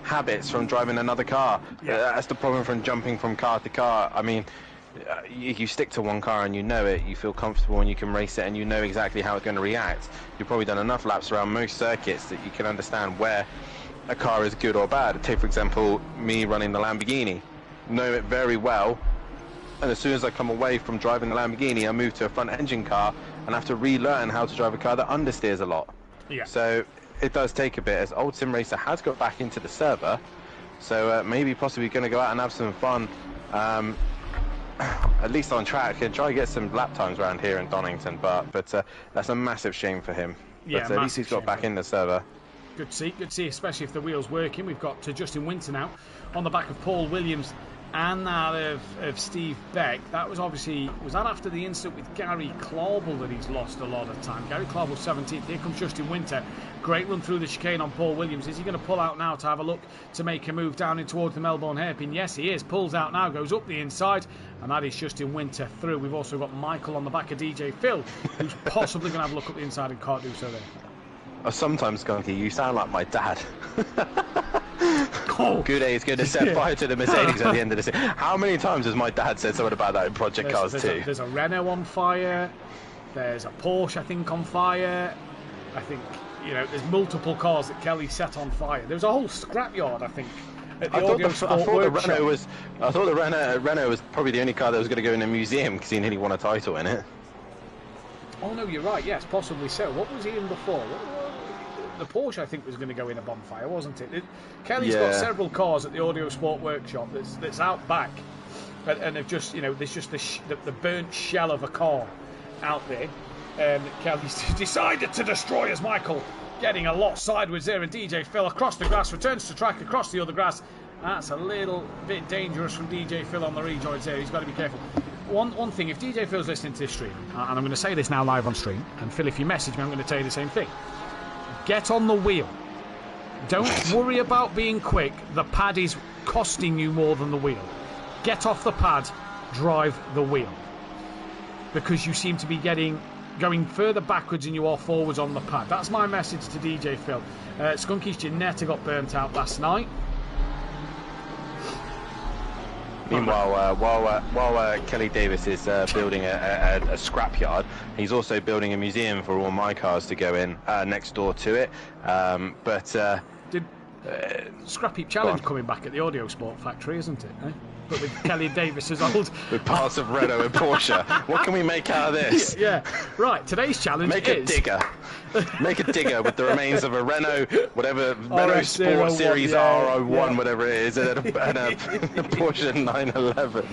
habits from driving another car. That's the problem from jumping from car to car. I mean, you stick to one car and you know it, you feel comfortable and you can race it and you know exactly how it's going to react. You've probably done enough laps around most circuits that you can understand where a car is good or bad. Take, for example, me running the Lamborghini. Know it very well. And as soon as I come away from driving the Lamborghini, I move to a front engine car and have to relearn how to drive a car that understeers a lot. Yeah. So it does take a bit, as Old Sim Racer has got back into the server. So maybe possibly going to go out and have some fun, at least on track, and try to get some lap times around here in Donington. But that's a massive shame for him. Yeah, but at least he's got back in the server. Good to see, especially if the wheel's working. We've got Justin Winter now on the back of Paul Williams and that of Steve Beck. That was obviously, was that after the incident with Gary Clauble that he's lost a lot of time? Gary Clauble 17th. Here comes Justin Winter. Great run through the chicane on Paul Williams. Is he going to pull out now to have a look to make a move down in towards the Melbourne hairpin? Yes, he is. Pulls out now, goes up the inside, and that is Justin Winter through. We've also got Michael on the back of DJ Phil, who's possibly going to have a look up the inside and can't do so there. Sometimes, Gunky, you sound like my dad. Goudet is going to set fire to the Mercedes at the end of the season. How many times has my dad said something about that in Project Cars 2? There's a Renault on fire. There's a Porsche, I think, on fire. I think, there's multiple cars that Kelly set on fire. There's a whole scrapyard, I think, at the Audio Sport workshop. I thought the Renault was probably the only car that was going to go in a museum because he nearly won a title in it. Oh, no, you're right. Yes, possibly so. What was he in before? The Porsche, I think, was going to go in a bonfire, wasn't it? Kelly's got several cars at the Audio Sport workshop that's out back, and have just, there's just the burnt shell of a car out there. Kelly's decided to destroy as Michael getting a lot sideways there, and DJ Phil across the grass, returns to track across the other grass. That's a little bit dangerous from DJ Phil on the rejoins there. He's got to be careful. One thing, if DJ Phil's listening to this stream, and I'm going to say this now live on stream, and Phil, if you message me, I'm going to tell you the same thing. Get on the wheel. Don't worry about being quick. The pad is costing you more than the wheel. Get off the pad, drive the wheel. Because you seem to be going further backwards than you are forwards on the pad. That's my message to DJ Phil. Skunky's Ginetta got burnt out last night. Meanwhile, while Kelly Davis is building a scrapyard, he's also building a museum for all my cars to go in next door to it. Did Scrap Heap Challenge coming back at the Audio Sport factory, isn't it? Eh? But with Kelly Davis's old... with parts of Renault and Porsche. What can we make out of this? Yeah. Right, today's challenge is... Make a digger with the remains of a Renault, whatever, Renault Sport Series R01, whatever it is, and a Porsche 911.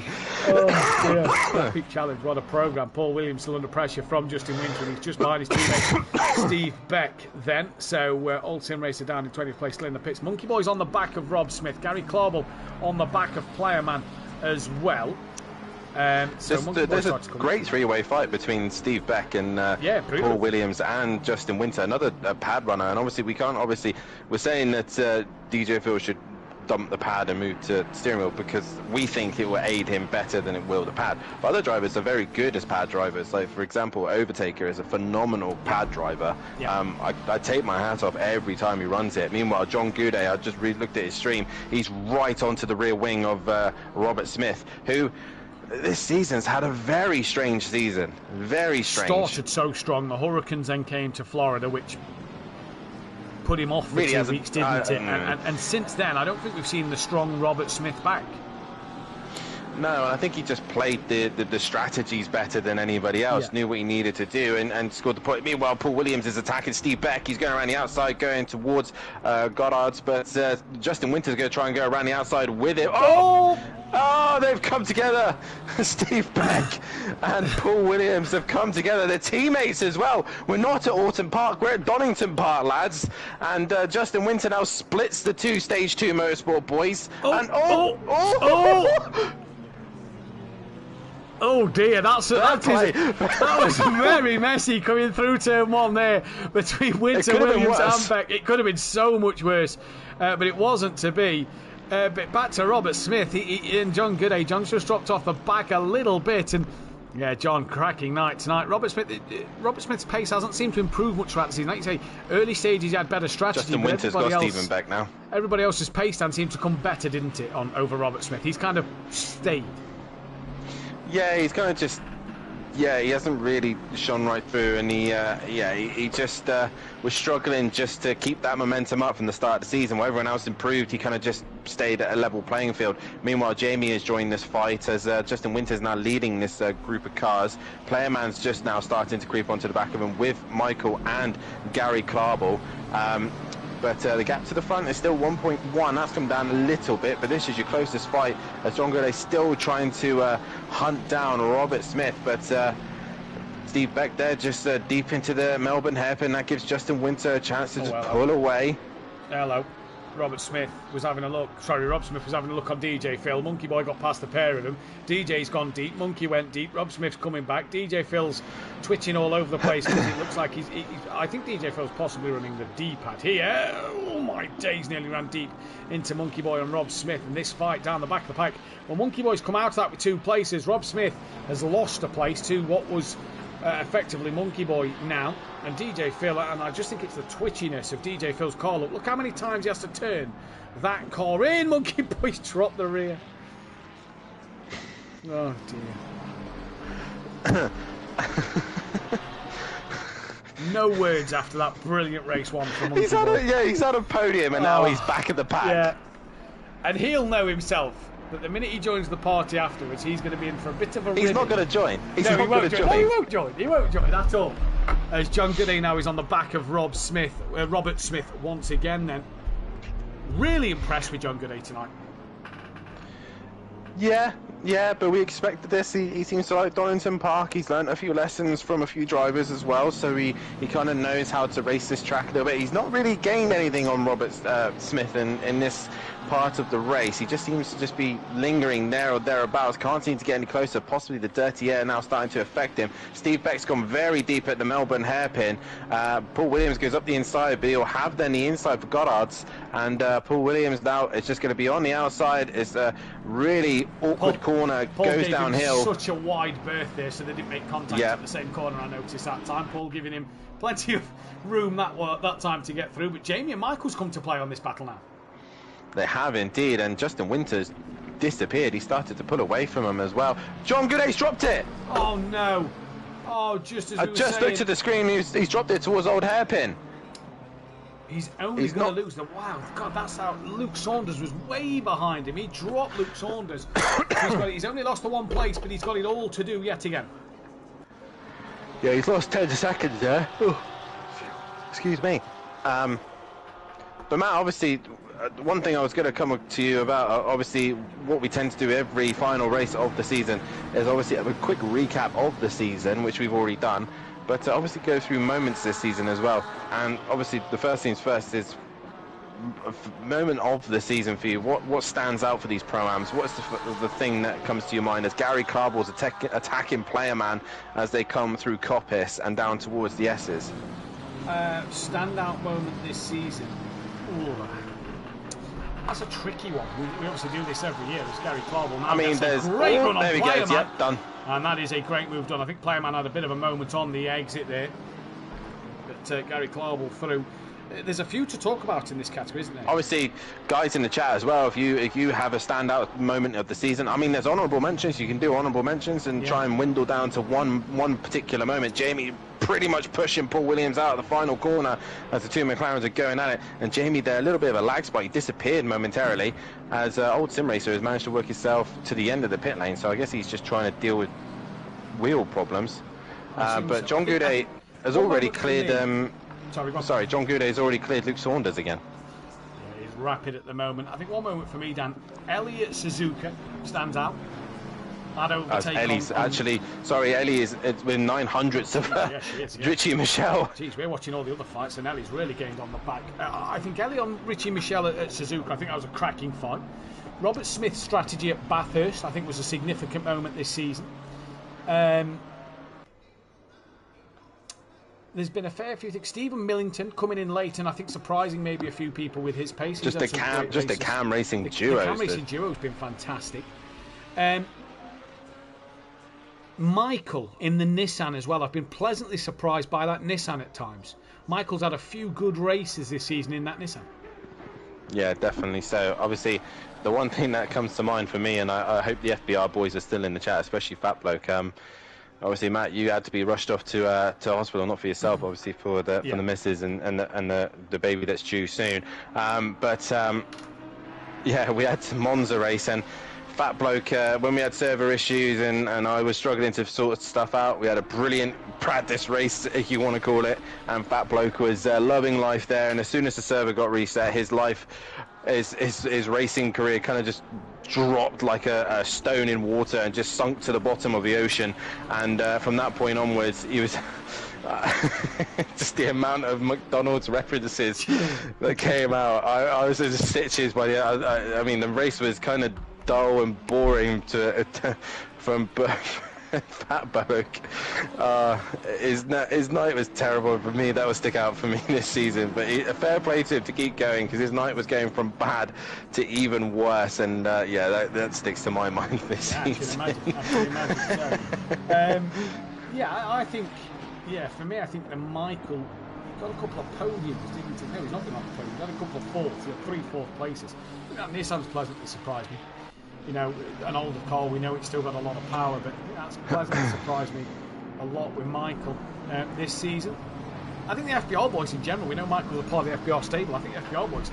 Oh, dear. Scrap Heap Challenge, what a programme. Paul Williams still under pressure from Justin Winter, and he's just behind his teammate Steve Beck then. So, Old Sim Racer down in 20th place, still in the pits. Monkey Boy's on the back of Rob Smith. Gary Clauble on the back of Playerman as well. So there's a great three-way fight between Steve Beck and Paul Williams and Justin Winter, another pad runner. And obviously we're saying that DJ Phil should dump the pad and move to steering wheel, because we think it will aid him better than it will the pad. But other drivers are very good as pad drivers. Like, for example, Overtaker is a phenomenal pad driver. I take my hat off every time he runs it. Meanwhile, John Goudet, I just looked at his stream, he's right onto the rear wing of Robert Smith, who this season's had a very strange season. Very strange. Started so strong. The Hurricanes then came to Florida, which put him off for really 2 weeks, didn't it? And since then, I don't think we've seen the strong Robert Smith back. No, I think he just played the strategies better than anybody else, knew what he needed to do, and scored the point. Meanwhile, Paul Williams is attacking Steve Beck. He's going around the outside, going towards Goddard's, but Justin Winter's going to try and go around the outside with it. Oh, they've come together. Steve Beck and Paul Williams have come together. They're teammates as well. We're not at Autumn Park, we're at Donington Park, lads. And Justin Winter now splits the two Stage 2 Motorsport boys. Oh dear, that was very messy coming through turn 1 there between Winter, Williams and Beck. It could have been so much worse, but it wasn't to be. But back to Robert Smith, and John Goudet. John's just dropped off the back a little bit, and yeah, John, cracking night tonight. Robert Smith's pace hasn't seemed to improve much throughout the season. Like you say, early stages he had better strategy. Justin Winter's got Stephen Beck now. Everybody else's pace then seemed to come better, didn't it, over Robert Smith? He's kind of stayed. Yeah, he's kind of just, he hasn't really shone right through, and he just was struggling just to keep that momentum up from the start of the season. While everyone else improved, he kind of just stayed at a level playing field. Meanwhile, Jamie has joined this fight as Justin Winter's now leading this group of cars. Playerman's just now starting to creep onto the back of him with Michael and Gary Klarbel. But the gap to the front is still 1.1. That's come down a little bit, but this is your closest fight, as John Goudet still trying to hunt down Robert Smith. But Steve Beck there just deep into the Melbourne hairpin. That gives Justin Winter a chance to just pull away. Hello. Robert Smith was having a look. Sorry, Rob Smith was having a look on DJ Phil. Monkey Boy got past the pair of them. DJ's gone deep. Monkey went deep. Rob Smith's coming back. DJ Phil's twitching all over the place because it looks like he's I think DJ Phil's possibly running the D-pad here. Oh my days, nearly ran deep into Monkey Boy and Rob Smith. And this fight down the back of the pack. Well, Monkey Boy's come out of that with 2 places. Rob Smith has lost a place to what was effectively Monkey Boy now, and DJ Phil, and I just think it's the twitchiness of DJ Phil's car. Look how many times he has to turn that car in. Monkey Boy's dropped the rear. Oh dear. No words after that brilliant race one from Monkey Boy. He's on a podium, and now he's back at the pack. Yeah, and he'll know himself that the minute he joins the party afterwards, he's going to be in for a bit of a He's not going to join. He won't join at all. As John Goudet now is on the back of Robert Smith once again then. Really impressed with John Goudet tonight. Yeah, but we expected this. He seems to like Donington Park. He's learned a few lessons from a few drivers as well, so he kind of knows how to race this track a little bit. He's not really gained anything on Robert Smith in this part of the race. He just seems to just be lingering there or thereabouts. Can't seem to get any closer. Possibly the dirty air now starting to affect him. Steve Beck's gone very deep at the Melbourne hairpin. Paul Williams goes up the inside, but he'll have then the inside for Goddard's, and Paul Williams now is just going to be on the outside. It's a really awkward corner. Paul goes downhill. Such a wide berth there, so they didn't make contact at the same corner. I noticed that time. Paul giving him plenty of room that time to get through. But Jamie and Michael's come to play on this battle now. They have indeed, and Justin Winters disappeared. He started to pull away from him as well. John Goudet's dropped it. Oh no! Oh, just as I just looked at the screen. He's dropped it towards old hairpin. He's only going to lose the... Wow, God, that's how... Luke Saunders was way behind him. He dropped Luke Saunders. He's only lost the 1 place, but he's got it all to do yet again. Yeah, he's lost 10 seconds there. Oh, excuse me. But Matt, obviously, one thing I was going to come to you about, obviously, what we tend to do every final race of the season is obviously a quick recap of the season, which we've already done. But obviously go through moments this season as well. And obviously the first things first is a moment of the season for you. What stands out for these Pro-Ams? What's the thing that comes to your mind as Gary Klarbel's attacking Playerman as they come through Coppice and down towards the S's? Standout moment this season. Ooh. That's a tricky one. We obviously do this every year. It's Gary Clarwell. I mean, there's... great run on there we go. Playerman. Yep, done. And that is a great move done. I think Playerman had a bit of a moment on the exit there. But Gary Clarwell through. There's a few to talk about in this category, isn't there? Obviously, guys in the chat as well, if you have a standout moment of the season, I mean, there's honourable mentions. You can do honourable mentions and try and dwindle down to one particular moment. Jamie pretty much pushing Paul Williams out of the final corner as the two McLarens are going at it, and Jamie there, a little bit of a lag spot. He disappeared momentarily as old sim racer has managed to work himself to the end of the pit lane, so I guess he's just trying to deal with wheel problems. But John Goudet has already cleared... Sorry, John Goudet has already cleared Luke Saunders again. Yeah, he's rapid at the moment. I think one moment for me, Dan, Ellie at Suzuka stands out. Ellie's actually, sorry, Ellie is within 900ths of Richie Michelle. Jeez, we're watching all the other fights and Ellie's really gained on the back. I think Ellie on Richie Michelle at Suzuka, I think that was a cracking fight. Robert Smith's strategy at Bathurst, I think, was a significant moment this season. There's been a fair few things. Stephen Millington coming in late and I think surprising maybe a few people with his pace. Just a cam racing duo. The cam racing duo has been fantastic. Michael in the Nissan as well. I've been pleasantly surprised by that Nissan at times. Michael's had a few good races this season in that Nissan. Yeah, definitely so. Obviously, the one thing that comes to mind for me, and I hope the FBR boys are still in the chat, especially Fat Bloke. Obviously, Matt, you had to be rushed off to hospital, not for yourself, obviously for the missus and the baby that's due soon. Yeah, we had some Monza race, and Fat Bloke, when we had server issues and I was struggling to sort stuff out, we had a brilliant practice race, if you want to call it, and Fat Bloke was loving life there. And as soon as the server got reset, his life, his racing career kind of just dropped like a stone in water and just sunk to the bottom of the ocean. And from that point onwards, he was just the amount of McDonald's references that came out. I was in stitches by the I mean, the race was kind of dull and boring from Fat Bloke. His night was terrible for me. That will stick out for me this season. But a fair play to him to keep going, because his night was going from bad to even worse. And yeah, that sticks to my mind this season. I can imagine so. Yeah, I think. Yeah, for me, I think that Michael got a couple of podiums, didn't he? No, he's not been on the podium. He got a couple of fourths. He had 3 fourth places. That Nissan's pleasantly surprised me. You know, an older car, we know it's still got a lot of power, but that's pleasantly surprised me a lot with Michael this season. I think the FBR boys in general, we know Michael's a part of the FBR stable. I think the FBR boys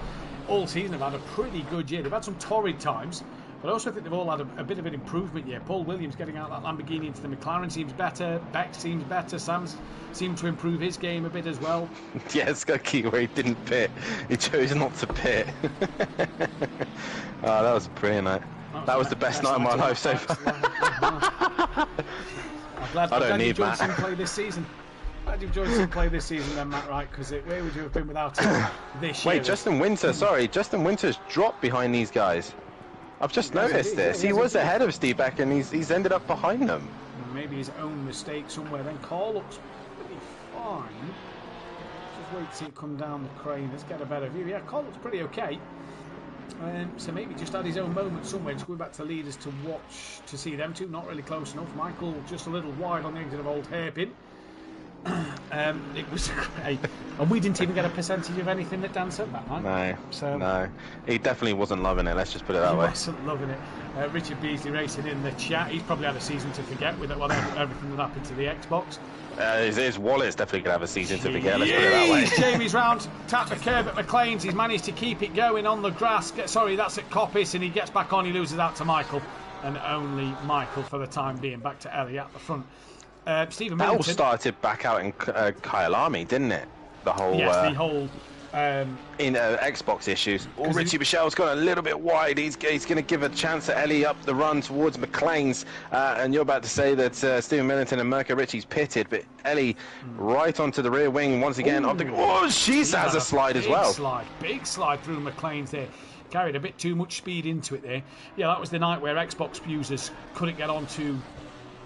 all season have had a pretty good year. They've had some torrid times, but I also think they've all had a bit of an improvement year. Paul Williams getting out that Lamborghini into the McLaren seems better. Beck seems better. Sam's seemed to improve his game a bit as well. Yeah, it's got a key where he didn't pit. He chose not to pit. Oh, that was brilliant, mate. That was the best night of my life so far. I'm glad you enjoyed SimPlay this season. Glad you enjoyed SimPlay this season then, Matt, right? Because where would you have been without it this year? Wait, Justin Winter's dropped behind these guys. I've just noticed this. He was ahead of Steve Beck and he's ended up behind them. Maybe his own mistake somewhere. Then Carl looks pretty fine. Just wait to see it come down the crane. Let's get a better view. Yeah, Carl looks pretty okay. So maybe just had his own moment somewhere. Just going back to the leaders to watch, to see them two. Not really close enough. Michael just a little wide on the exit of Old Hairpin. It was great. And we didn't even get a percentage of anything that Dan said that night. No, he definitely wasn't loving it, let's just put it that way. He wasn't loving it. Richard Beasley racing in the chat. He's probably had a season to forget with everything that happened to the Xbox. His wallet's definitely going to have a season to forget, let's put it that way. Jamie's round, tapped the curve at McLean's. He's managed to keep it going on the grass. Sorry, that's at Coppice, and he gets back on. He loses out to Michael, and only Michael for the time being. Back to Ellie at the front. Stephen that Millington. all started back out in Kyalami, didn't it? The whole the whole in Xbox issues. Richie Michelle's gone a little bit wide. He's going to give a chance to Ellie up the run towards McLean's, and you're about to say that Stephen Millington and Mirka Ritchie's pitted, but Ellie right onto the rear wing once again. She has a slide as well. Big slide through McLean's there. Carried a bit too much speed into it there. Yeah, that was the night where Xbox users couldn't get onto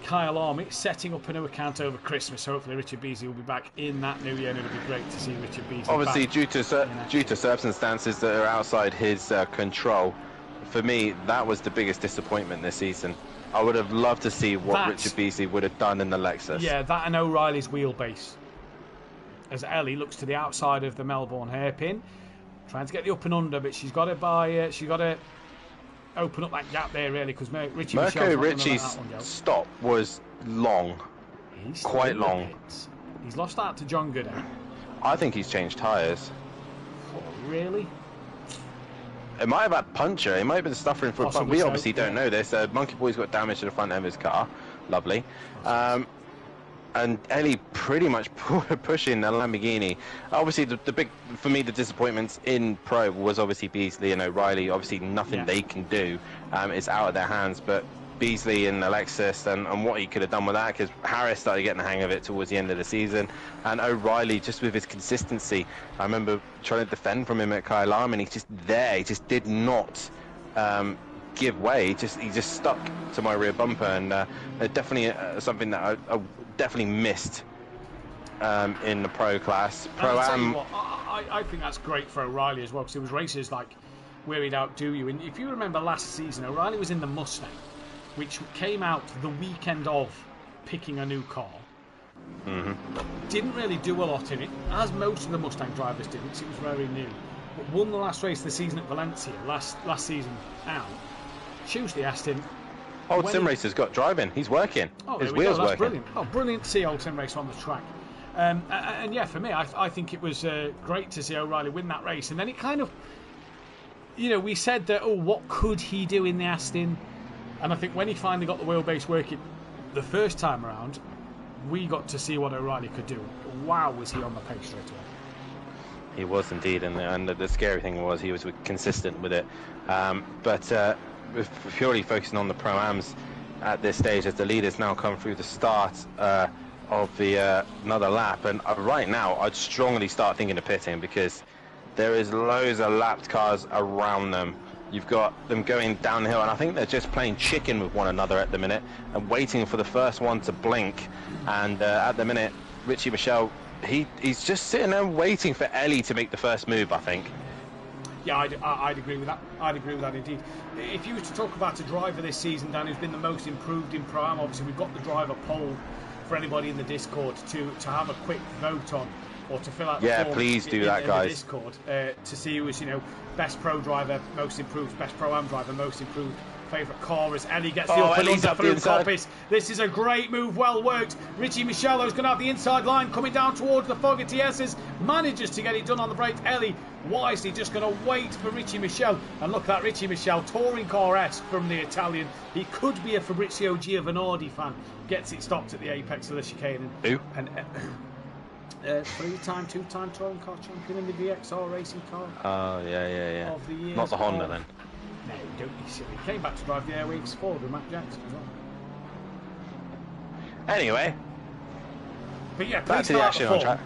Kyle Army setting up a new account over Christmas. Hopefully Richard Beasley will be back in that new year, and it'll be great to see Richard Beasley obviously back due to circumstances that are outside his control. For me, that was the biggest disappointment this season. I would have loved to see what Richard Beasley would have done in the Lexus. Yeah, that and O'Reilly's wheelbase. As Ellie looks to the outside of the Melbourne hairpin, trying to get the up and under, but she's got to open up that gap there really, because Ritchie's stop was long, quite long. He's lost out to John Gooday. I think he's changed tyres. Oh, really? It might have had puncture. It might have been suffering from a punch. We obviously don't know this. Monkey Boy's got damage to the front end of his car. Lovely. And Ellie pretty much pushing the Lamborghini. Obviously, the big, for me, the disappointments in Pro was obviously Beasley and O'Reilly. Obviously, nothing they can do. It's out of their hands. But Beasley and the Lexus and what he could have done with that, because Harris started getting the hang of it towards the end of the season, and O'Reilly just with his consistency. I remember trying to defend from him at Kyle Arm, and he's just there. He just did not give way. He just stuck to my rear bumper, and definitely something that I definitely missed in the Pro class. Pro-Am. I think that's great for O'Reilly as well, because it was races like where he'd outdo you. And if you remember last season, O'Reilly was in the Mustang, which came out the weekend of picking a new car. Didn't really do a lot in it, as most of the Mustang drivers didn't, because it was very new. But won the last race of the season at Valencia, last season out. Tuesday asked him... Old Sim Racer's got driving. He's working. His wheels working. Brilliant. Oh, brilliant to see Old Sim Racer on the track. And yeah, for me, I think it was great to see O'Reilly win that race. And then it kind of... we said that, what could he do in the Aston? And I think when he finally got the wheelbase working the first time around, we got to see what O'Reilly could do. Wow, was he on the pace straight away. He was indeed, and the scary thing was he was consistent with it. But purely focusing on the Pro-Ams at this stage, as the leaders now come through the start of the another lap, and right now I'd strongly start thinking of pitting, because there is loads of lapped cars around them. You've got them going downhill, and I think they're just playing chicken with one another at the minute and waiting for the first one to blink. And at the minute, Richie Michelle, he's just sitting there waiting for Ellie to make the first move, I think. Yeah, I'd agree with that. I'd agree with that indeed. If you were to talk about a driver this season, Dan, who's been the most improved in Pro-Am, obviously we've got the driver poll for anybody in the Discord to have a quick vote on, or to fill out the form. Please do that, guys. The Discord, to see who was, best pro driver, most improved, best Pro-Am driver, most improved, favourite car, as Ellie gets the up and under through Coppice. This is a great move, well worked. Richie Michelle is going to have the inside line coming down towards the Fogarty S's, manages to get it done on the brakes. Ellie wisely just going to wait for Richie Michelle, and look at that Richie Michelle, touring car-esque from the Italian. He could be a Fabrizio Giovanardi fan. Gets it stopped at the apex of the chicane. Who? And 3-time, 2-time touring car champion in the VXR racing car. Oh, yeah. Of the year. Not the Honda, then. No, don't be silly. He came back to drive the Airwaves forward with Matt Jackson as well. Anyway. But yeah, back to the action on track.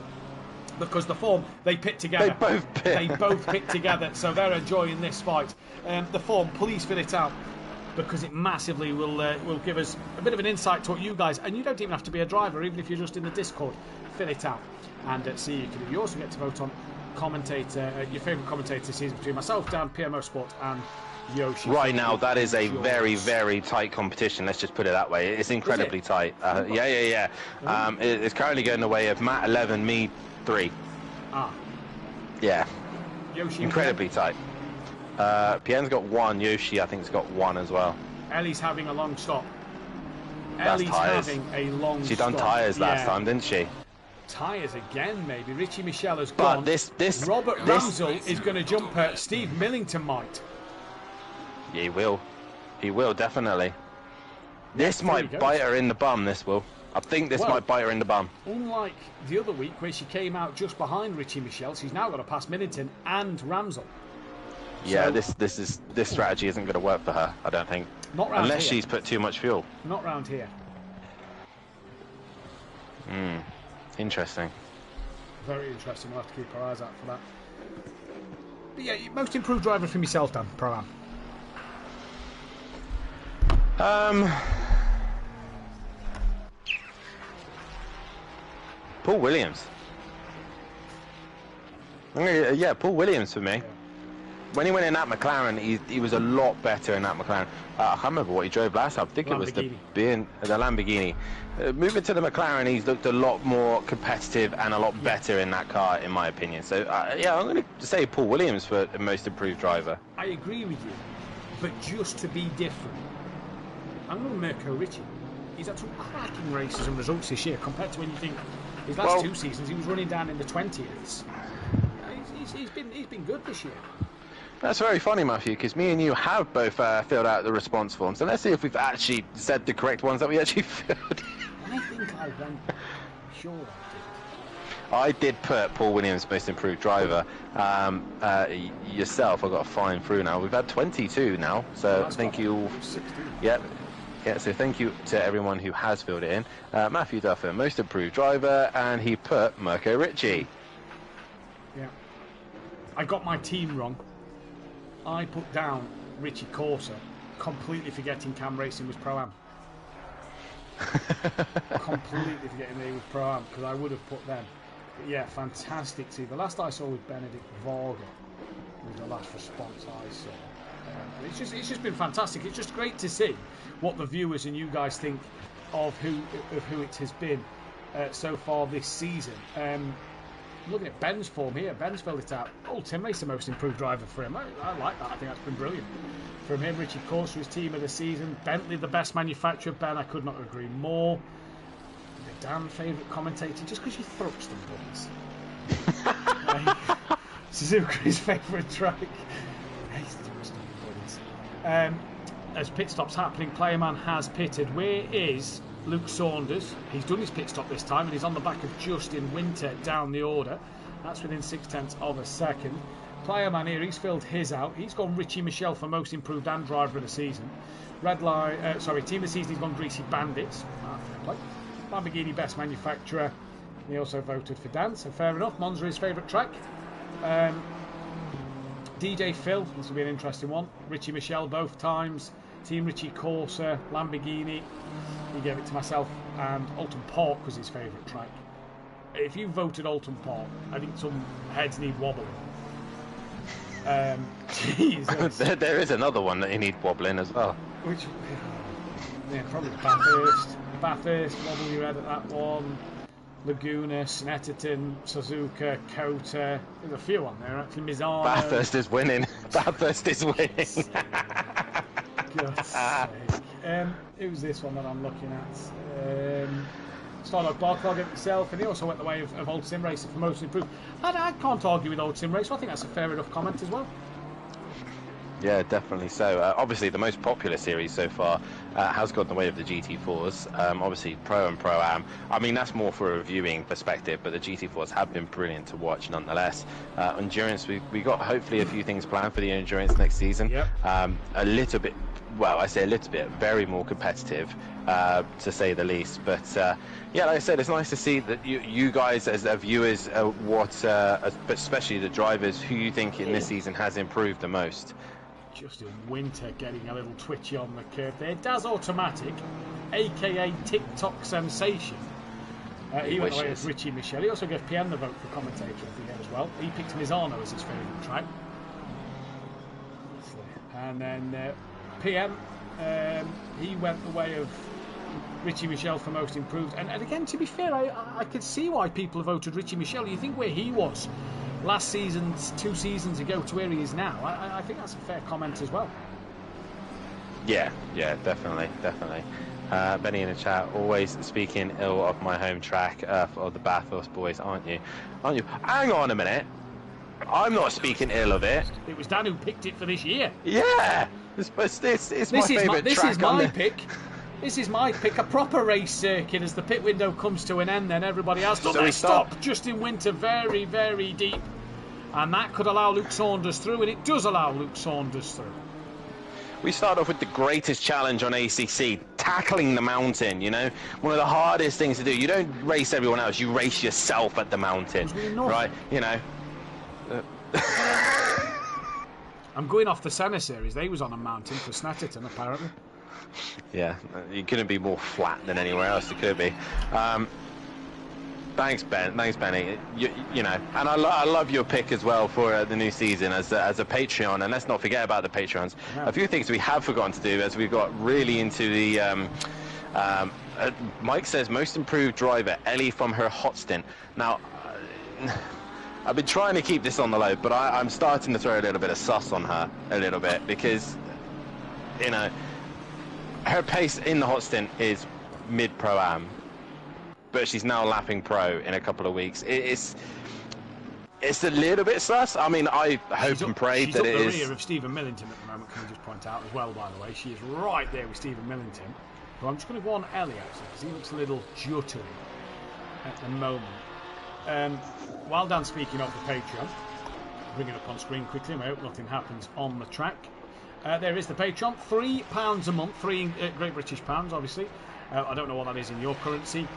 Because the form, they pit together. They both pit together, so they're enjoying this fight. The form, please fill it out, because it massively will give us a bit of an insight to what you guys, and you don't even have to be a driver, even if you're just in the Discord, fill it out and see you can. You also get to vote on commentator, your favourite commentator this season between myself, Dan, PS5 Motorsport, and Yoshi. Right now, that is a very, very tight competition. Let's just put it that way. It's incredibly tight. Yeah. It's currently going the way of Matt 11, me 3. Yeah. Yoshi incredibly tight. Pien's got 1. Yoshi, I think, has got 1 as well. Ellie's having a long stop. That's tyres. Having a long She done tyres last time, didn't she? Tyres again, maybe. Richie Michelle has gone. But Robert Ramsell is going to jump her. Steve Millington might. Yeah, he will. He will, definitely. This might bite her in the bum, this will. I think this might bite her in the bum. Unlike the other week where she came out just behind Richie Michelle, she's now got to pass Millington and Ramsell. Yeah, so, this strategy isn't going to work for her, I don't think. Not round unless here. She's put too much fuel. Not round here. Interesting. Very interesting. We'll have to keep our eyes out for that. But yeah, most improved driver from yourself, Dan, Pro-Am. Paul Williams. Yeah, Paul Williams for me. When he went in that McLaren, he was a lot better in that McLaren. I can't remember what he drove last time. I think it was the Lamborghini. Moving to the McLaren, he's looked a lot more competitive and a lot better in that car, in my opinion. So, yeah, I'm going to say Paul Williams for the most improved driver. I agree with you, but just to be different, I'm going to Mirko Ricci. He's had some cracking races and results this year compared to when you think his last 2 seasons he was running down in the 20s. He's been good this year. That's very funny, Matthew, because me and you have both filled out the response forms. So let's see if we've actually said the correct ones that we actually filled. I think I went. Sure, I did put Paul Williams most improved driver. Yourself, I got a fine through now. We've had 22 now, so thank you. 16. Yep. Yeah, so thank you to everyone who has filled it in. Mathew Duffin, most improved driver, and he put Mirko Ricci. Yeah. I got my team wrong. I put down Richie Corsa, completely forgetting Cam Racing was Pro-Am. Completely forgetting they was Pro-Am, because I would have put them. But yeah, fantastic. See, the last I saw was Benedict Varga, was the last response I saw. It's just been fantastic. It's just great to see what the viewers and you guys think of who it has been so far this season. Looking at Ben's form here, Ben's filled it out. Old Tim Race, the most improved driver for him. I like that. I think that's been brilliant. From him, Richie Corsa, his team of the season. Bentley, the best manufacturer. Ben, I could not agree more. The damn favourite commentator, just because you thrust them, buddies. Suzuka's favourite track. He's thrust them, buddies. As pit stops happening, Playerman has pitted. Where is Luke Saunders? He's done his pit stop this time and he's on the back of Justin Winter down the order. That's within 0.6 of a second. Playerman here, he's filled his out. He's gone Richie Michelle for most improved and driver of the season. Team of the season, he's gone Greasy Bandits. Lamborghini best manufacturer. He also voted for Dan, so fair enough. Monza his favourite track. DJ Phil, this will be an interesting one. Richie Michelle both times. Team Richie Corsa, Lamborghini. He gave it to myself, and Alton Park was his favourite track. If you voted Alton Park, I think some heads need wobbling. Jesus. There is another one that you need wobbling as well. Which, yeah, probably Bathurst. Bathurst, wobble your head at that one. Laguna, Snetterton, Suzuka, Kota. There's a few on there actually. Mizano. Bathurst is winning. Bathurst is winning. God's sake. Who's this one that I'm looking at? Started Barclog himself, and he also went the way of Old Sim Racer for most improved. I can't argue with Old Sim Racer. I think that's a fair enough comment as well. Yeah, definitely so. Obviously, the most popular series so far has gone the way of the GT4s. Obviously, Pro and Pro-Am. I mean, that's more for a viewing perspective, but the GT4s have been brilliant to watch nonetheless. Endurance, we got hopefully a few things planned for the Endurance next season. Yep. A little bit, well, I say a little bit, very more competitive, to say the least. But yeah, like I said, it's nice to see that you guys as the viewers, but especially the drivers, who you think in this season has improved the most. Justin Winter getting a little twitchy on the curve there. Daz Automatic, aka TikTok sensation. He went away with Richie Michelle. He also gave PM the vote for commentator, I think, as well. He picked Mizano as his favourite track. And then PM, he went the way of Richie Michelle for most improved. And again, to be fair, I could see why people voted Richie Michelle. You think where he was last season, 2 seasons ago, to where he is now. I think that's a fair comment as well. Yeah, definitely. Benny in the chat, always speaking ill of my home track of the Bathurst boys, aren't you? Hang on a minute. I'm not speaking ill of it. It was Dan who picked it for this year. Yeah, it's my favourite track. This is my pick. This is my pick, a proper race circuit. As the pit window comes to an end, then everybody else does not stop. Justin Winter very, very deep. And that could allow Luke Saunders through, and it does allow Luke Saunders through. We start off with the greatest challenge on ACC, tackling the mountain, you know? One of the hardest things to do. You don't race everyone else, you race yourself at the mountain, right? You know? I'm going off the Senna series. They was on a mountain for Snetterton, apparently. Yeah, you couldn't be more flat than anywhere else it could be. Thanks, Ben. Thanks, Benny. You know, and I love your pick as well for the new season as a Patreon. And let's not forget about the Patreons. Yeah. A few things we have forgotten to do as we've got really into the. Mike says most improved driver Ellie from her hot stint. Now, I've been trying to keep this on the low, but I'm starting to throw a little bit of sus on her a little bit because, you know, her pace in the hot stint is mid pro-am. But she's now lapping pro in a couple of weeks. It's a little bit sus. I mean, I hope and pray that it is. She's up the rear of Stephen Millington at the moment, can we just point out as well, by the way. She is right there with Stephen Millington. But I'm just going to go on Ellie, actually, because he looks a little juttery at the moment. While Dan's speaking of the Patreon, bring it up on screen quickly. I hope nothing happens on the track. There is the Patreon, £3 a month, Great British pounds, obviously. I don't know what that is in your currency.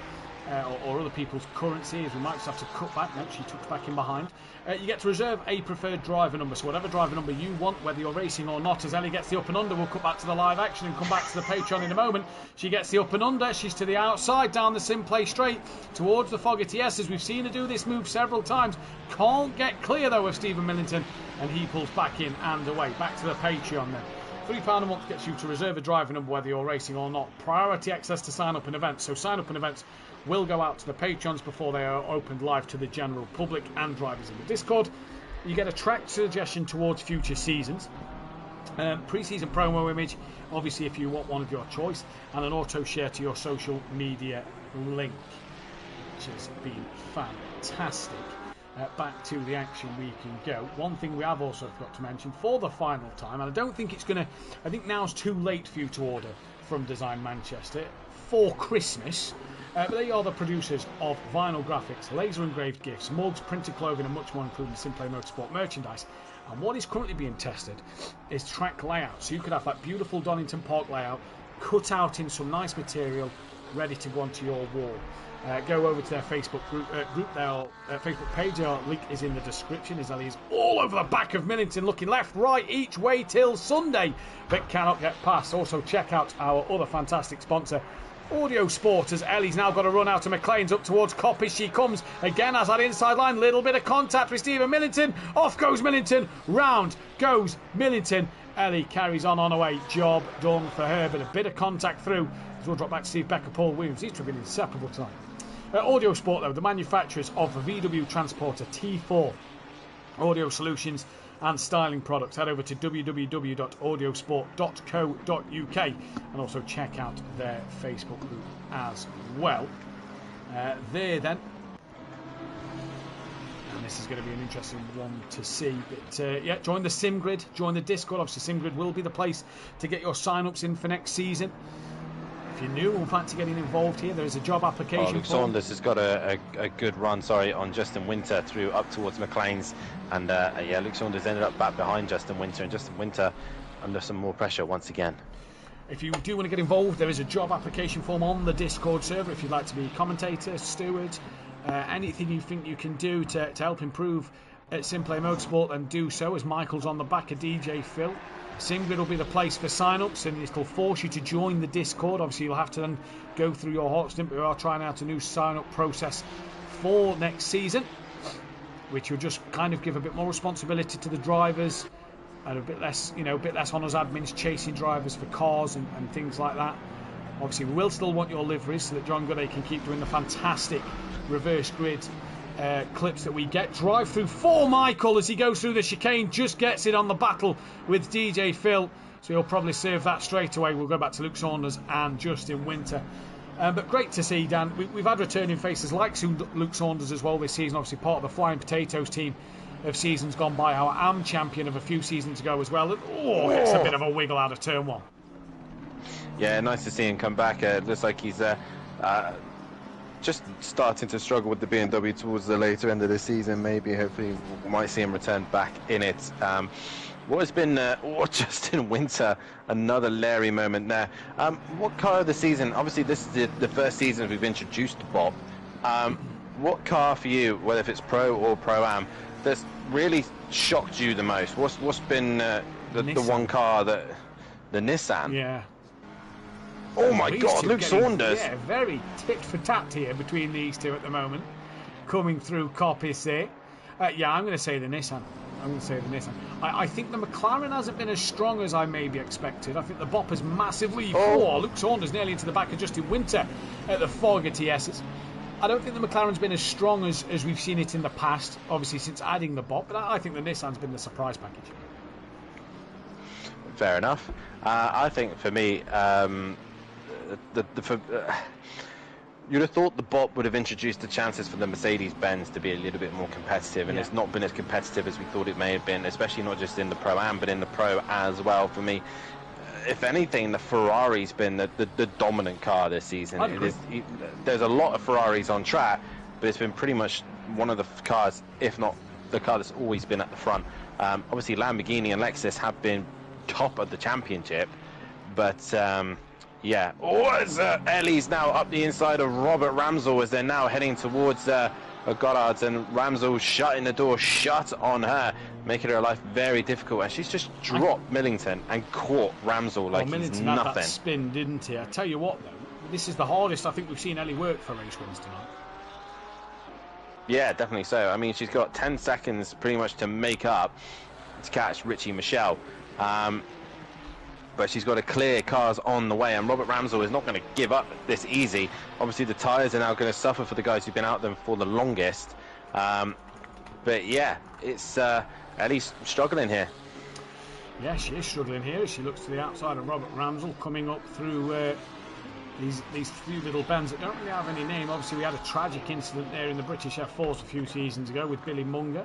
Or other people's currency, as we might just have to cut back. No, she tucks back in behind. You get to reserve a preferred driver number, so whatever driver number you want, whether you're racing or not. As Ellie gets the up and under, we'll cut back to the live action and come back to the Patreon in a moment. She gets the up and under, she's to the outside, down the SimPlay straight, towards the Fogarty S, as we've seen her do this move several times. Can't get clear, though, of Stephen Millington, and he pulls back in and away. Back to the Patreon then. £3 a month gets you to reserve a driver number, whether you're racing or not. Priority access to sign up and events. So sign up and events will go out to the Patrons before they are opened live to the general public and drivers in the Discord. You get a track suggestion towards future seasons. Pre-season promo image, obviously if you want one of your choice, and an auto share to your social media link, which has been fantastic. Back to the action we can go. One thing we have also forgot to mention for the final time, and I don't think it's going to, I think now's too late for you to order from Design Manchester for Christmas, but they are the producers of vinyl graphics, laser engraved gifts, mugs, printed clothing and much more, including SimPlay Motorsport merchandise. And what is currently being tested is track layout, so you could have that beautiful Donington Park layout cut out in some nice material ready to go onto your wall. Go over to their Facebook group, their Facebook page. Our link is in the description. As Ellie is all over the back of Millington, looking left, right, each way till Sunday, but cannot get past. Also, check out our other fantastic sponsor, Audio Sport, as Ellie's now got to run out of McLean's up towards Coppice. She comes again as that inside line. Little bit of contact with Stephen Millington. Off goes Millington. Round goes Millington. Ellie carries on her way. Job done for her, but a bit of contact through. As we'll drop back to Steve Becker, Paul Williams. These two have been inseparable tonight. Audio Sport, though, the manufacturers of the VW Transporter T4 audio solutions and styling products. Head over to www.audiosport.co.uk and also check out their Facebook group as well. There then. And this is going to be an interesting one to see. But yeah, join the SimGrid, join the Discord. Obviously, SimGrid will be the place to get your sign-ups in for next season. If you're new and fancy getting involved here, there is a job application. Luke Saunders has got a good run, on Justin Winter through up towards McLean's, and yeah, Luke Saunders ended up back behind Justin Winter, and Justin Winter under some more pressure once again. If you do want to get involved, there is a job application form on the Discord server if you'd like to be commentator, steward, anything you think you can do to help improve at SimPlay Motorsport, and do so, as Michael's on the back of DJ Phil. SimGrid will be the place for sign-ups, and it'll force you to join the Discord. Obviously, you'll have to then go through your hot stint, but we are trying out a new sign-up process for next season, which will just kind of give a bit more responsibility to the drivers and a bit less, a bit less on us admins chasing drivers for cars and things like that. Obviously, we will still want your liveries so that John Goodey can keep doing the fantastic reverse grid clips that we get. Drive through for Michael as he goes through the chicane, just gets it on the battle with DJ Phil, so he'll probably serve that straight away. We'll go back to Luke Saunders and Justin Winter. But great to see, Dan. We've had returning faces like Luke Saunders as well this season, obviously part of the Flying Potatoes team of seasons gone by, our AM champion of a few seasons ago as well. It's a bit of a wiggle out of turn one. Yeah, nice to see him come back. It looks like he's just starting to struggle with the BMW towards the later end of the season. Maybe, hopefully, we might see him return back in it. What has been Justin Winter, another Larry moment there. What car of the season? Obviously, this is the first season we've introduced Bob. What car for you, whether if it's Pro or Pro-Am, that's really shocked you the most? What's been the one car that the Nissan? Yeah. Oh my God, Luke Saunders! Yeah, very tit for tat here between these two at the moment. coming through Coppice there. Yeah, I'm going to say the Nissan. I think the McLaren hasn't been as strong as I maybe expected. I think the Bop has massively... Oh, Luke Saunders nearly into the back of Justin Winter at the Fogger TSs. I don't think the McLaren's been as strong as we've seen it in the past, obviously since adding the Bop, but I think the Nissan's been the surprise package. Fair enough. I think for me, you'd have thought the Bop would have introduced the chances for the Mercedes-Benz to be a little bit more competitive, and it's not been as competitive as we thought it may have been, especially not just in the Pro-Am, but in the Pro as well. For me, if anything, the Ferrari's been the dominant car this season. There's a lot of Ferraris on track, but it's been pretty much one of the cars, if not the car that's always been at the front. Obviously, Lamborghini and Lexus have been top of the championship, but yeah. As Ellie's now up the inside of Robert Ramsell as they're now heading towards Goddard's, and Ramsell shutting the door shut on her, making her life very difficult, and she's just dropped Millington and caught Ramsell like he's nothing. Had that spin, didn't he? I tell you what, though, this is the hardest I think we've seen Ellie work for race wins tonight. Yeah, definitely so. I mean, she's got 10 seconds pretty much to make up to catch Richie Michelle. But she's got to clear cars on the way, and Robert Ramsell is not going to give up this easy. Obviously, the tyres are now going to suffer for the guys who've been out there for the longest. But yeah, it's Ellie's struggling here. Yeah, she is struggling here as she looks to the outside of Robert Ramsell, coming up through these few little bends that don't really have any name. Obviously, we had a tragic incident there in the British F4 a few seasons ago with Billy Munger.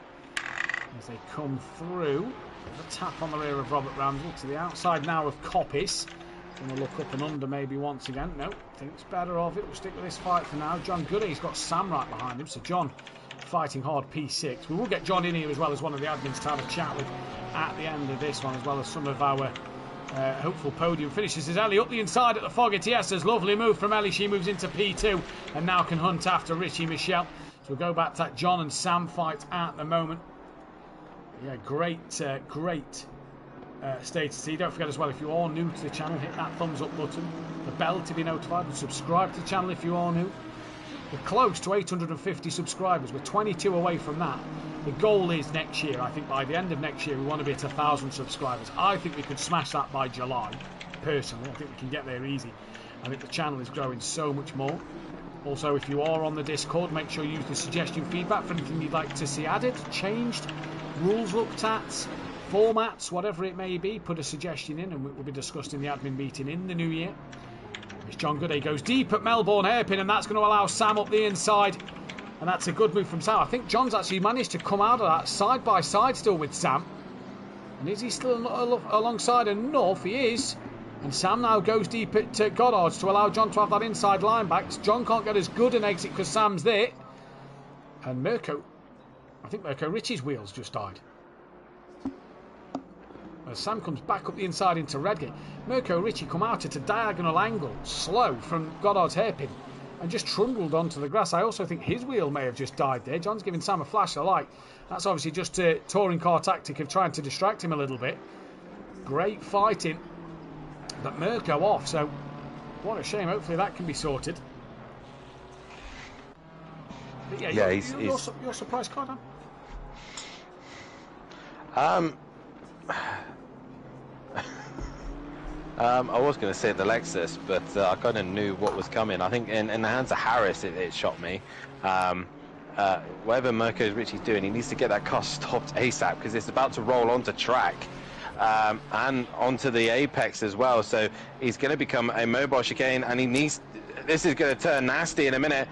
As they come through, a tap on the rear of Robert Ramsell to the outside now of Coppice. Going to look up and under maybe once again. No, thinks better of it. We'll stick with this fight for now. John Goody's got Sam right behind him, so John fighting hard P6. We will get John in here as well as one of the admins to have a chat with at the end of this one, as well as some of our hopeful podium finishes. As Ellie up the inside at the Fogger TS's. Lovely move from Ellie. She moves into P2 and now can hunt after Richie Michelle. So we'll go back to that John and Sam fight at the moment. Yeah, great stage to see. Don't forget as well, if you are new to the channel, hit that thumbs up button, the bell to be notified, and subscribe to the channel if you are new. We're close to 850 subscribers. We're 22 away from that. The goal is next year. I think by the end of next year we want to be at 1,000 subscribers. I think we could smash that by July. Personally, I think we can get there easy. I think the channel is growing so much more. Also, if you are on the Discord, make sure you use the suggestion feedback for anything you'd like to see added, changed, rules looked at, formats, whatever it may be. Put a suggestion in and it will be discussed in the admin meeting in the new year. As John Gooday goes deep at Melbourne hairpin, and that's going to allow Sam up the inside, and that's a good move from Sam. I think John's actually managed to come out of that side by side still with Sam, and is he still alongside enough? He is. And Sam now goes deep at Goddard's to allow John to have that inside line back. John can't get as good an exit because Sam's there. And Mirko, I think Mirko Ritchie's wheels just died. As Sam comes back up the inside into Redgate, Mirko Ritchie come out at a diagonal angle, slow from Goddard's hairpin, and just trundled onto the grass. I also think his wheel may have just died there. John's giving Sam a flash of light. That's obviously just a touring car tactic of trying to distract him a little bit. Great fighting. But Mirko off, so what a shame. Hopefully that can be sorted. But yeah, you're surprised, Cardan? I was going to say the Lexus, but I kind of knew what was coming. I think in the hands of Harris, it shot me. Whatever Mirko Ritchie's doing, he needs to get that car stopped ASAP because it's about to roll onto track. And onto the apex as well, so he's going to become a mobile chicane, and this is going to turn nasty in a minute.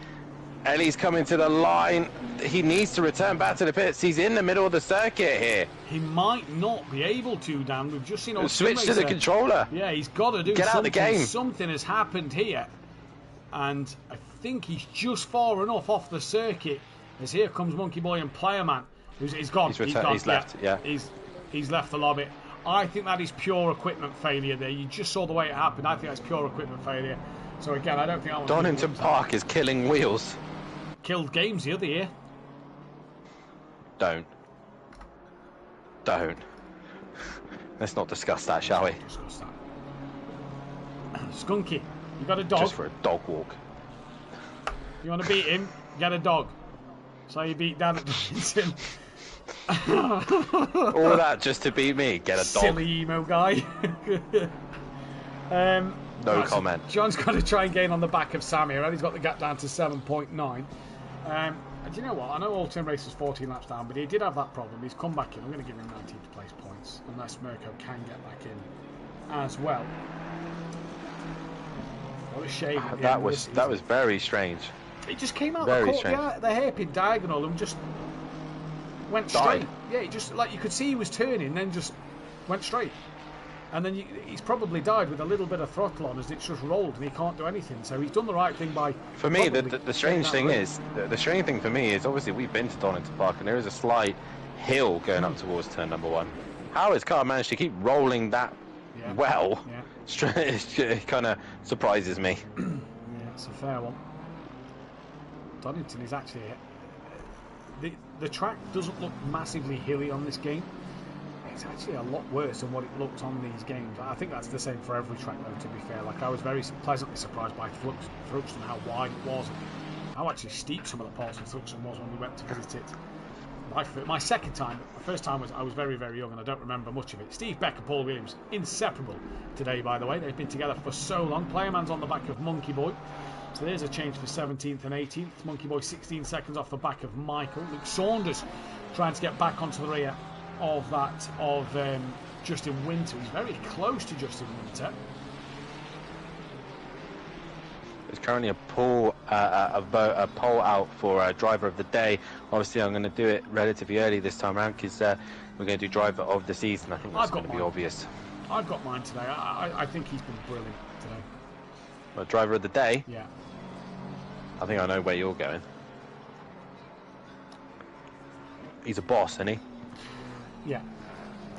Ellie's coming to the line. He needs to return back to the pits. He's in the middle of the circuit here. He might not be able to, Dan. We've just seen switch to the controller. Yeah, he's got to do Get something. Out of the game. Something has happened here, and I think he's just far enough off the circuit. As here comes Monkey Boy and Player Man. He's gone. He's left. Yeah. He's left the lobby. I think that is pure equipment failure there. You just saw the way it happened. I think that's pure equipment failure. So again, I don't think I want Donington Park is killing wheels. Killed games the other year. Don't. Let's not discuss that, shall we? Discuss that. Skunky, you got a dog? Just for a dog walk. You want to beat him? Get a dog. So you beat Dan at Donington. All that just to beat me. Get a dog. Silly emo guy. No right, comment. So John's got to try and gain on the back of Sam here. He's got the gap down to 7.9. And do you know what? I know All Team Race was 14 laps down, but he did have that problem. He's come back in. I'm going to give him 19th place points, unless Mirko can get back in as well. What a shame. That was very strange. It just came out Very the hairpin diagonal and just went straight. Yeah, it just like you could see he was turning, then just went straight. And then he's probably died with a little bit of throttle on as it's just rolled and he can't do anything. So he's done the right thing by. For me, the strange thing is, the strange thing for me is obviously we've been to Donington Park and there is a slight hill going up towards turn number 1. How his car managed to keep rolling that well, it kind of surprises me. Yeah, it's a fair one. Donington is actually the track doesn't look massively hilly on this game. It's actually a lot worse than what it looked on these games. I think that's the same for every track though, to be fair. Like I was very pleasantly surprised by Thruxton, how wide it was, how actually steep some of the parts of Thruxton was when we went to visit it. My second time, the first time I was very, very young and I don't remember much of it. Steve Beck and Paul Williams, inseparable today by the way. They've been together for so long. Playerman's on the back of Monkey Boy. So there's a change for 17th and 18th. Monkey Boy 16 seconds off the back of Michael. Luke Saunders trying to get back onto the rear of Justin Winter. He's very close to Justin Winter. There's currently a poll out for driver of the day. Obviously, I'm going to do it relatively early this time around because we're going to do driver of the season. I think that's going to be obvious. I've got mine today. I think he's been brilliant today. Well, driver of the day? Yeah. I think I know where you're going. He's a boss, isn't he? Yeah.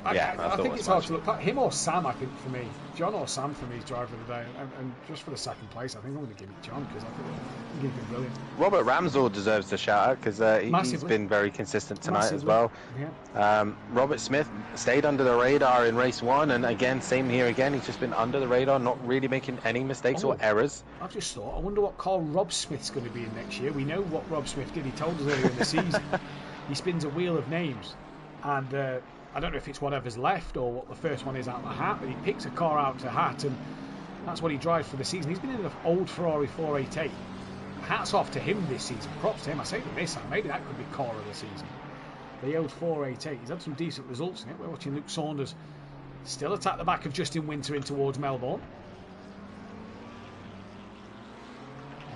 I think it's hard to look at him or Sam. I think for me, John or Sam for me is driver of the day, and just for the second place, I think I'm going to give it John because I think he's been brilliant. Robert Ramsell deserves a shout out because he's been very consistent tonight as well. Yeah. Robert Smith stayed under the radar in race 1, and again, same here again. He's just been under the radar, not really making any mistakes or errors. I've just thought, I wonder what car Rob Smith's going to be in next year. We know what Rob Smith did. He told us earlier in the season. He spins a wheel of names, and I don't know if it's whatever's left or what the first one is out of the hat, but he picks a car out to hat, and that's what he drives for the season. He's been in an old Ferrari 488. Hats off to him this season. Props to him. I say to this, maybe that could be car of the season. The old 488. He's had some decent results in it. We're watching Luke Saunders still attack the back of Justin Winter in towards Melbourne.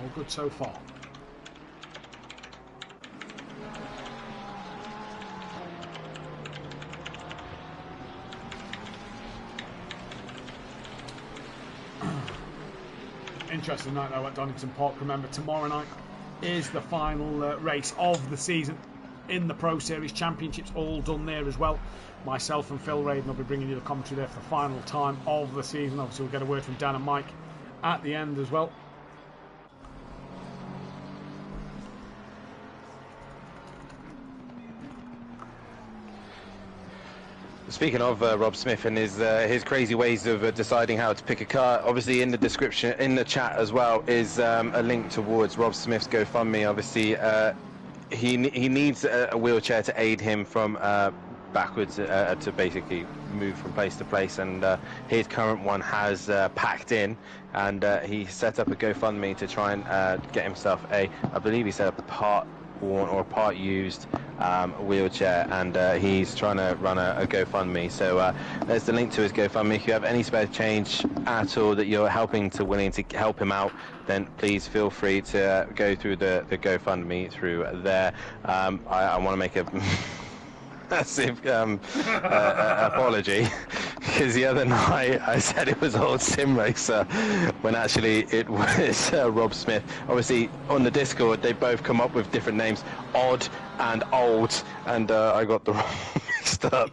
All good so far. Interesting night though at Donington Park. Remember, tomorrow night is the final race of the season in the Pro Series. Championships all done there as well. Myself and Phil Raiden will be bringing you the commentary there for the final time of the season. Obviously we'll get a word from Dan and Mike at the end as well. Speaking of Rob Smith and his crazy ways of deciding how to pick a car, obviously in the description, in the chat as well, is a link towards Rob Smith's GoFundMe. Obviously, he needs a wheelchair to aid him from backwards to basically move from place to place, and his current one has packed in, and he set up a GoFundMe to try and get himself I believe he set up a part worn or part used wheelchair, and he's trying to run a GoFundMe. So there's the link to his GoFundMe. If you have any spare change at all that you're willing to help him out, then please feel free to go through the GoFundMe through there. I want to make a massive apology, because the other night I said it was old Sim Racer when actually it was Rob Smith. Obviously on the Discord they both come up with different names, Odd and Old, and I got the wrong mixed up.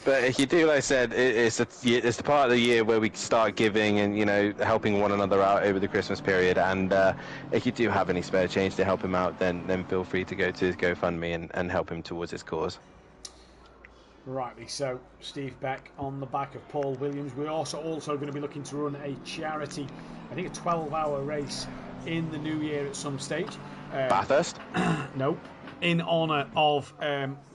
But if you do, like I said, it's the part of the year where we start giving and, you know, helping one another out over the Christmas period, and if you do have any spare change to help him out, then feel free to go to his GoFundMe and help him towards his cause. Rightly so. Steve Beck on the back of Paul Williams. We're also going to be looking to run a charity, I think a 12-hour race in the new year at some stage. Bathurst? Nope. In honour of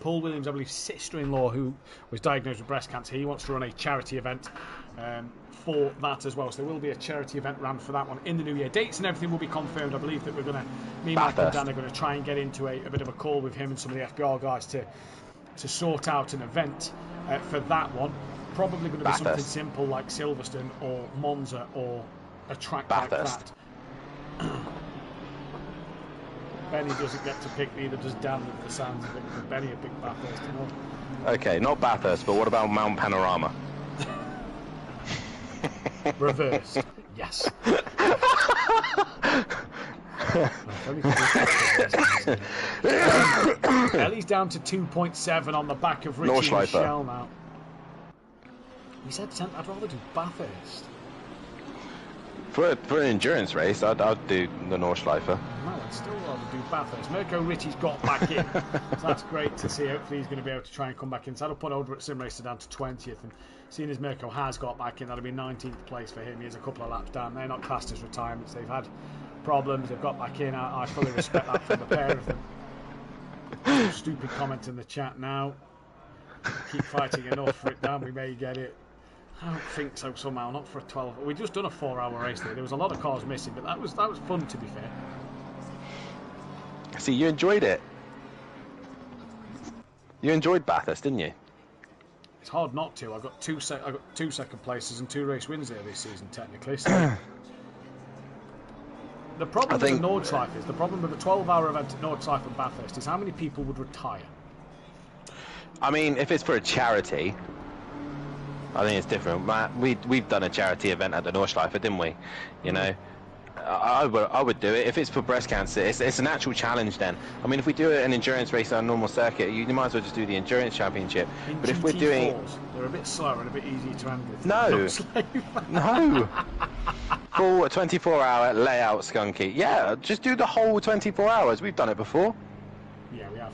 Paul Williams, I believe, sister-in-law, who was diagnosed with breast cancer. He wants to run a charity event for that as well. So there will be a charity event ran for that one in the new year. Dates and everything will be confirmed. I believe that we're going to, me, Michael and Dan are going to try and get into a bit of a call with him and some of the FBR guys to sort out an event for that one. Probably going to be something simple like Silverstone or Monza or a track Bathurst. Like that. Benny doesn't get to pick, neither does Dan with the sounds of it. Benny a big Bathurst, you know. Okay, not Bathurst, but what about Mount Panorama? Reversed. Yes. Ellie's down to 2.7 on the back of Richie Michelle now. He said, I'd rather do Bathurst. For an endurance race, I'd do the Nordschleife. No, I'd still rather do Bathurst. Mirko Ritchie's got back in. So that's great to see. Hopefully he's going to be able to try and come back in. So that'll put Old Sim Racer down to 20th. And seeing as Mirko has got back in, that'll be 19th place for him. He has a couple of laps down. They're not classed as retirements. They've had problems. They've got back in. I fully respect that from the pair of them. Some stupid comment in the chat now. Keep fighting enough for it, Dan. We may get it. I don't think so somehow, not for a 12. We've just done a 4-hour race there. There was a lot of cars missing, but that was fun, to be fair. See, you enjoyed it. You enjoyed Bathurst, didn't you? It's hard not to. I got two second places and 2 race wins there this season, technically. So the problem with the Nordschleife is, the problem with the 12-hour event at Nordschleife and Bathurst is how many people would retire. I mean, if it's for a charity, I think it's different. We've done a charity event at the Nordschleife, didn't we? You know, I would do it if it's for breast cancer. It's an actual challenge then. I mean, if we do an endurance race on a normal circuit, you might as well just do the endurance championship. But if we're doing, they're a bit slower and a bit easier to handle. No, full 24-hour layout, Skunky. Yeah, just do the whole 24 hours. We've done it before. Yeah, we have.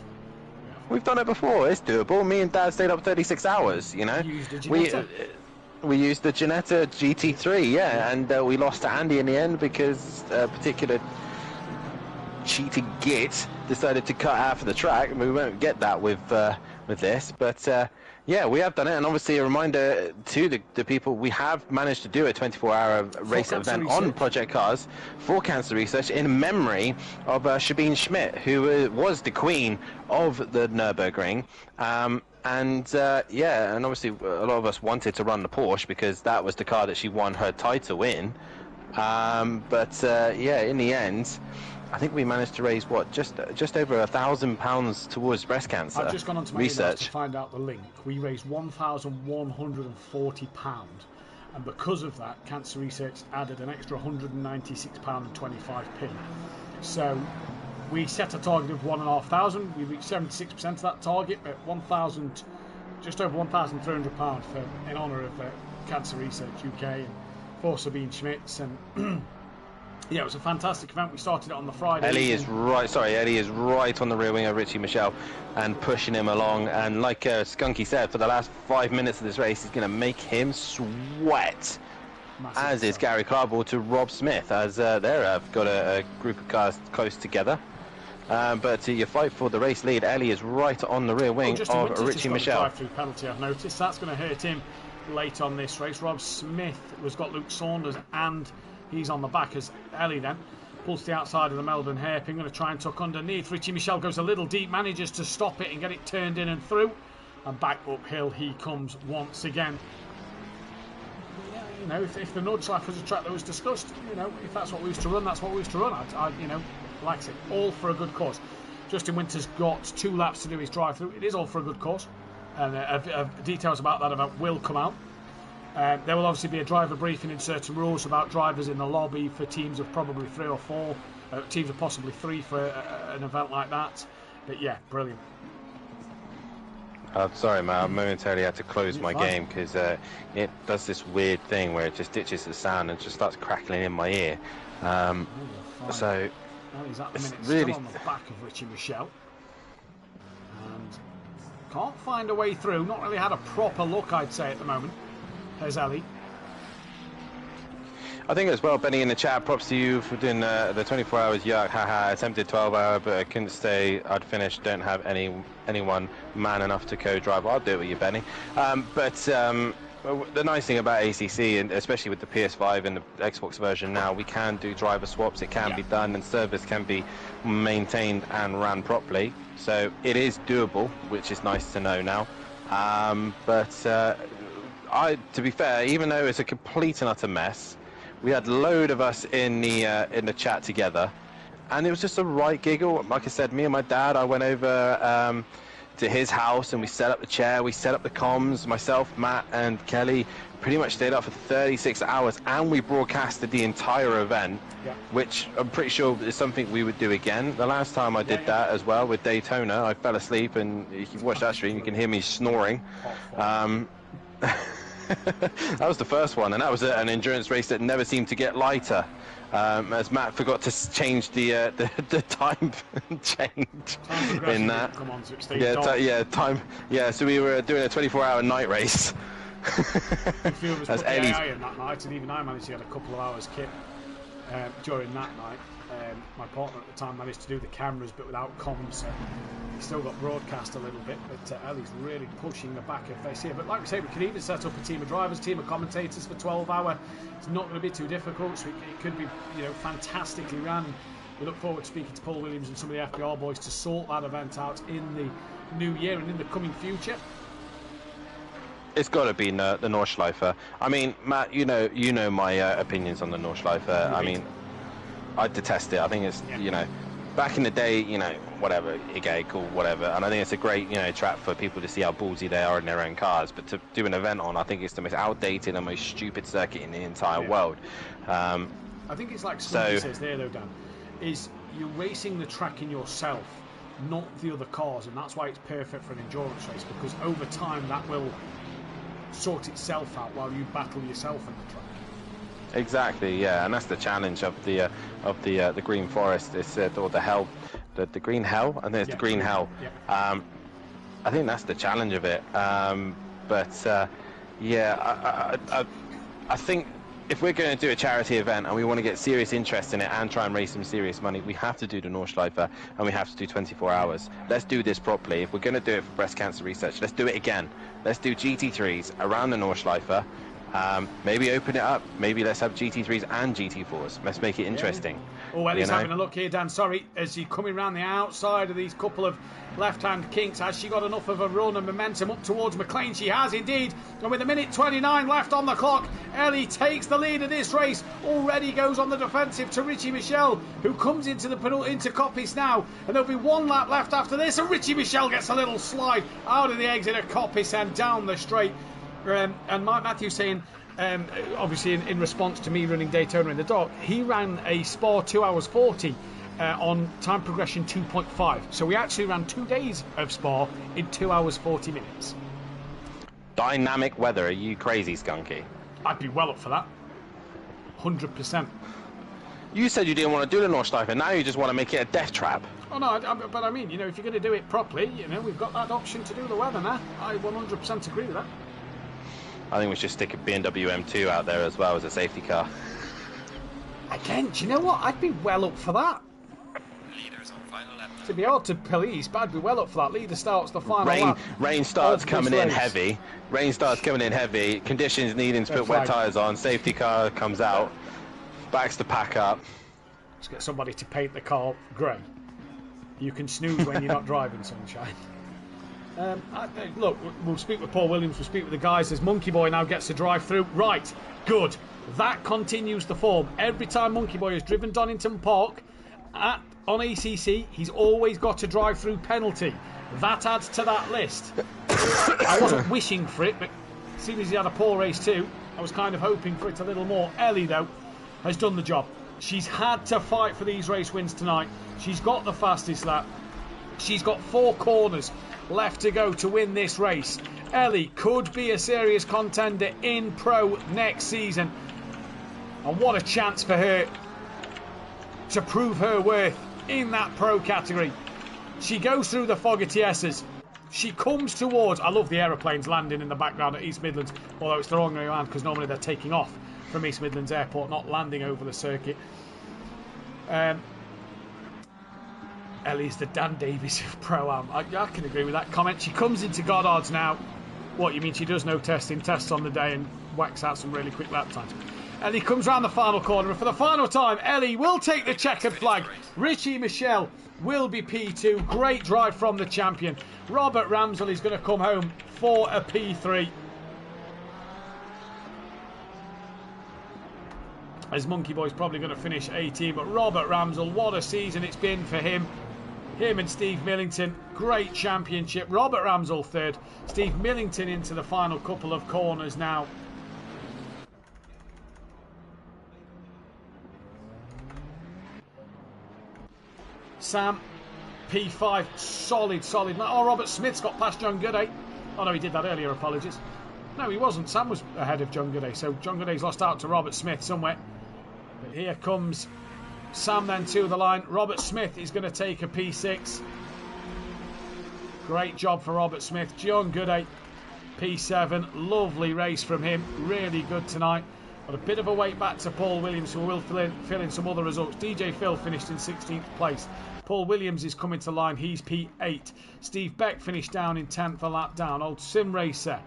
We've done it before. It's doable. Me and Dad stayed up 36 hours. You know, we used the Ginetta GT3, yeah, and we lost to Andy in the end because a particular cheating git decided to cut half of the track, and we won't get that with this. But yeah, we have done it, and obviously a reminder to the people, we have managed to do a 24-hour race event on Project Cars for cancer research in memory of Sabine Schmidt, who was the queen of the Nürburgring. Yeah, and obviously a lot of us wanted to run the Porsche because that was the car that she won her title in. Yeah, in the end, I think we managed to raise just over £1,000 towards breast cancer. I've just gone onto my emails to find out the link. We raised £1,140, and because of that, Cancer Research added an extra £196.25. So we set a target of 1,500. We reached 76% of that target at just over £1,300 in honour of Cancer Research UK and for Sabine Schmitz. And yeah, it was a fantastic event. We started it on the Friday. Ellie is right on the rear wing of Richie Michelle and pushing him along. And like Skunky said, for the last 5 minutes of this race, he's going to make him sweat. Massive as is Gary Carball to Rob Smith, as they've got a group of cars close together. But you fight for the race lead. Ellie is right on the rear wing of Richie Michelle. Drive-through penalty, I've noticed. That's going to hurt him late on this race. Rob Smith has got Luke Saunders, and he's on the back as Ellie then pulls to the outside of the Melbourne hairpin. Going to try and tuck underneath. Richie Michelle goes a little deep, manages to stop it and get it turned in and through. And back uphill he comes once again. Yeah, you know, if the Nordschleife was a track that was discussed, you know, if that's what we used to run, that's what we used to run. I you know, likes it. All for a good cause. Justin Winter's got 2 laps to do his drive-through. It is all for a good cause. And details about that event will come out. There will obviously be a driver briefing in certain rules about drivers in the lobby for teams of probably 3 or 4. Teams of possibly 3 for an event like that. But yeah, brilliant. I'm sorry, man. I momentarily had to close my game because it does this weird thing where it just ditches the sound and just starts crackling in my ear. So he's at the minute really still on the back of Richie Michelle. And can't find a way through. Not really had a proper look, I'd say, at the moment. There's Ellie. I think as well, Benny, in the chat, props to you for doing the 24 hours. Yuck, haha, attempted 12 hour, but I couldn't stay. I'd finished. Don't have anyone man enough to co-drive. I'll do it with you, Benny. But the nice thing about ACC, and especially with the PS5 and the Xbox version now, we can do driver swaps. It can be done, and service can be maintained and ran properly. So it is doable, which is nice to know now. To be fair, even though it's a complete and utter mess, we had a load of us in the chat together, and it was just a right giggle. Like I said, me and my dad, I went over to his house and we set up the chair, we set up the comms. Myself, Matt, and Kelly pretty much stayed up for 36 hours, and we broadcasted the entire event, which I'm pretty sure is something we would do again. The last time I did that as well with Daytona, I fell asleep, and if you watch that stream, you can hear me snoring. That was the first one, and that was an endurance race that never seemed to get lighter, as Matt forgot to change the time change in that. Come on, so time. Yeah, so we were doing a 24-hour night race. A few of us put the AI in that night, and even I managed to get a couple of hours kit during that night. My partner at the time managed to do the cameras, but without comms, so he still got broadcast a little bit. But Ellie's really pushing the back of face here. But like we say, we could even set up a team of drivers, team of commentators for 12 hour. It's not going to be too difficult, so it could be, you know, fantastically ran. We look forward to speaking to Paul Williams and some of the FBR boys to sort that event out in the new year and in the coming future. It's got to be the Nordschleife. I mean, Matt, you know my opinions on the Nordschleife. I mean, I detest it. I think it's, you know, back in the day, you know, whatever, okay, cool, whatever. And I think it's a great, you know, track for people to see how ballsy they are in their own cars. But to do an event on, I think it's the most outdated and most stupid circuit in the entire world. I think it's like Smithy says there, though, Dan, is you're racing the track in yourself, not the other cars. And that's why it's perfect for an endurance race, because over time that will sort itself out while you battle yourself in the track. Exactly, yeah, and that's the challenge of the Green Forest. It's or the Hell, the Green Hell. I think it's the Green Hell. Yeah. I think that's the challenge of it. I think if we're going to do a charity event and we want to get serious interest in it and try and raise some serious money, we have to do the Nordschleife and we have to do 24 hours. Let's do this properly. If we're going to do it for breast cancer research, let's do it again. Let's do GT3s around the Nordschleife. Maybe open it up. Maybe let's have GT3s and GT4s. Let's make it interesting. Oh, well, he's having a look here, Dan. Sorry, as he's coming around the outside of these couple of left-hand kinks. Has she got enough of a run and momentum up towards McLean? She has indeed. And with a minute 29 left on the clock, Ellie takes the lead of this race. Already goes on the defensive to Richie Michelle, who comes into Coppice now. And there'll be one lap left after this. And Richie Michelle gets a little slide out of the exit of Coppice and down the straight. And Mathew saying, obviously in response to me running Daytona in the dark, he ran a Spa 2 hours 40 on time progression 2.5. So we actually ran 2 days of Spa in 2 hours 40 minutes. Dynamic weather. Are you crazy, Skunky? I'd be well up for that. 100%. You said you didn't want to do the Nordschleife, and now you just want to make it a death trap. Oh no, but I mean, you know, if you're going to do it properly, you know, we've got that option to do the weather now. I 100% agree with that. I think we should stick a BMW M2 out there as well as a safety car. Again, do you know what? I'd be well up for that. Leaders on final lap. To be hard to police, but I'd be well up for that. Leader starts the final lap. Rain starts coming in heavy. Rain starts coming in heavy. Conditions needing to put wet tyres on. Safety car comes out. Backs the pack up. Let's get somebody to paint the car grey. You can snooze when you're not driving, sunshine. Look, we'll speak with Paul Williams, we'll speak with the guys as Monkey Boy now gets to drive through. Right, good. That continues the form. Every time Monkey Boy has driven Donington Park on ACC, he's always got to drive through penalty. That adds to that list. I wasn't wishing for it, but seeing as he had a poor race too, I was kind of hoping for it a little more. Ellie, though, has done the job. She's had to fight for these race wins tonight. She's got the fastest lap. She's got 4 corners left to go to win this race. Ellie could be a serious contender in Pro next season. And what a chance for her to prove her worth in that Pro category. She goes through the Fogarty S's. She comes towards... I love the aeroplanes landing in the background at East Midlands, although it's the wrong way around because normally they're taking off from East Midlands Airport, not landing over the circuit. Ellie's the Dan Davies of Pro-Am. I can agree with that comment. She comes into Goddard's now. What, you mean she does no testing, tests on the day and whacks out some really quick lap times. Ellie comes round the final corner, and for the final time, Ellie will take the checkered flag. Richie Michelle will be P2. Great drive from the champion. Robert Ramsell is going to come home for a P3. As Monkey Boy's probably going to finish 18, but Robert Ramsell, what a season it's been for him. Him and Steve Millington, great championship. Robert Ramsell third. Steve Millington into the final couple of corners now. Sam, P5, solid. Oh, Robert Smith's got past John Gooday. Oh no, he did that earlier, apologies. No, he wasn't. Sam was ahead of John Gooday, so John Gooday's lost out to Robert Smith somewhere. But here comes Sam then to the line. Robert Smith is going to take a P6. Great job for Robert Smith. John Gooday, P7. Lovely race from him. Really good tonight. But a bit of a wait back to Paul Williams, who will fill in some other results. DJ Phil finished in 16th place. Paul Williams is coming to line. He's P8. Steve Beck finished down in 10th, a lap down. Old sim racer.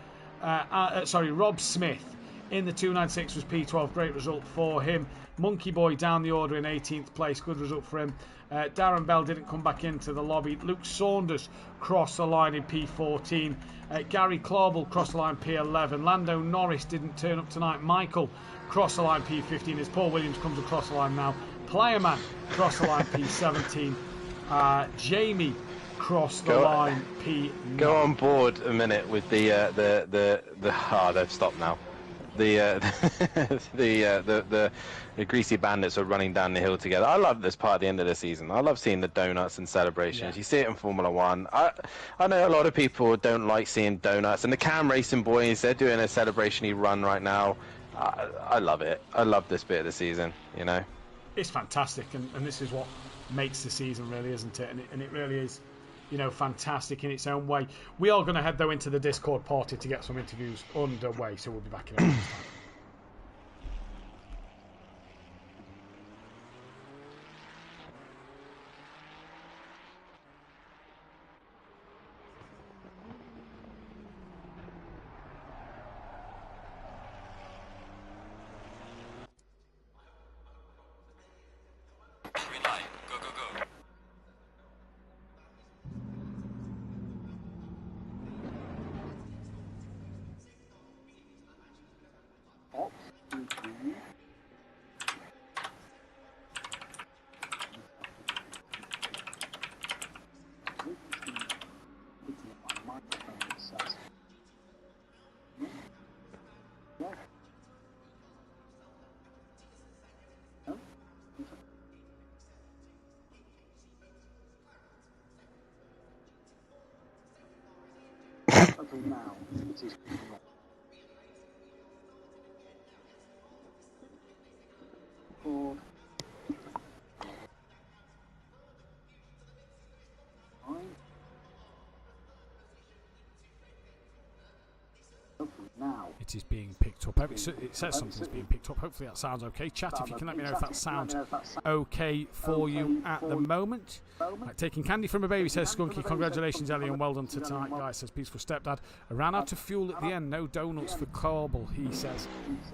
Rob Smith in the 296 was P12. Great result for him. Monkey Boy down the order in 18th place. Good result for him. Darren Bell didn't come back into the lobby. Luke Saunders crossed the line in P14. Gary Clawbell crossed the line P11. Lando Norris didn't turn up tonight. Michael crossed the line P15 as Paul Williams comes across the line now. Playerman crossed the line P17. Jamie crossed the line P9. Go on board a minute with the they've stopped now. The greasy bandits are running down the hill together. I love this part at the end of the season. I love seeing the donuts and celebrations. Yeah. You see it in Formula One. I know a lot of people don't like seeing donuts, and the Cam Racing boys, they're doing a celebration-y run right now. I love it. I love this bit of the season, you know. It's fantastic, and this is what makes the season, really, isn't it? And it really is, you know, fantastic in its own way. We are going to head, though, into the Discord party to get some interviews underway, so we'll be back in a minute. Now, it is record. Now. It is being picked up. It says something's being picked up. Hopefully that sounds okay. Chat if you can let me know if that sounds okay for you at the moment. Like taking candy from a baby, says Skunky. Congratulations, Ellie, and well done to tonight, guys, says Peaceful Stepdad. I ran out of fuel at the end. No donuts for Corbel, he says,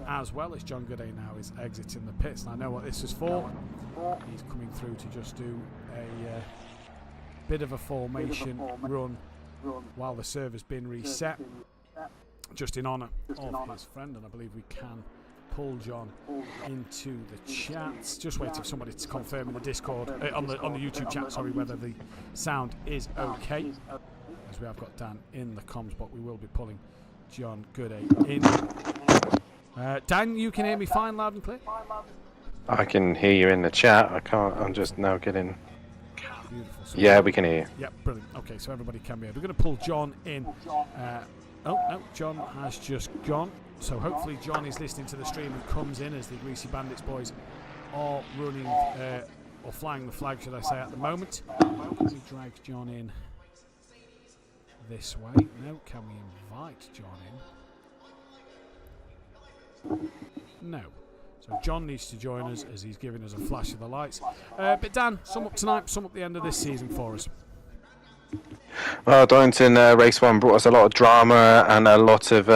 as well as John Gooday now is exiting the pits. And I know what this is for. He's coming through to just do a bit of a formation run while the server's been reset, just in honour of his friend, and I believe we can pull John into the chats. Just waiting for somebody to confirm in the Discord, on the YouTube chat, sorry, whether the sound is okay. As we have got Dan in the comms, but we will be pulling John Gooday in. Dan, you can hear me fine, loud and clear? I can hear you in the chat. I can't. I'm just now getting. Beautiful. So yeah, we can hear you. Yep, brilliant. Okay, so everybody can be here. We're going to pull John in. Oh, no, John has just gone. So hopefully John is listening to the stream and comes in as the Greasy Bandits boys are running, or flying the flag, should I say, at the moment. Let me drag John in this way. No, can we invite John in? No. So John needs to join us as he's giving us a flash of the lights. But Dan, sum up tonight, sum up the end of this season for us. Well, Donington race 1 brought us a lot of drama and a lot of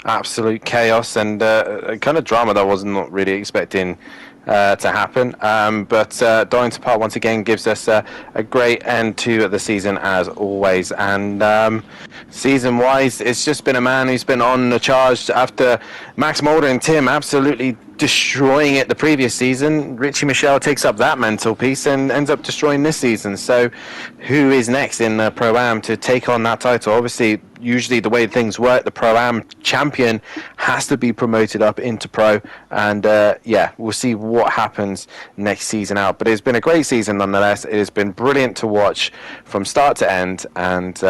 absolute chaos and kind of drama that I was not really expecting to happen. But Donington Park once again gives us a great end to the season as always. And season-wise, it's just been a man who's been on the charge after Max Mulder and Tim absolutely destroying it the previous season. Richie Michelle takes up that mental piece and ends up destroying this season. So who is next in the Pro-Am to take on that title? Obviously, usually the way things work, the Pro-Am champion has to be promoted up into Pro. And yeah, we'll see what happens next season out. But it's been a great season nonetheless. It has been brilliant to watch from start to end. And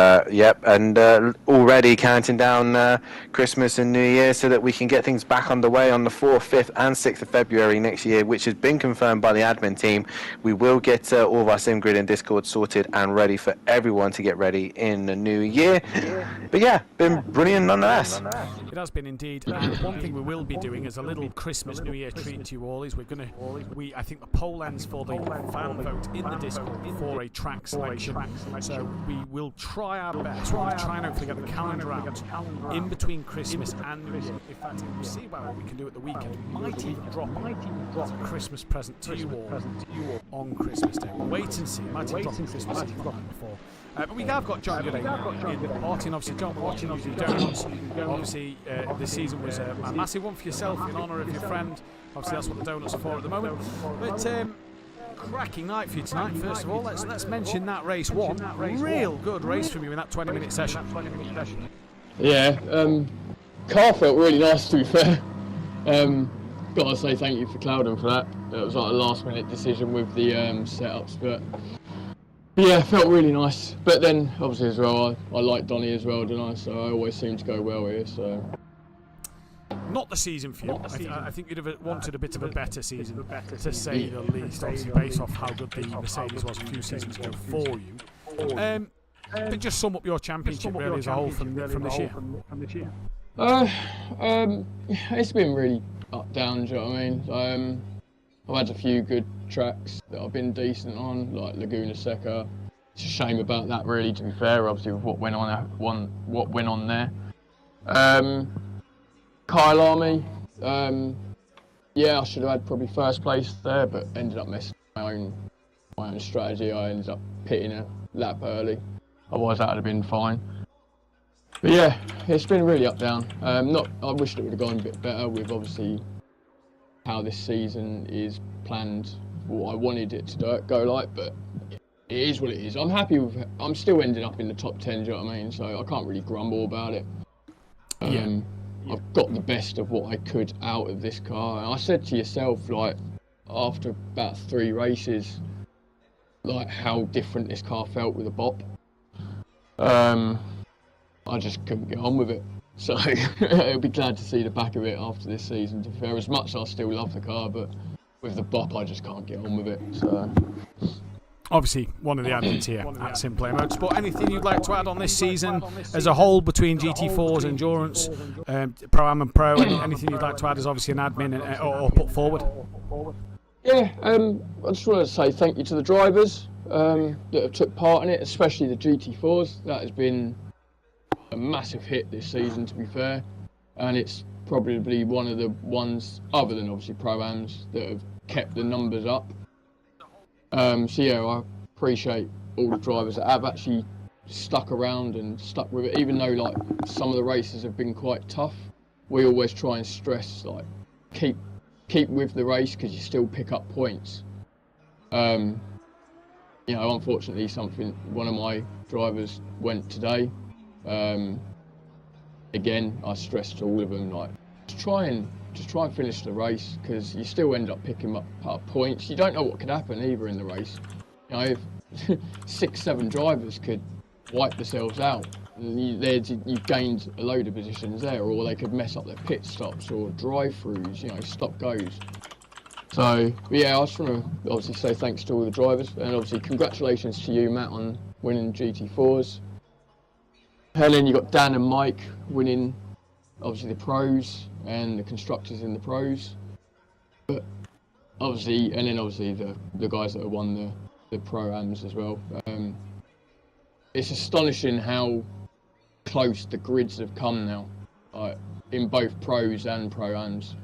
already counting down Christmas and New Year so that we can get things back underway on the 4th, 5th and 6th of February next year, which has been confirmed by the admin team. We will get all of our SimGrid and Discord sorted and ready for everyone to get ready in the new year. But yeah, been brilliant nonetheless. It has been indeed. And one thing we will be doing as a little Christmas New Year treat to you all is I think the poll ends for the fan vote in the Discord for a track selection. So we will try our best. We'll try and hopefully get the calendar out in between Christmas and New Year. In fact, we'll see about what we can do at the weekend. Might even drop a Christmas present to you all on Christmas Day. We'll wait and see. Might even drop a Christmas Eve before. But we have got John today in the party, and obviously John, we're watching you do donuts. Obviously this season was a massive one for yourself in honour of your friend. Obviously that's what the donuts are for at the moment. But cracking night for you tonight. First of all, let's mention that race 1. Real good race from you in that 20-minute session. Yeah, car felt really nice to be fair. Gotta say thank you for Clouden for that. It was like a last-minute decision with the setups, but yeah, it felt really nice. But then, obviously as well, I like Donny as well, don't I? So I always seem to go well here. So not the season for you. I think you'd have wanted a bit of a better season, to say the least. Obviously, based off how good the Mercedes was a few seasons ago for you. But just sum up your championship really as a whole from this year. It's been really up down. Do you know what I mean? I've had a few good tracks that I've been decent on, like Laguna Seca. It's a shame about that, really. To be fair, obviously with what went on there. Kyle Army. Yeah, I should have had probably first place there, but ended up messing my own strategy. I ended up pitting a lap early. Otherwise, that would have been fine. But yeah, it's been really up down. I wish it would have gone a bit better with obviously how this season is planned, what I wanted it to go like, but it is what it is. I'm happy with. I'm still ending up in the top 10. Do you know what I mean? So I can't really grumble about it. I've got the best of what I could out of this car. And I said to yourself, like after about 3 races, like how different this car felt with a bop. I just couldn't get on with it. So I'll be glad to see the back of it after this season. To be fair, as much as I still love the car, but with the bop, I just can't get on with it. So obviously, one of the admins here at SimPlay Motorsport. Anything you'd like to add on this season as a whole between GT4's endurance, Pro-Am and Pro? Anything you'd like to add as obviously an admin or put forward? Yeah, I just want to say thank you to the drivers that have took part in it, especially the GT4s. That has been a massive hit this season, to be fair, and it's probably one of the ones, other than obviously Pro-Ams, that have kept the numbers up. So yeah, I appreciate all the drivers that have actually stuck around and stuck with it, even though like some of the races have been quite tough. We always try and stress like keep with the race because you still pick up points. You know, unfortunately, one of my drivers went today. Again, I stress to all of them, like, just try and finish the race because you still end up picking up points. You don't know what could happen either in the race. You know, if 6-7 drivers could wipe themselves out, and you've gained a load of positions there, or they could mess up their pit stops or drive-throughs, you know, stop-goes. So, yeah, I just want to obviously say thanks to all the drivers, and obviously congratulations to you, Matt, on winning GT4s. Helen, you got Dan and Mike winning, obviously the pros and the constructors in the pros. But obviously, and then obviously the guys that have won the pro-ams as well. It's astonishing how close the grids have come now, in both pros and pro-ams.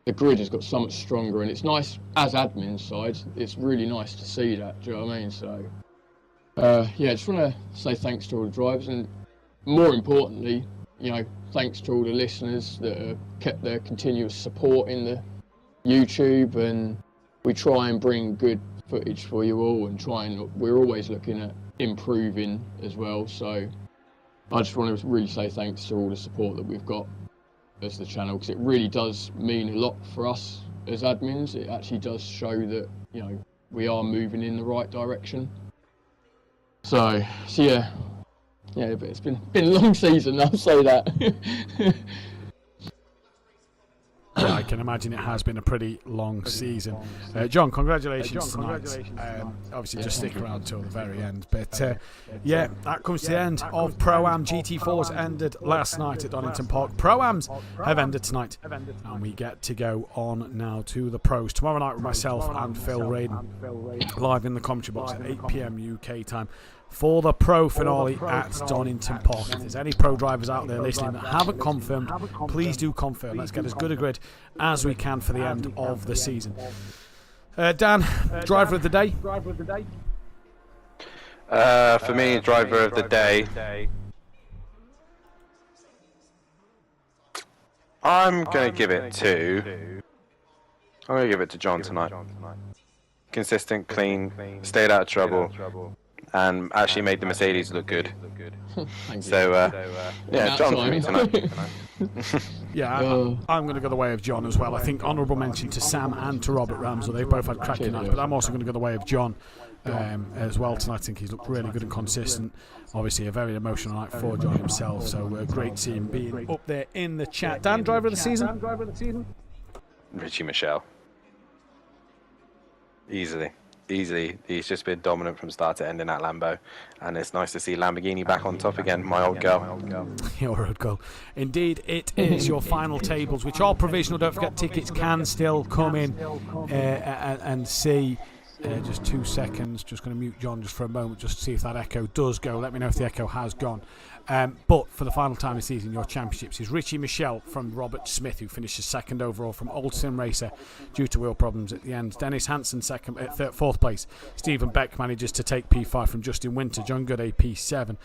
The grid has got so much stronger, and it's nice as admin side. It's really nice to see that. Do you know what I mean? So, yeah, just want to say thanks to all the drivers, and more importantly, you know, thanks to all the listeners that have kept their continuous support in the YouTube, and we try and bring good footage for you all, and we're always looking at improving as well. So I just want to really say thanks to all the support that we've got as the channel, because it really does mean a lot for us as admins. It actually does show that, you know, we are moving in the right direction. So yeah, but it's been a long season, I'll say that. Yeah, I can imagine it has been a pretty long season. John, congratulations tonight. Obviously, just stick around till the very end. But yeah, that comes to the end of Pro-Am. GT4s ended last night at Donington Park. Pro-Ams have ended tonight, and we get to go on now to the pros. Tomorrow night with myself and Phil Radin, live in the commentary box at 8 PM UK time, for the pro finale at Donington Park. If there's any pro drivers out there listening that haven't confirmed, please do confirm. Let's get as good a grid as we can for the end of the season. Dan, driver of the day? For me, driver of the day, I'm going to give it to John tonight. Consistent, clean, stayed out of trouble, and actually made the Mercedes look good. So, yeah, John for me tonight. Yeah, I'm going to go the way of John as well. I think honourable mention to Sam and to Robert Ramsell. They've both had cracking nights, but I'm also going to go the way of John as well tonight. I think he's looked really good and consistent. Obviously, a very emotional night for John himself, so great to see him being up there in the chat. Dan, driver of the season? Richie Michelle. Easily. He's just been dominant from start to end in that Lambo, and it's nice to see Lamborghini back on top again. My old girl. Your old girl. Indeed, it is. Your final tables, which are provisional. Don't forget, tickets can still come in and see. Just 2 seconds. Just going to mute John just for a moment, just to see if that echo does go. Let me know if the echo has gone. But for the final time this season, your championships is Richie Michelle from Robert Smith, who finishes second overall from Old Sim Racer due to wheel problems at the end. Dennis Hansen fourth place. Stephen Beck manages to take P5 from Justin Winter. John Gooday P7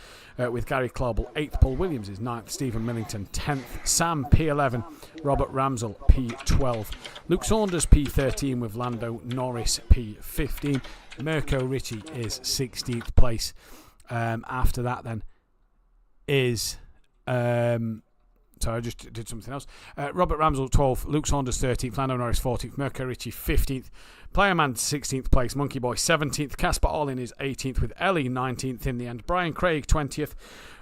with Gary Clarball 8th. Paul Williams is 9th. Stephen Millington 10th. Sam P11. Robert Ramsell P12. Luke Saunders P13 with Lando Norris P15. Mirko Ritchie is 16th place. After that then is sorry, I just did something else. Robert Ramsell 12th, Luke Saunders 13th, Lando Norris 14th, Mirko Ritchie 15th, Playerman 16th place, Monkey Boy 17th, Casper Allin is 18th with Ellie 19th in the end, Brian Craig 20th,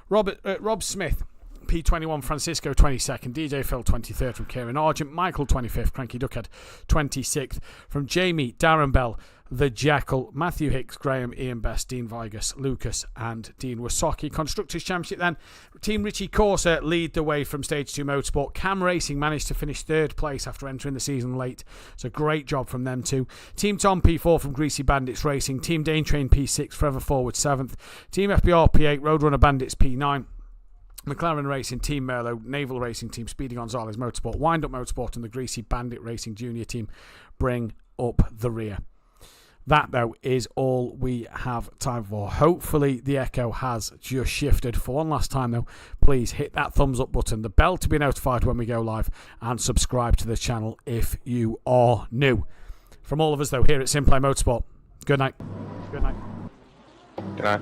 Rob Smith P21, Francisco 22nd, DJ Phil 23rd from Kieran Argent, Michael 25th, Cranky Duckhead 26th, from Jamie, Darren Bell, The Jackal, Mathew Hicks, Graham, Ian Best, Dean Vigus, Lucas and Dean Wasaki. Constructors Championship then, Team Richie Corsa lead the way from Stage 2 Motorsport. Cam Racing managed to finish 3rd place after entering the season late, so great job from them too. Team Tom P4 from Greasy Bandits Racing, Team Dane Train P6, Forever Forward 7th, Team FBR P8, Roadrunner Bandits P9, McLaren Racing, Team Merlot, Naval Racing Team, Speedy Gonzalez Motorsport, Wind Up Motorsport and the Greasy Bandit Racing Junior Team bring up the rear. That, though, is all we have time for. Hopefully the echo has just shifted. For one last time, though, please hit that thumbs up button, the bell to be notified when we go live, and subscribe to the channel if you are new. From all of us, though, here at SimPlay Motorsport, good night. Good night.